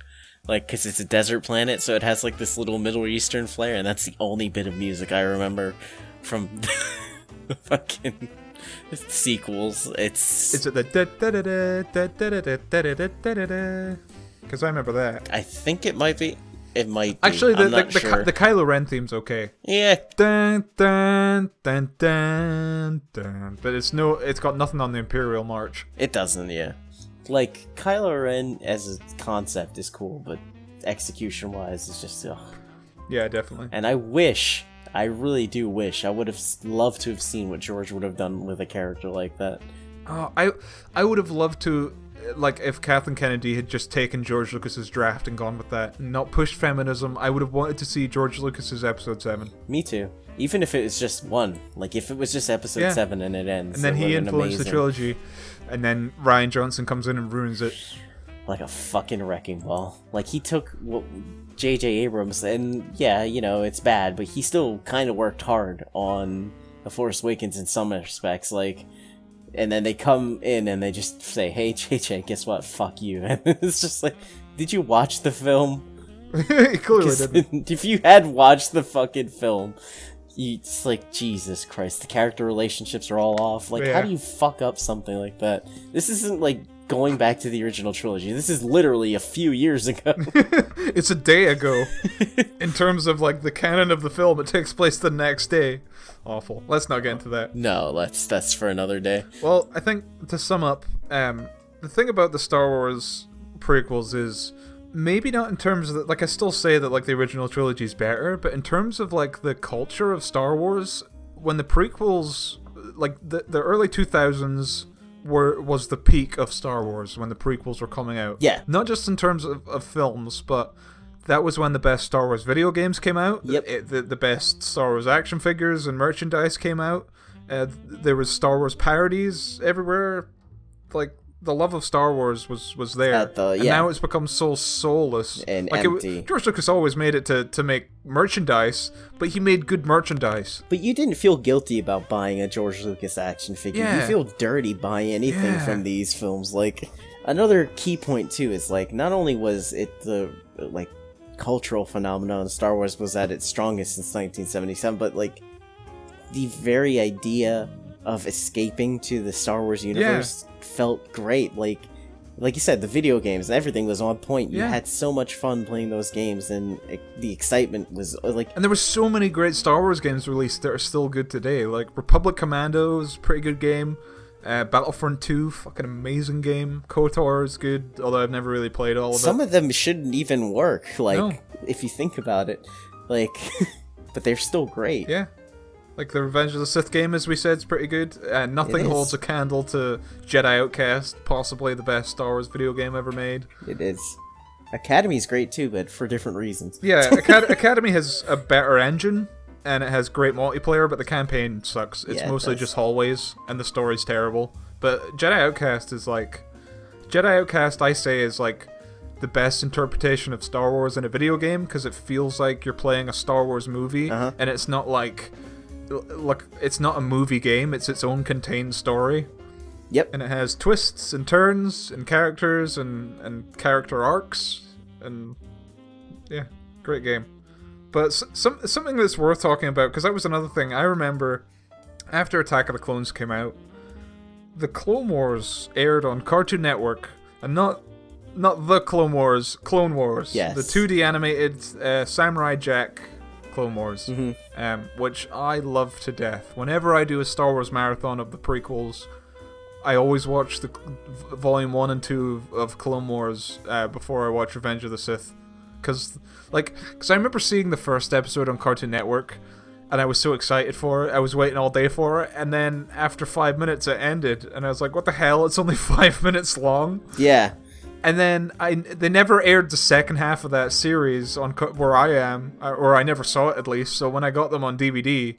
Like, because it's a desert planet, so it has like this little Middle Eastern flair, and that's the only bit of music I remember from the fucking sequels. Is it the because I remember that. I think it might be. It might be. Actually, I'm not sure. the Kylo Ren theme's okay. Yeah. Dun, dun, dun, dun, dun. But it's got nothing on the Imperial March. It doesn't, yeah. Like, Kylo Ren as a concept is cool, but execution-wise, it's just, ugh. Yeah, definitely. And I really do wish, I would have loved to have seen what George would have done with a character like that. Oh, I would have loved to, like, if Kathleen Kennedy had just taken George Lucas's draft and gone with that, and not pushed feminism, I would have wanted to see George Lucas's Episode 7. Me too. Even if it was just one. Like, if it was just Episode 7 and it ends. And then he influenced the trilogy, and then Rian Johnson comes in and ruins it. Like a fucking wrecking ball. Like, he took J.J. Abrams, and yeah, you know, it's bad, but he still kind of worked hard on The Force Awakens in some respects, like, and then they come in and they just say, hey, JJ, guess what? Fuck you. And it's just like, did you watch the film? He clearly didn't. If you had watched the fucking film, it's like, Jesus Christ, the character relationships are all off. Like, how do you fuck up something like that? This isn't like going back to the original trilogy. This is literally a few years ago. It's a day ago. In terms of, like, the canon of the film, it takes place the next day. Awful. Let's not get into that. No, that's for another day. Well, I think, to sum up, the thing about the Star Wars prequels is, maybe not in terms of, like, I still say that, like, the original trilogy is better, but in terms of, like, the culture of Star Wars, when the prequels, like, the early 2000s was the peak of Star Wars, when the prequels were coming out. Yeah. Not just in terms of films, but that was when the best Star Wars video games came out. Yep. The best Star Wars action figures and merchandise came out. There was Star Wars parodies everywhere. Like, the love of Star Wars was there. And now it's become so soulless. And like empty. George Lucas always made it to make merchandise, but he made good merchandise. But you didn't feel guilty about buying a George Lucas action figure. Yeah. You feel dirty buying anything from these films. Like, another key point, too, is, like, not only was it the, like, cultural phenomenon Star Wars was at its strongest since 1977, but, like, the very idea of escaping to the Star Wars universe felt great. Like you said, the video games, everything was on point. You had so much fun playing those games, and the excitement was like... And there were so many great Star Wars games released that are still good today. Like, Republic Commandos, pretty good game. Battlefront 2, fucking amazing game. KOTOR is good, although I've never really played all of it. Some of them shouldn't even work, like, if you think about it. Like, but they're still great. Yeah. Like, the Revenge of the Sith game, as we said, is pretty good. Nothing holds a candle to Jedi Outcast, possibly the best Star Wars video game ever made. It is. Academy's great too, but for different reasons. Yeah, Academy has a better engine, and it has great multiplayer, but the campaign sucks. It's mostly just hallways, and the story's terrible. But Jedi Outcast is like... Jedi Outcast, I say, is like the best interpretation of Star Wars in a video game, because it feels like you're playing a Star Wars movie, and it's not like... Look, it's not a movie game, it's its own contained story. Yep. And it has twists and turns and characters and character arcs, and yeah, great game. But something that's worth talking about, because that was another thing. I remember after Attack of the Clones came out, the Clone Wars aired on Cartoon Network, and not the Clone Wars, Clone Wars. Yes. The 2D animated Samurai Jack Clone Wars, which I love to death. Whenever I do a Star Wars marathon of the prequels, I always watch the Volume 1 and 2 of Clone Wars before I watch Revenge of the Sith. Because I remember seeing the first episode on Cartoon Network, and I was so excited for it. I was waiting all day for it, and then after 5 minutes it ended, and I was like, what the hell? It's only 5 minutes long? Yeah. And then they never aired the second half of that series on where I am, or I never saw it at least. So when I got them on DVD,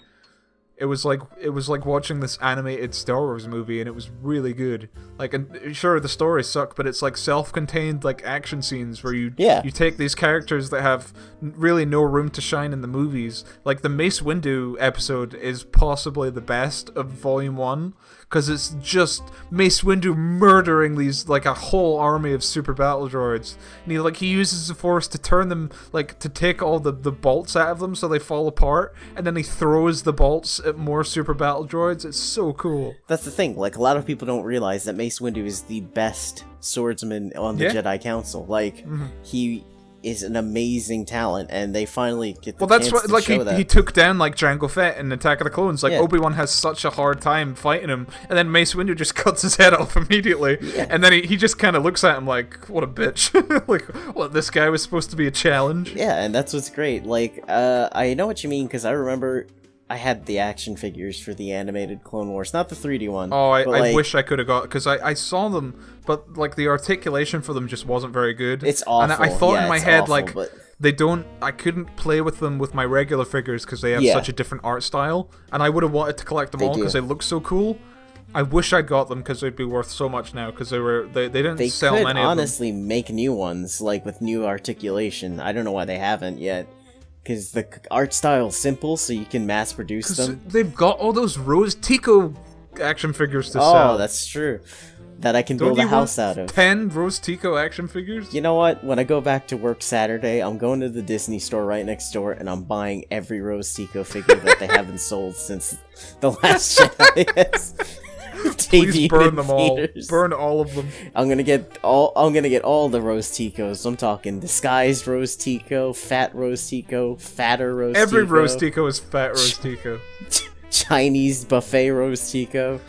it was like watching this animated Star Wars movie, and it was really good. Like, and sure, the story sucked, but it's like self-contained, like, action scenes where you take these characters that have really no room to shine in the movies. Like, the Mace Windu episode is possibly the best of Volume 1, because it's just Mace Windu murdering these, like, a whole army of super battle droids. And he uses the Force to turn them, like, to take all the bolts out of them so they fall apart, and then he throws the bolts more super battle droids. It's so cool. That's the thing. Like, a lot of people don't realize that Mace Windu is the best swordsman on the Jedi Council. Like, he is an amazing talent, and they finally get the chance to show that. He took down like Jango Fett in Attack of the Clones. Like, Yeah. Obi-Wan has such a hard time fighting him, and then Mace Windu just cuts his head off immediately. Yeah. And then he just kind of looks at him like, what a bitch. Like, what, this guy was supposed to be a challenge? Yeah, and that's what's great. Like, I know what you mean, because I remember I had the action figures for the animated Clone Wars, not the 3D one. Oh, I like, wish I could have got, because I saw them, but like the articulation for them just wasn't very good. It's awful. And I thought in my head, awful, like, but... I couldn't play with them with my regular figures because they have Yeah. such a different art style, and I would have wanted to collect them all do. because they look so cool. I wish I'd got them because they'd be worth so much now because they didn't They sell could many honestly make new ones, like with new articulation. I don't know why they haven't yet, because the art style's simple, so you can mass produce of them. them. They've got all those Rose Tico action figures to Oh, sell. that's true. That I can Don't build a you house want out of. 10 Rose Tico action figures? You know what? When I go back to work Saturday, I'm going to the Disney store right next door, and I'm buying every Rose Tico figure that they haven't sold since The Last Jedi has Please debuted burn in them all. theaters. Burn all of them. I'm gonna get all the Rose Ticos. I'm talking disguised Rose Tico, fat Rose Tico, fatter Rose Tico. Every Rose Tico is fat Rose Tico. Chinese buffet Rose Tico.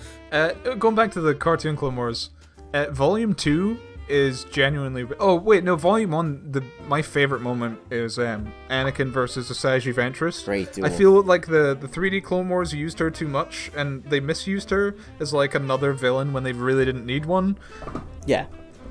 Going back to the cartoon Clone Wars, Volume 2 is genuinely... Oh, wait, no, Volume 1, my favorite moment is Anakin versus Asajj Ventress. Great duel. I feel like the 3D Clone Wars used her too much, and they misused her as like another villain when they really didn't need one. Yeah.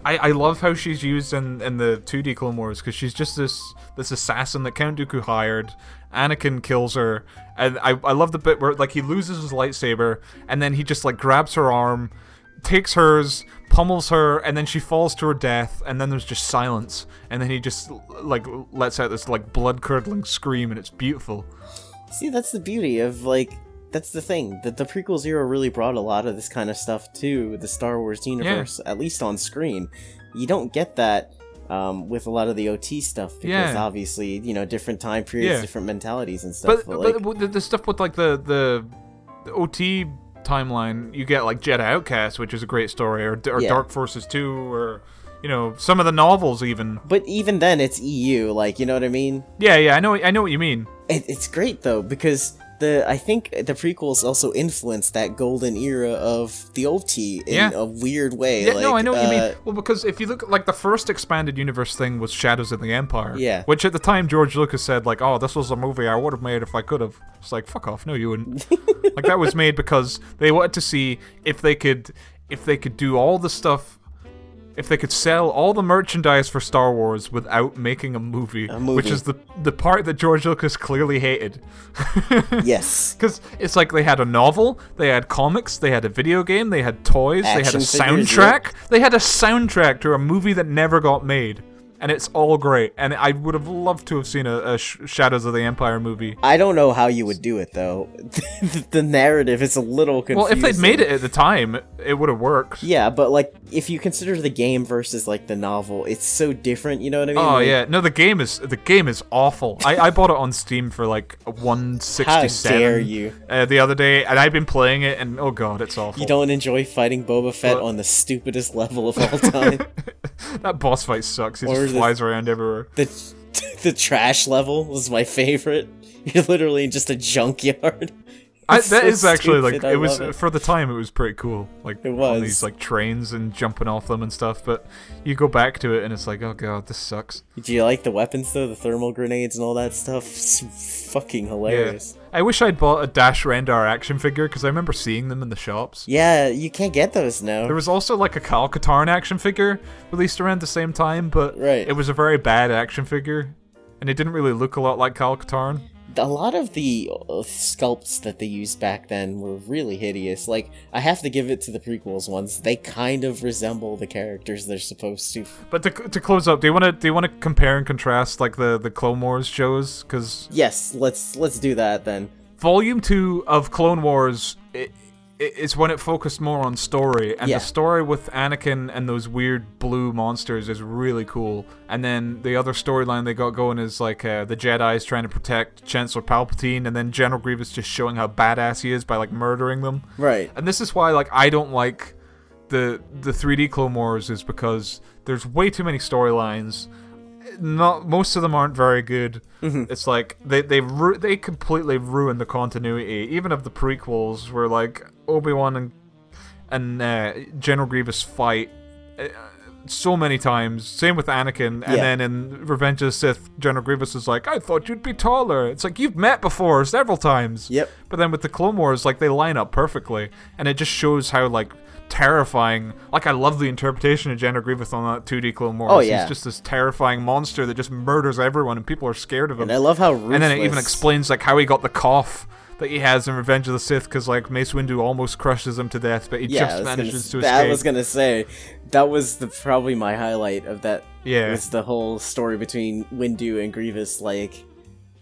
I love how she's used in the 2D Clone Wars, because she's just this assassin that Count Dooku hired. Anakin kills her, and I love the bit where like he loses his lightsaber, and then he just like grabs her arm, takes hers, pummels her, and then she falls to her death, and then there's just silence, and then he just like lets out this like blood-curdling scream, and it's beautiful. See, that's the beauty of like... That's the thing. The prequels era really brought a lot of this kind of stuff to the Star Wars universe, at least on screen. You don't get that with a lot of the OT stuff, because obviously, you know, different time periods, different mentalities and stuff. But the stuff with like the OT timeline, you get like Jedi Outcast, which is a great story, or Dark Forces 2, or you know, some of the novels even. But even then, it's EU, like, you know what I mean? Yeah, I know what you mean. It's great though, because I think the prequels also influenced that golden era of the OT in a weird way. Yeah, like, no, I know what you mean. Well, because if you look at, like, the first expanded universe thing was Shadows of the Empire. Yeah. Which at the time George Lucas said, like, oh, this was a movie I would have made if I could have. It's like, fuck off, no you wouldn't. Like, that was made because they wanted to see if they could do all the stuff, if they could sell all the merchandise for Star Wars without making a movie. Which is the part that George Lucas clearly hated. Yes. Because it's like they had a novel, they had comics, they had a video game, they had toys, they had a soundtrack. They had a soundtrack to a movie that never got made. And it's all great. And I would have loved to have seen a Shadows of the Empire movie. I don't know how you would do it, though. The narrative is a little confusing. Well, if they'd made it at the time, it would have worked. Yeah, but, like, if you consider the game versus, like, the novel, it's so different, you know what I mean? Oh, like, yeah. No, the game is awful. I bought it on Steam for, like, $167. How dare you? The other day, and I've been playing it, and oh god, it's awful. You don't enjoy fighting Boba Fett on the stupidest level of all time? That boss fight sucks. He Or just flies around everywhere. The trash level was my favorite. You're literally in just a junkyard. That is actually stupid. like it was for the time. It was pretty cool. Like It was. on these like trains and jumping off them and stuff. But you go back to it and it's like, oh god, this sucks. Do you like the weapons though? The thermal grenades and all that stuff. It's fucking hilarious. Yeah. I wish I'd bought a Dash Rendar action figure because I remember seeing them in the shops. Yeah, you can't get those now. There was also like a Kyle Katarn action figure released around the same time, but it was a very bad action figure, and it didn't really look a lot like Kyle Katarn. A lot of the sculpts that they used back then were really hideous. Like, I have to give it to the prequels ones. They kind of resemble the characters they're supposed to. But to close up, do you want to compare and contrast like the Clone Wars shows? Because yes, let's do that then. Volume 2 of Clone Wars it's when it focused more on story, and Yeah. the story with Anakin and those weird blue monsters is really cool. And then the other storyline they got going is like the Jedi's trying to protect Chancellor Palpatine, and then General Grievous just showing how badass he is by like murdering them. Right. And this is why like I don't like the 3D Clone Wars, is because there's way too many storylines. Not most of them aren't very good. It's like they completely ruin the continuity, even of the prequels, where like Obi-Wan and General Grievous fight so many times. Same with Anakin, and then in Revenge of the Sith, General Grievous is like, "I thought you'd be taller." It's like, you've met before several times. Yep. But then with the Clone Wars, like they line up perfectly, and it just shows how like terrifying. Like I love the interpretation of General Grievous on that 2D Clone Wars. Oh, yeah. He's just this terrifying monster that just murders everyone, and people are scared of him. And I love how ruthless. And then it even explains like how he got the cough that he has in Revenge of the Sith, because like Mace Windu almost crushes him to death, but he just manages to escape. I was gonna say that was probably my highlight of that. Yeah. Was the whole story between Windu and Grievous. Like,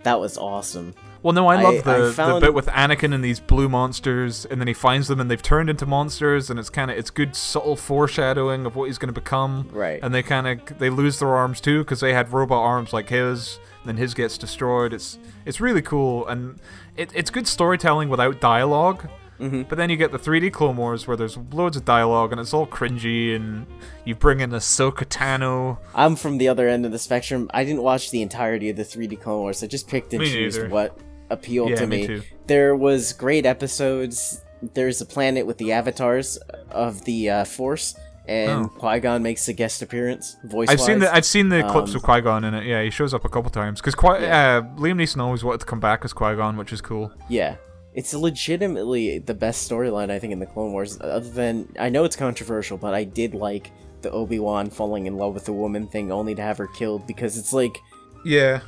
that was awesome. Well, no, I love the found- bit with Anakin and these blue monsters, and then he finds them and they've turned into monsters, and it's good subtle foreshadowing of what he's going to become. Right. And they lose their arms too, because they had robot arms like his, and then his gets destroyed. It's really cool, and it's good storytelling without dialogue. But then you get the 3D Clone Wars where there's loads of dialogue and it's all cringy, and you bring in Ahsoka Tano. I'm from the other end of the spectrum. I didn't watch the entirety of the 3D Clone Wars. I just picked and Me chose neither. what appealed to me me. too. There was great episodes. There's a planet with the avatars of the Force, and Qui-Gon makes a guest appearance voice-wise. I've seen the clips of Qui-Gon in it. Yeah, he shows up a couple times because Liam Neeson always wanted to come back as Qui-Gon, which is cool. Yeah. It's legitimately the best storyline, I think, in the Clone Wars. Other than, I know it's controversial, but I did like the Obi-Wan falling in love with a woman thing, only to have her killed, because it's like, Yeah.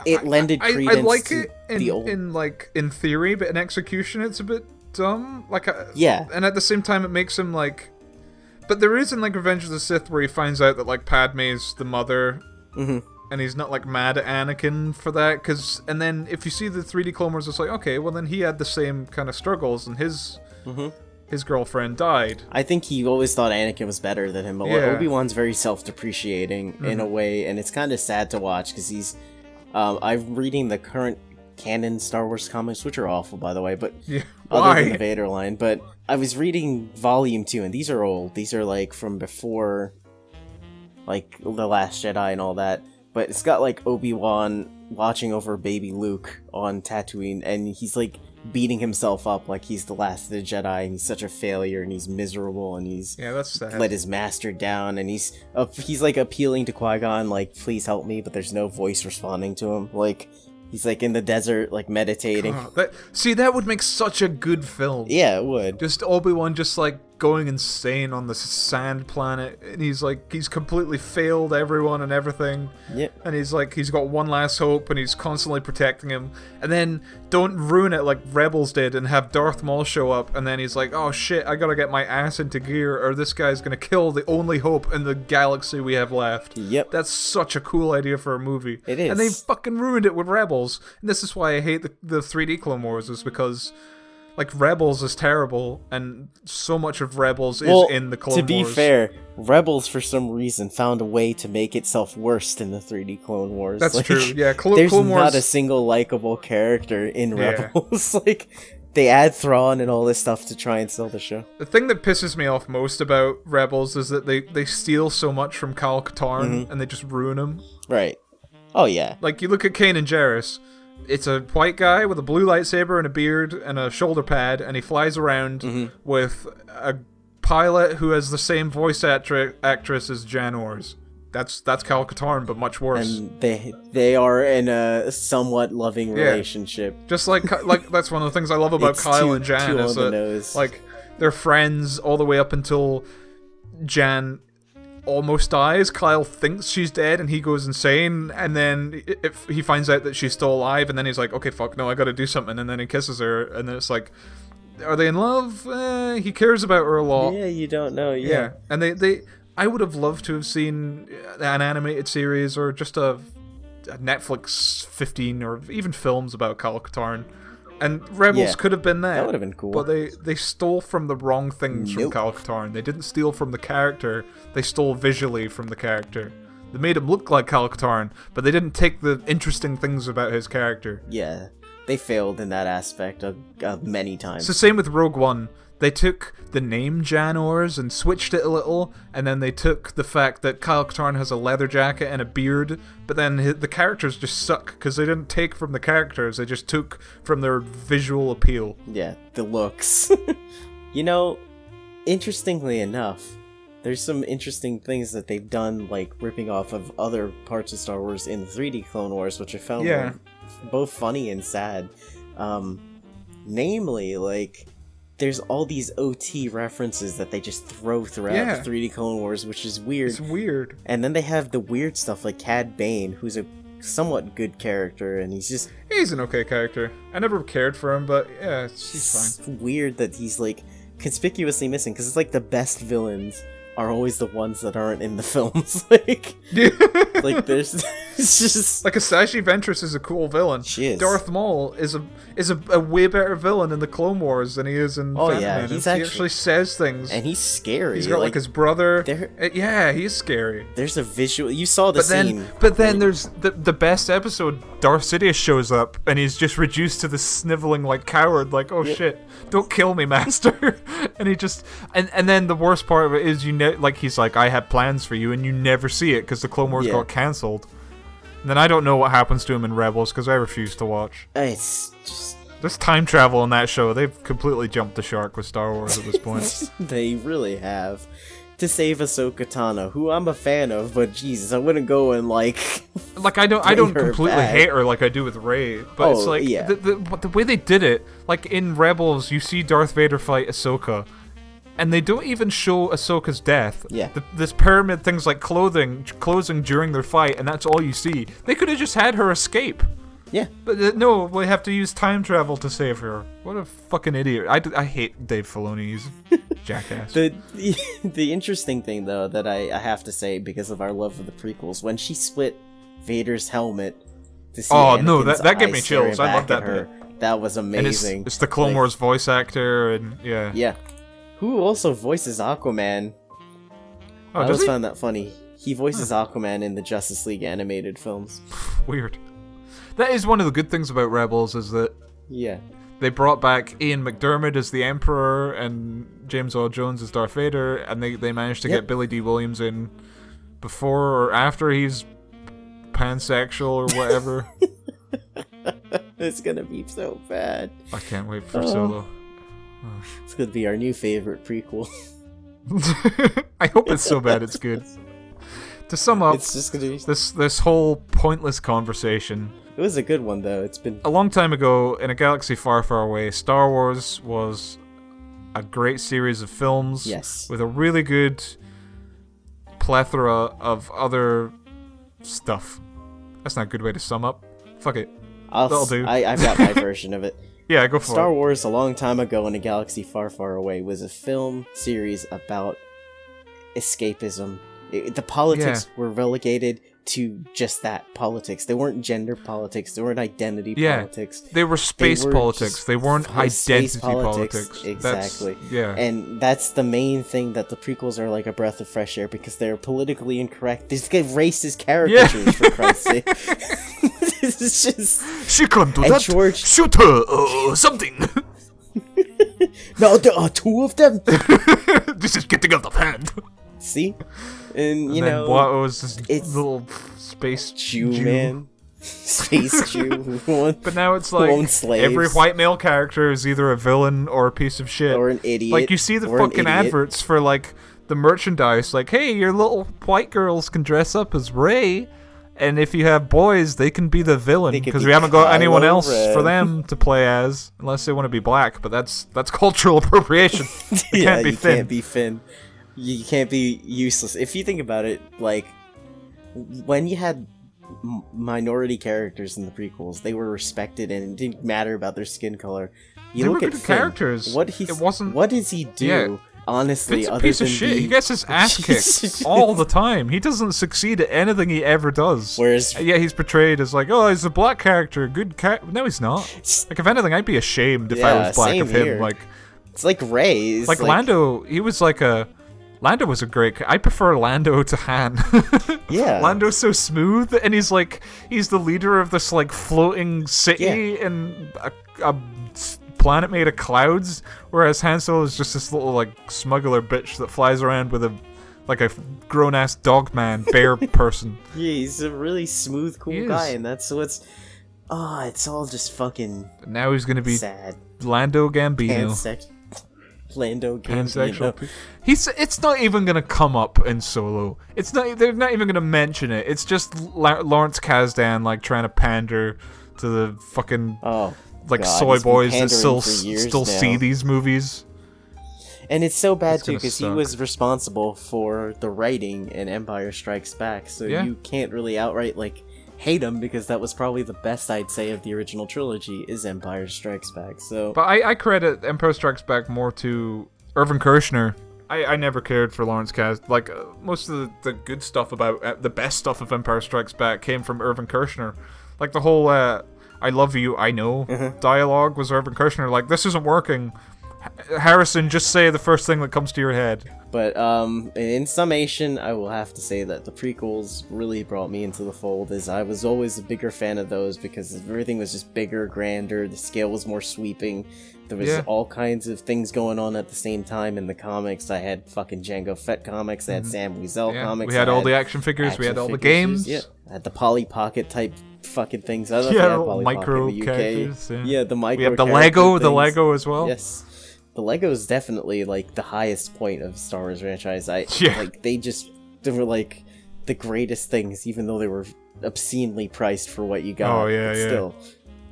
it lended I credence like to it the old. in theory, but in execution it's a bit dumb. Yeah. And at the same time it makes him like, but there is in like Revenge of the Sith where he finds out that like Padme's the mother, and he's not like mad at Anakin for that, and then if you see the 3D Clone Wars, it's like, okay, well then he had the same kind of struggles, and his girlfriend died. I think he always thought Anakin was better than him, but Yeah. Obi-Wan's very self-depreciating in a way, and it's kind of sad to watch, because he's... I'm reading the current canon Star Wars comics, which are awful, by the way, but Yeah. other than the Why? Vader line, but I was reading Volume 2, and these are old. These are, like, from before, like, The Last Jedi and all that, but it's got, like, Obi-Wan watching over baby Luke on Tatooine, and he's, like, beating himself up like he's the last of the Jedi, and he's such a failure, and he's miserable, and he's Yeah, that's sad. let his master down, and he's like appealing to Qui-Gon, like, please help me, but there's no voice responding to him. Like, he's like in the desert, like meditating. That would make such a good film. Yeah, it would. Just Obi-Wan just like going insane on the sand planet, and he's completely failed everyone and everything. Yep. And he's got one last hope, and he's constantly protecting him. And then don't ruin it like Rebels did and have Darth Maul show up, and then he's like, oh shit, I gotta get my ass into gear or this guy's gonna kill the only hope in the galaxy we have left. Yep. That's such a cool idea for a movie. It is. And they fucking ruined it with Rebels. And this is why I hate the 3D Clone Wars, is because like Rebels is terrible, and so much of Rebels is in the Clone Wars. To be fair, Rebels for some reason found a way to make itself worse than the 3D Clone Wars. That's like, true. Yeah, there's Clone not Wars. a single likable character in Yeah. Rebels. Like, they add Thrawn and all this stuff to try and sell the show. The thing that pisses me off most about Rebels is that they steal so much from Kyle Katarn and they just ruin him. Right. Oh yeah. Like, you look at Kanan Jarrus. It's a white guy with a blue lightsaber and a beard and a shoulder pad, and he flies around with a pilot who has the same voice actress as Jan Ors. That's Kyle Katarn, but much worse. And they are in a somewhat loving relationship. Just like that's one of the things I love about It's Kyle too- and Jan too is on the that nose. like they're friends all the way up until Jan almost dies. Kyle thinks she's dead and he goes insane, and then if he finds out that she's still alive, and then he's like, okay, fuck no, I gotta do something, and then he kisses her, and then it's like, are they in love? He cares about her a lot. Yeah, you don't know. Yeah. And they I would have loved to have seen an animated series or just a Netflix 15 or even films about Kyle Katarn. And Rebels Yeah, could have been that would have been cool. But they stole from the wrong things from Kyle Katarn. They didn't steal from the character. They stole visually from the character. They made him look like Kyle Katarn, but they didn't take the interesting things about his character. Yeah, they failed in that aspect of many times. It's the same with Rogue One. They took the name Jan Ors and switched it a little, and then they took the fact that Kyle Katarn has a leather jacket and a beard, but then the characters just suck, because they didn't take from the characters, they just took from their visual appeal. Yeah, the looks. You know, interestingly enough, there's some interesting things that they've done, like ripping off of other parts of Star Wars in the 3D Clone Wars, which I found were both funny and sad. Namely, like, there's all these OT references that they just throw throughout the 3D Clone Wars, which is weird. It's weird. And then they have the weird stuff like Cad Bane, who's a somewhat good character, and he's an okay character. I never cared for him, but yeah, he's fine. It's weird that he's, like, conspicuously missing, because it's like the best villains are always the ones that aren't in the films. Like there's it's just like Asashi Ventress is a cool villain. She is. Darth Maul is a way better villain in the Clone Wars than he is in Phantom Menace. He actually says things, and he's scary. He's got like his brother. Yeah, he's scary. There's a visual. You saw the scene. But then there's the best episode. Darth Sidious shows up, and he's just reduced to this sniveling like coward. Like, oh shit, don't kill me, master. And he just and then the worst part of it is like he's like, I have plans for you, and you never see it because the Clone Wars got cancelled. And then I don't know what happens to him in Rebels because I refuse to watch. It's just there's time travel in that show. They've completely jumped the shark with Star Wars at this point. They really have. To save Ahsoka Tano, who I'm a fan of, but Jesus, I wouldn't go and like I don't completely hate her like I do with Rey, but it's like the way they did it, like in Rebels, you see Darth Vader fight Ahsoka, and they don't even show Ahsoka's death. Yeah. This pyramid thing's like closing during their fight, and that's all you see. They could have just had her escape. Yeah. But no, we have to use time travel to save her. What a fucking idiot. I hate Dave Filoni. He's a jackass. The interesting thing, though, that I have to say, because of our love of the prequels, when she split Vader's helmet to see Anakin's that gave me eyes chills. staring I love back that at her, that was amazing. And it's the Clone Wars voice actor, and yeah. Yeah. Who also voices Aquaman. Oh, I always found that funny. He voices Aquaman in the Justice League animated films. Weird. That is one of the good things about Rebels, is that they brought back Ian McDiarmid as the Emperor and James Earl Jones as Darth Vader, and they managed to get Billy D. Williams in before or after he's pansexual or whatever. It's gonna be so bad. I can't wait for Solo. It's gonna be our new favorite prequel. I hope it's so bad it's good. To sum up, it's just gonna be this whole pointless conversation. It was a good one, though. It's been a long time ago in a galaxy far, far away. Star Wars was a great series of films, with a really good plethora of other stuff. That's not a good way to sum up. Fuck it. That'll do. I've got my version of it. Yeah, go for it. Star Wars, a long time ago in a galaxy far, far away, was a film series about escapism. The politics were relegated to just that, politics. They weren't gender politics. They weren't identity politics. They were space politics. They weren't identity politics. Exactly. That's, and that's the main thing, that the prequels are like a breath of fresh air, because they're politically incorrect. These get racist caricatures, for Christ's sake. It's just... She can't do that. George... Shoot her, something. No, there are two of them. This is getting out of hand. See? And you then know, what was this little space Jew man, space Jew but now it's like every white male character is either a villain or a piece of shit or an idiot. Like you see the fucking adverts for like the merchandise, like, hey, your little white girls can dress up as Rey, and if you have boys, they can be the villain, because we haven't got anyone else for them to play as, unless they want to be black. But that's cultural appropriation. They can't be Finn. Can't be Finn. You can't be useless. If you think about it, like, when you had minority characters in the prequels, they were respected, and it didn't matter about their skin color. You look at Finn, characters. What does he do? honestly, Finn's a other piece than of shit. the- He gets his ass kicked all the time. He doesn't succeed at anything he ever does. Whereas- yeah, he's portrayed as like, oh, he's a black character, good No, he's not. Like, if anything, I'd be ashamed if I Yeah, was black same of him. here. Like It's like Ray. It's like Lando, he was like a. Lando was a great. I prefer Lando to Han. Yeah. Lando's so smooth, and he's the leader of this like floating city in a planet made of clouds, whereas Han Solo is just this little like smuggler bitch that flies around with a grown ass dog man bear person. Yeah, he's a really smooth, He cool is. guy, and that's what's. Oh, it's all just fucking Now he's gonna be sad. Lando Gambino. Lando Pansexual. Gambino. It's not even gonna come up in Solo. It's not. They're not even gonna mention it. It's just Lawrence Kasdan like trying to pander to the fucking Oh, like God, soy he's been boys that pandering still for years see now. these movies. And it's so bad It's too gonna because he suck. was responsible for the writing in Empire Strikes Back, so Yeah. you can't really outright like hate him because that was probably the best I'd say of the original trilogy is Empire Strikes Back. So But I credit Empire Strikes Back more to Irvin Kershner. I never cared for Lawrence Kasdan. Like most of the good stuff about the best stuff of Empire Strikes Back came from Irvin Kershner. Like the whole "I love you, I know" dialogue was Irvin Kershner. Like, this isn't working. Harrison, just say the first thing that comes to your head. But in summation, I will have to say that the prequels really brought me into the fold, as I was always a bigger fan of those because everything was just bigger, grander, the scale was more sweeping, there was Yeah. all kinds of things going on at the same time in the comics. I had fucking Jango Fett comics, I had Sam Wiesel Yeah, comics. we had I all the action figures, we had action all the figures, games. Yeah, I had the Polly Pocket type fucking things. I don't know if Yeah, they had little Polly micro Pocket in the UK. characters, yeah. The micro We have the character Lego things. as well. Yes. The Lego is definitely like the highest point of Star Wars franchise. Yeah. Like they were like the greatest things, even though they were obscenely priced for what you got. Oh, yeah, but yeah. Still,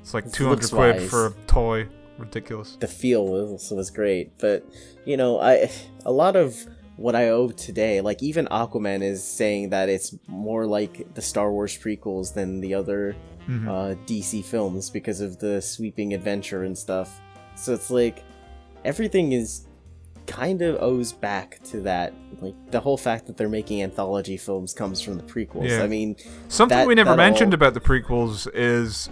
It's like 200 quid looks-wise. for a toy. Ridiculous. the feel was great. But you know, a lot of what I owe today, like even Aquaman is saying that it's more like the Star Wars prequels than the other DC films because of the sweeping adventure and stuff. So it's like everything is kind of owes back to that. Like the whole fact that they're making anthology films comes from the prequels. Yeah. I mean, Something we never that mentioned all- about the prequels is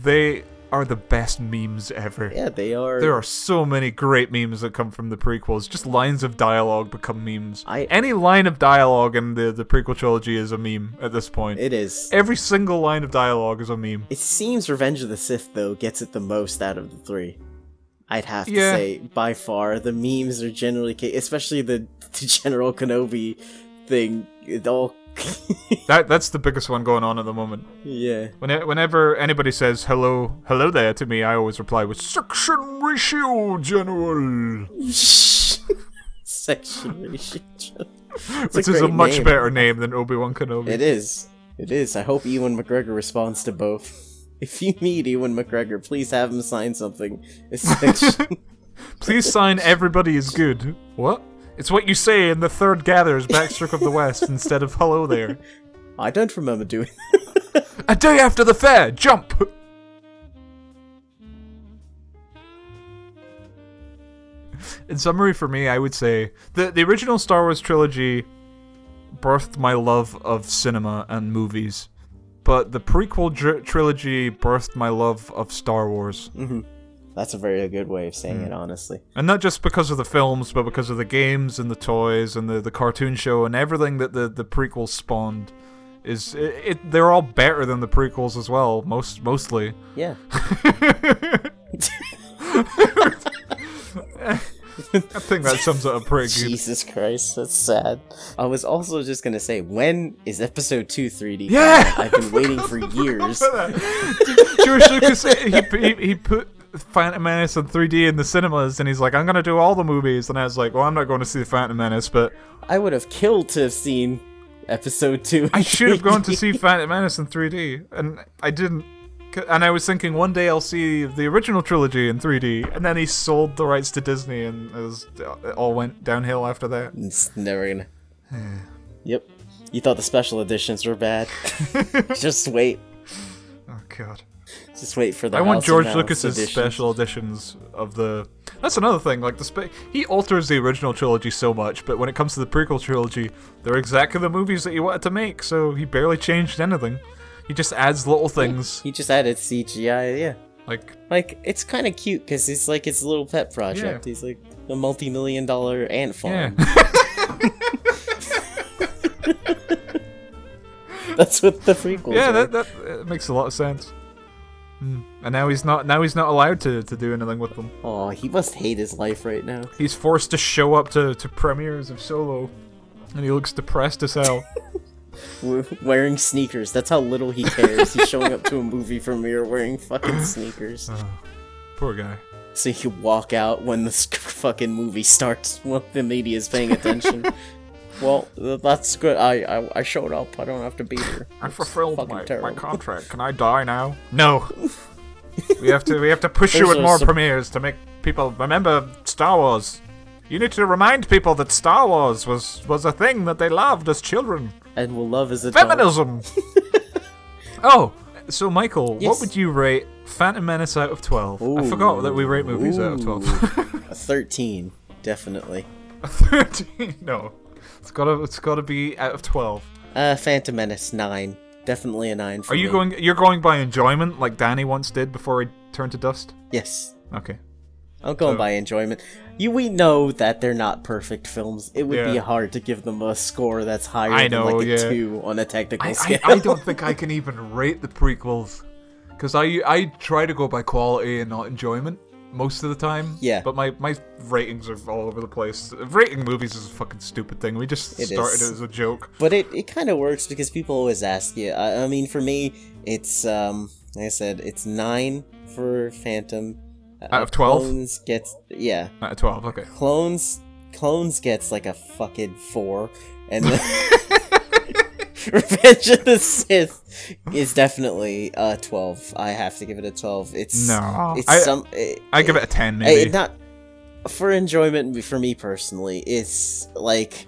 they are the best memes ever. yeah, they are. There are so many great memes that come from the prequels. Just lines of dialogue become memes. Any line of dialogue in the prequel trilogy is a meme at this point. It is. Every single line of dialogue is a meme. It seems Revenge of the Sith though gets it the most out of the three. I'd have to Yeah. say by far the memes are generally, especially the General Kenobi thing. It all. That's the biggest one going on at the moment. Yeah. Whenever anybody says hello there to me, I always reply with section ratio, General. Section ratio. Which is a much better name than Obi-Wan Kenobi. It is. It is. I hope Ewan McGregor responds to both. If you meet Ewan McGregor, please have him sign something. Please sign Everybody is Good. What? It's what you say in the third Gather's Backstroke of the West instead of hello there. I don't remember doing A day after the fair, jump! In summary, for me, I would say the original Star Wars trilogy birthed my love of cinema and movies, but the prequel trilogy birthed my love of Star Wars. That's a very good way of saying it, honestly. And not just because of the films, but because of the games and the toys and the cartoon show and everything that the prequels spawned. They're all better than the prequels as well, mostly. Yeah. I think that sums it up pretty good. Jesus Christ, that's sad. I was also just gonna say, when is episode 2 3D? Yeah! I've been waiting for years. George Lucas, he put Phantom Menace in 3D in the cinemas, and he's like, I'm gonna do all the movies. And I was like, well, I'm not going to see the Phantom Menace, but I would have killed to have seen episode 2. I should have gone to see Phantom Menace in 3D, and I didn't. And I was thinking one day I'll see the original trilogy in 3D, and then he sold the rights to Disney, and it all went downhill after that. It's never gonna. Yep. You thought the special editions were bad? Just wait. Oh god. Just wait for the I want House George of Mouse Lucas's editions. special editions of the. That's another thing. Like he alters the original trilogy so much, but when it comes to the prequel trilogy, they're exactly the movies that he wanted to make. So he barely changed anything. He just adds little things. He just added CGI, yeah. Like it's kind of cute because it's like his little pet project. Yeah. He's like a multi-million-dollar ant farm. yeah. That's what the prequels Yeah, are. that makes a lot of sense. And now he's not allowed to do anything with them. Oh, he must hate his life right now. He's forced to show up to premieres of Solo, and he looks depressed as hell. Wearing sneakers. That's how little he cares. He's showing up to a movie premiere wearing fucking sneakers. Poor guy. So he can walk out when the fucking movie starts when the media is paying attention. Well, that's good. I showed up. I don't have to be here. I It's fulfilled fucking my terrible. contract. Can I die now? No. we have to push you There's with a more sup- premieres to make people remember Star Wars. You need to remind people that Star Wars was a thing that they loved as children. And will love as a dog. Feminism. Oh, so Michael, Yes. what would you rate Phantom Menace out of 12? I forgot that we rate movies out of 12. A 13, definitely. A 13? No. It's gotta be out of 12. Phantom Menace 9, definitely a 9 for Are me. you you're going by enjoyment like Danny once did before he turned to dust? Yes, Okay. I'm going So- by enjoyment. We know that they're not perfect films. It would be Yeah. hard to give them a score that's higher I than know, like a yeah. 2 on a technical scale. I don't think I can even rate the prequels. Because I try to go by quality and not enjoyment most of the time. Yeah. But my ratings are all over the place. Rating movies is a fucking stupid thing. We just It started is. it as a joke. But it kind of works because people always ask you. I mean, for me, it's like I said, it's 9 for Phantom. Out of 12? Clones gets Out of 12, okay. Clones gets like a fucking 4, and then Revenge of the Sith is definitely 12. I have to give it a 12. It's No. It's I give it a 10 maybe. not for enjoyment for me personally. It's like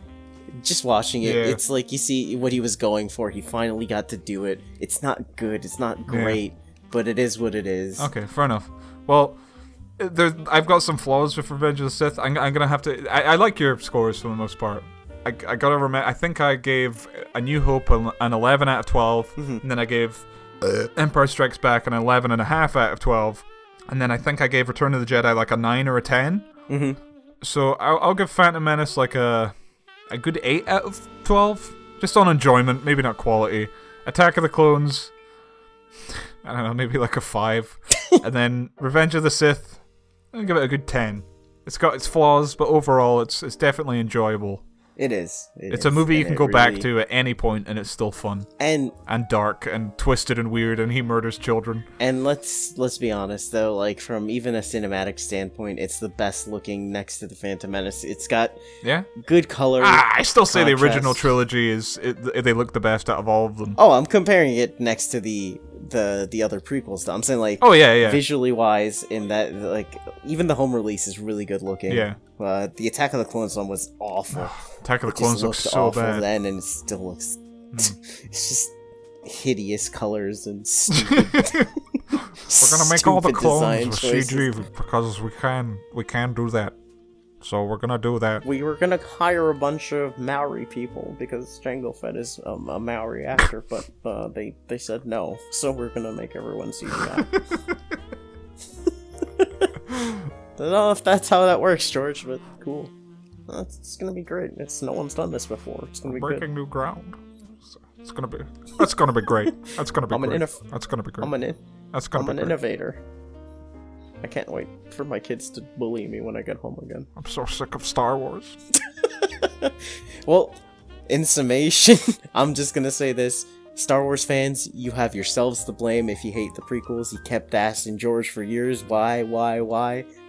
just watching it. Yeah. It's like you see what he was going for. He finally got to do it. It's not good. It's not great, but it is what it is. Okay, fair enough. Well, I've got some flaws with Revenge of the Sith. I'm gonna have to. I like your scores for the most part. I gotta remember. I think I gave A New Hope an 11 out of 12, and then I gave Empire Strikes Back an 11.5 out of 12, and then I think I gave Return of the Jedi like a 9 or a 10. Mm-hmm. So I'll give Phantom Menace like a good 8 out of 12, just on enjoyment, maybe not quality. Attack of the Clones, I don't know, maybe like a 5, and then Revenge of the Sith, I'll give it a good 10. It's got its flaws, but overall, it's definitely enjoyable. It is. It's a movie you can go back to at any point, and it's still fun And dark and twisted and weird, and he murders children. And let's be honest though, like from even a cinematic standpoint, it's the best looking next to the Phantom Menace. It's got Yeah. good color. I still say the contrast. original trilogy they look the best out of all of them. Oh, I'm comparing it next to the other prequels. Though. I'm saying like Oh yeah. visually wise, in that like even the home release is really good looking. Yeah. The Attack of the Clones one was awful. Attack of the It Clones just looks looked so awful bad. then, and it still looks. It's just hideous colors and stupid. We're gonna make all the stupid clones design with choices. CG because we can do that. So we're gonna do that. We were gonna hire a bunch of Maori people because Jango Fett is a Maori actor, but they said no. So we're gonna make everyone CGI. I don't know if that's how that works, George, but cool. It's gonna be great. No one's done this before. It's gonna be Breaking good. new ground. That's gonna be great. That's gonna be great. That's gonna be great. That's gonna be great. That's gonna I'm be an great. innovator. I can't wait for my kids to bully me when I get home again. I'm so sick of Star Wars. Well, in summation, I'm just gonna say this. Star Wars fans, you have yourselves to blame if you hate the prequels. You kept asking George for years, why?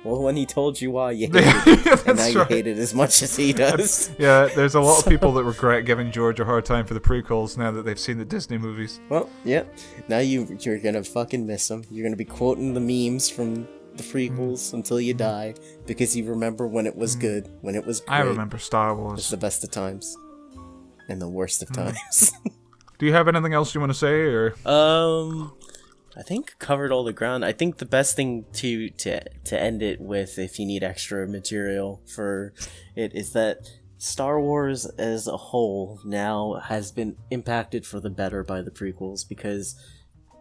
Well, when he told you why, you hated it. And now you hate it as much as he does. Yeah, there's a lot of people that regret giving George a hard time for the prequels now that they've seen the Disney movies. Well, yeah. Now you're gonna fucking miss them. You're gonna be quoting the memes from the prequels until you die because you remember when it was good, when it was great. I remember Star It's Wars. the best of times. And the worst of times. Do you have anything else you want to say, or? I think covered all the ground. I think the best thing to end it with, if you need extra material for it, is that Star Wars as a whole now has been impacted for the better by the prequels, because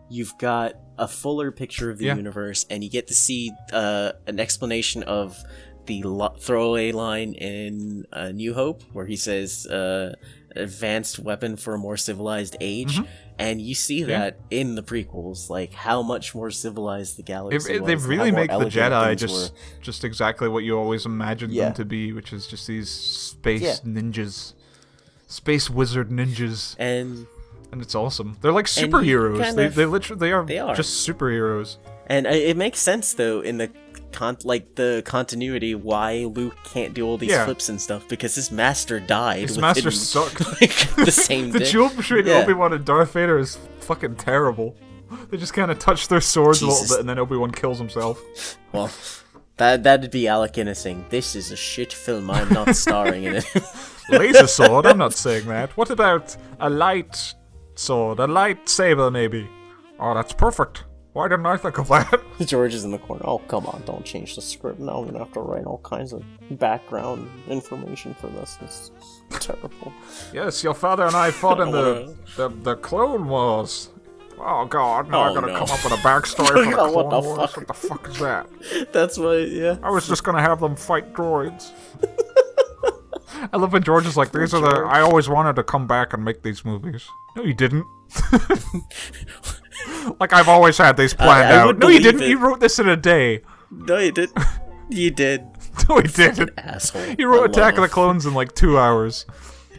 you've got a fuller picture of the universe, and you get to see an explanation of the throwaway line in New Hope, where he says, advanced weapon for a more civilized age. And you see that in the prequels, like how much more civilized the galaxy was. They really make the Jedi just exactly what you always imagined them to be, which is just these space ninjas, space wizard ninjas, and it's awesome. They're like superheroes. They are just superheroes. And it makes sense though in the continuity why Luke can't do all these flips and stuff, because his master died. His master sucked. The same day. The duel between Obi-Wan and Darth Vader is fucking terrible. They just kind of touch their swords a little bit, and then Obi-Wan kills himself. Well, that'd be Alec Guinness saying, "This is a shit film. I'm not starring in it." Laser sword? I'm not saying that. What about a light sword? A lightsaber, maybe? Oh, that's perfect. Why didn't I think of that? George is in the corner. Oh, come on, don't change the script. Now I'm gonna have to write all kinds of background information for this. It's terrible. Yes, your father and I fought in the Clone Wars. Oh god, now I gotta come up with a backstory for the Clone Wars. What the fuck is that? That's why, I was just gonna have them fight droids. I love when George is like, I always wanted to come back and make these movies. No, you didn't. Like, I've always had these planned out. No, you didn't. You wrote this in a day. No, you didn't. You did. No, he didn't. Asshole. He wrote Attack of the Clones in like 2 hours.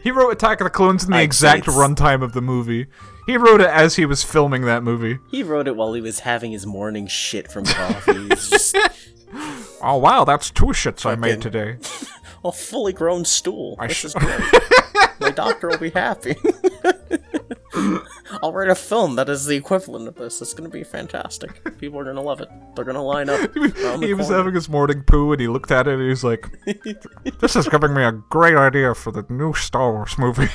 He wrote Attack of the Clones in the exact runtime of the movie. He wrote it as he was filming that movie. He wrote it while he was having his morning shit from coffee. Just... Oh, wow, that's 2 shits I made today. A fully grown stool. This is great. My doctor will be happy. I'll write a film that is the equivalent of this. It's going to be fantastic. People are going to love it. They're going to line up. He was having his morning poo and he looked at it and he's like, this is giving me a great idea for the new Star Wars movie.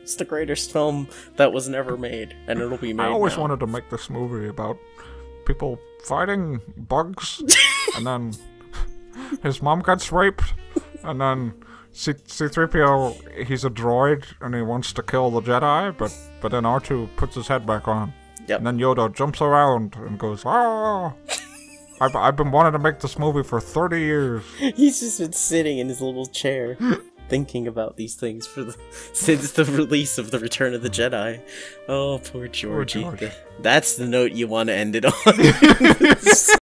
It's the greatest film that was never made, and it'll be made I always now. wanted to make this movie about people fighting bugs, and then his mom gets raped, and then C-3PO, he's a droid, and he wants to kill the Jedi, but then R2 puts his head back on. Yep. And then Yoda jumps around and goes, ah! I've been wanting to make this movie for 30 years. He's just been sitting in his little chair, thinking about these things since the release of The Return of the Jedi. Oh, poor Georgie. Poor George. That's the note you want to end it on.